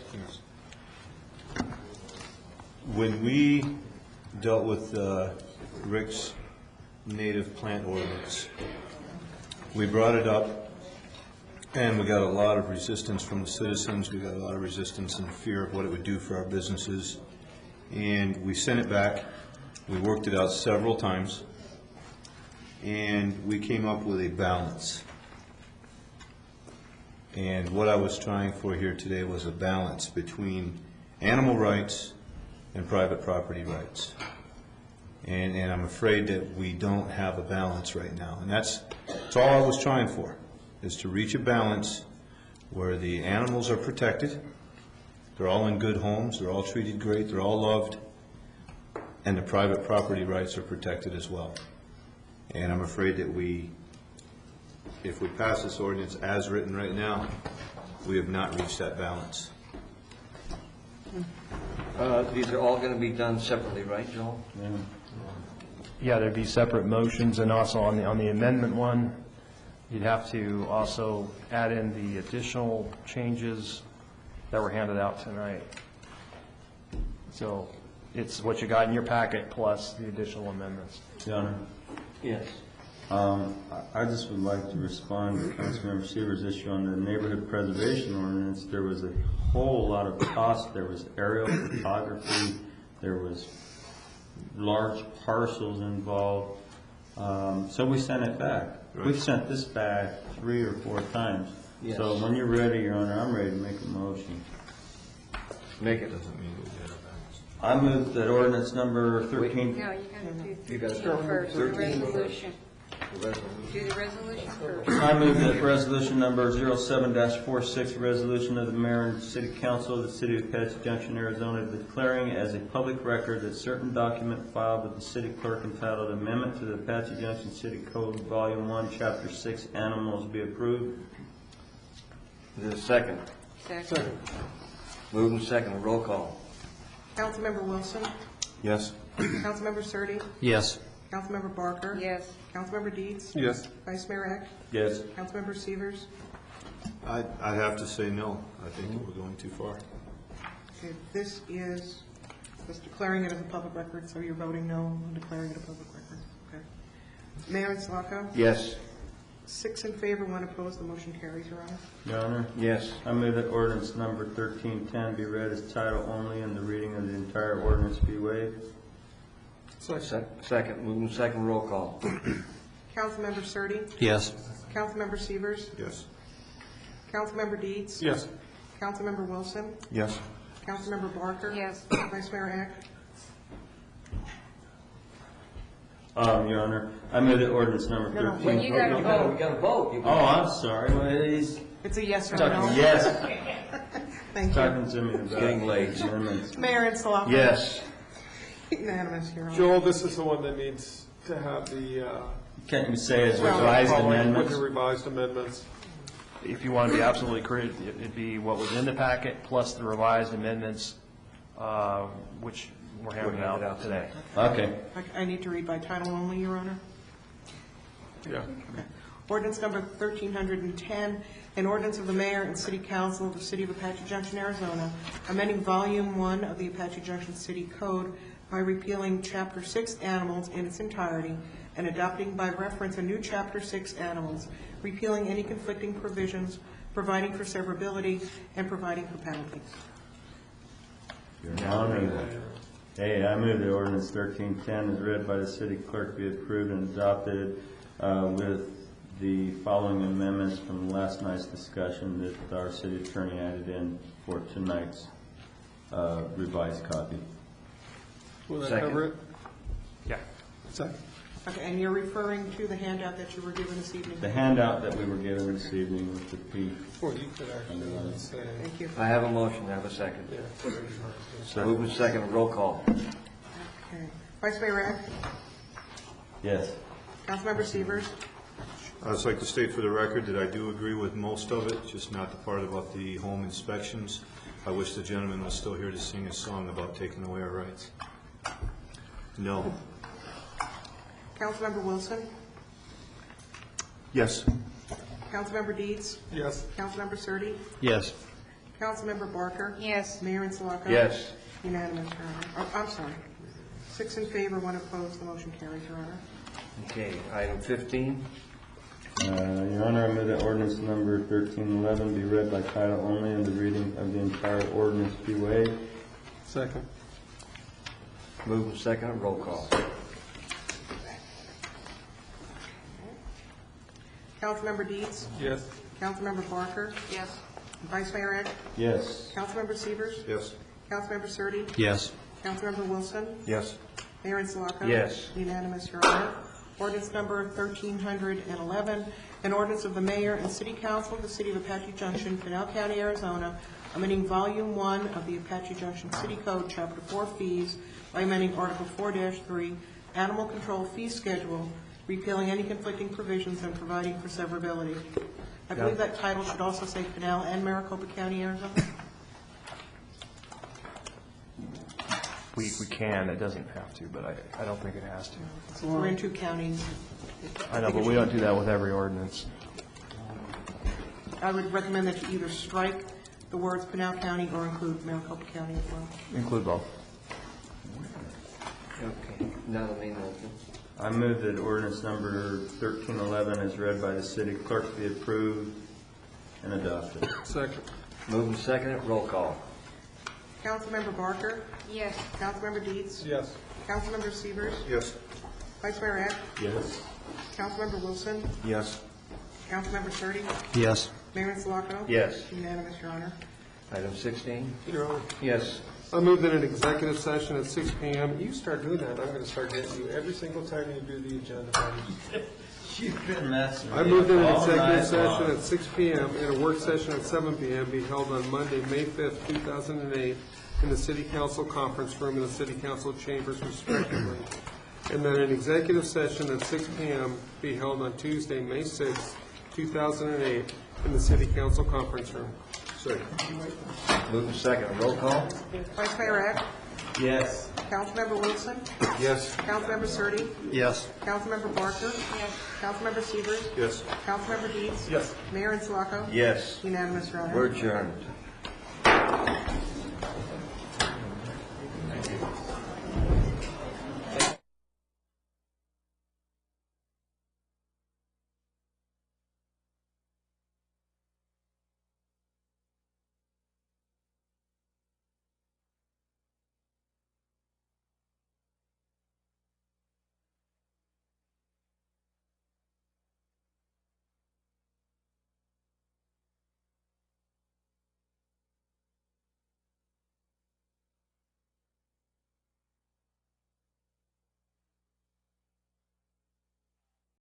When we dealt with Rick's native plant ordinance, we brought it up, and we got a lot of resistance from the citizens. We got a lot of resistance and fear of what it would do for our businesses. And we sent it back. We worked it out several times, and we came up with a balance. And what I was trying for here today was a balance between animal rights and private property rights. And I'm afraid that we don't have a balance right now. And that's all I was trying for, is to reach a balance where the animals are protected, they're all in good homes, they're all treated great, they're all loved, and the private property rights are protected as well. And I'm afraid that if we pass this ordinance as written right now, we have not reached that balance. These are all going to be done separately, right, Joel? Yeah, there'd be separate motions, and also on the amendment one, you'd have to also add in the additional changes that were handed out tonight. So it's what you got in your packet plus the additional amendments. Your Honor. Yes. I just would like to respond to Councilmember Seaver's issue on the neighborhood preservation ordinance. There was a whole lot of cost. There was aerial photography. There was large parcels involved. So we sent it back. We've sent this back 3 or 4 times. Yes. So when you're ready, Your Honor, I'm ready to make a motion. Make it. I move that ordinance number 13. No, you gotta do You gotta 13 first, the 13 resolution. Do the resolution first. I move that resolution number 07-46, resolution of the mayor and city council of the city of Apache Junction, Arizona, declaring as a public record that certain document filed with the city clerk entitled Amendment to the Apache Junction City Code, Volume 1, Chapter 6, Animals be approved. Is there a second? Second. Move in second. Roll call. Councilmember Wilson? Yes. Councilmember Surtee? Yes. Councilmember Barker? Yes. Councilmember Deeds? Yes. Vice Mayor Eck? Yes. Councilmember Severs? I'd have to say no. I think that we're going too far. Okay, this is just declaring it as a public record, so you're voting no on declaring it a public record. Okay. Mayor Slocum? Yes. 6 in favor, 1 opposed, the motion carries, Your Honor. Your Honor? Yes. I move that ordinance number 1310 be read as title only and the reading of the entire ordinance be waived. Second, moving second, roll call. Councilmember Surtee? Yes. Councilmember Severs? Yes. Councilmember Deeds? Yes. Councilmember Wilson? Yes. Councilmember Barker? Yes. Vice Mayor Eck? Your Honor, I move that ordinance number 13. Well, you got to vote. We got to vote. Oh, I'm sorry. Well, he's It's a yes or talking, no? yes, Thank you. talking to me about. It's getting late. amendments. Mayor Instaloff? Yes. Unanimous, Your Honor. Joel, this is the one that needs to have the, Can't you say it's Well, revised with amendments? the revised amendments. If you want to be absolutely correct, it'd be what was in the packet plus the revised amendments, which we're handing out today. Okay. I need to read by title only, Your Honor. Yeah. Ordinance number 1310, an ordinance of the mayor and city council of the city of Apache Junction, Arizona, amending volume 1 of the Apache Junction City Code by repealing chapter 6 animals in its entirety and adopting by reference a new chapter 6 animals, repealing any conflicting provisions, providing for severability, and providing for penalties. Your Honor, I move that ordinance 1310 is read by the city clerk be approved and adopted with the following amendments from last night's discussion that our city attorney added in for tonight's revised copy. Will that Second. cover it? Yeah. Second. Okay, and you're referring to the handout that you were given this evening? The handout that we were given this evening with the P. Well, you could actually say. Thank you. I have a motion, I have a second. Yeah. Moving second, roll call. Okay. Vice Mayor Eck? Yes. Councilmember Severs? I'd just like to state for the record that I do agree with most of it, just not the part about the home inspections. I wish the gentleman was still here to sing a song about taking away our rights. No. Councilmember Wilson? Yes. Councilmember Deeds? Yes. Councilmember Surtee? Yes. Councilmember Barker? Yes. Mayor Instaloff? Yes. Unanimous, Your Honor. Oh, I'm sorry. 6 in favor, 1 opposed. The motion carries, Your Honor. Okay, item 15. Your Honor, I move that ordinance number 1311 be read by title only and the reading of the entire ordinance be waived. Second. Moving second, roll call. Councilmember Deeds? Yes. Councilmember Barker? Yes. Vice Mayor Eck? Yes. Councilmember Severs? Yes. Councilmember Surtee? Yes. Councilmember Wilson? Yes. Mayor Instaloff? Yes. Unanimous, Your Honor. Ordinance number 1311, an ordinance of the mayor and city council of the city of Apache Junction, Pinal County, Arizona, amending volume 1 of the Apache Junction City Code, chapter 4 fees by amending article 4-3, animal control fee schedule, repealing any conflicting provisions and providing for severability. I believe that title should also say Pinal and Maricopa County, Arizona. We can, it doesn't have to, but I don't think it has to. We're in 2 counties. I know, but we don't do that with every ordinance. I would recommend that you either strike the words Pinal County or include Maricopa County as well. Include both. Okay, now the main motion. I move that ordinance number 1311 is read by the city clerk be approved and adopted. Second. Moving second, roll call. Councilmember Barker? Yes. Councilmember Deeds? Yes. Councilmember Severs? Yes. Vice Mayor Eck? Yes. Councilmember Wilson? Yes. Councilmember Surtee? Yes. Mayor Instaloff? Yes. Unanimous, Your Honor. Item 16. Your Honor. Yes. I move that an executive session at 6 p.m. You start doing that, I'm going to start getting you every single time you do the agenda. You've been messing I move that an executive session at 6 p.m. and a work session at 7 p.m. be held on Monday, May 5th, 2008, in the City Council Conference Room in the City Council Chambers respectively, and that an executive session at 6 p.m. be held on Tuesday, May 6th, 2008, in the City Council Conference Room. Second. Moving second, roll call. Vice Mayor Eck? Yes. Councilmember Wilson? Yes. Councilmember Surtee? Yes. Councilmember Barker? Yes. Councilmember Severs? Yes. Councilmember Deeds? Yes. Mayor Instaloff? Yes. Unanimous, Your Honor. We're adjourned.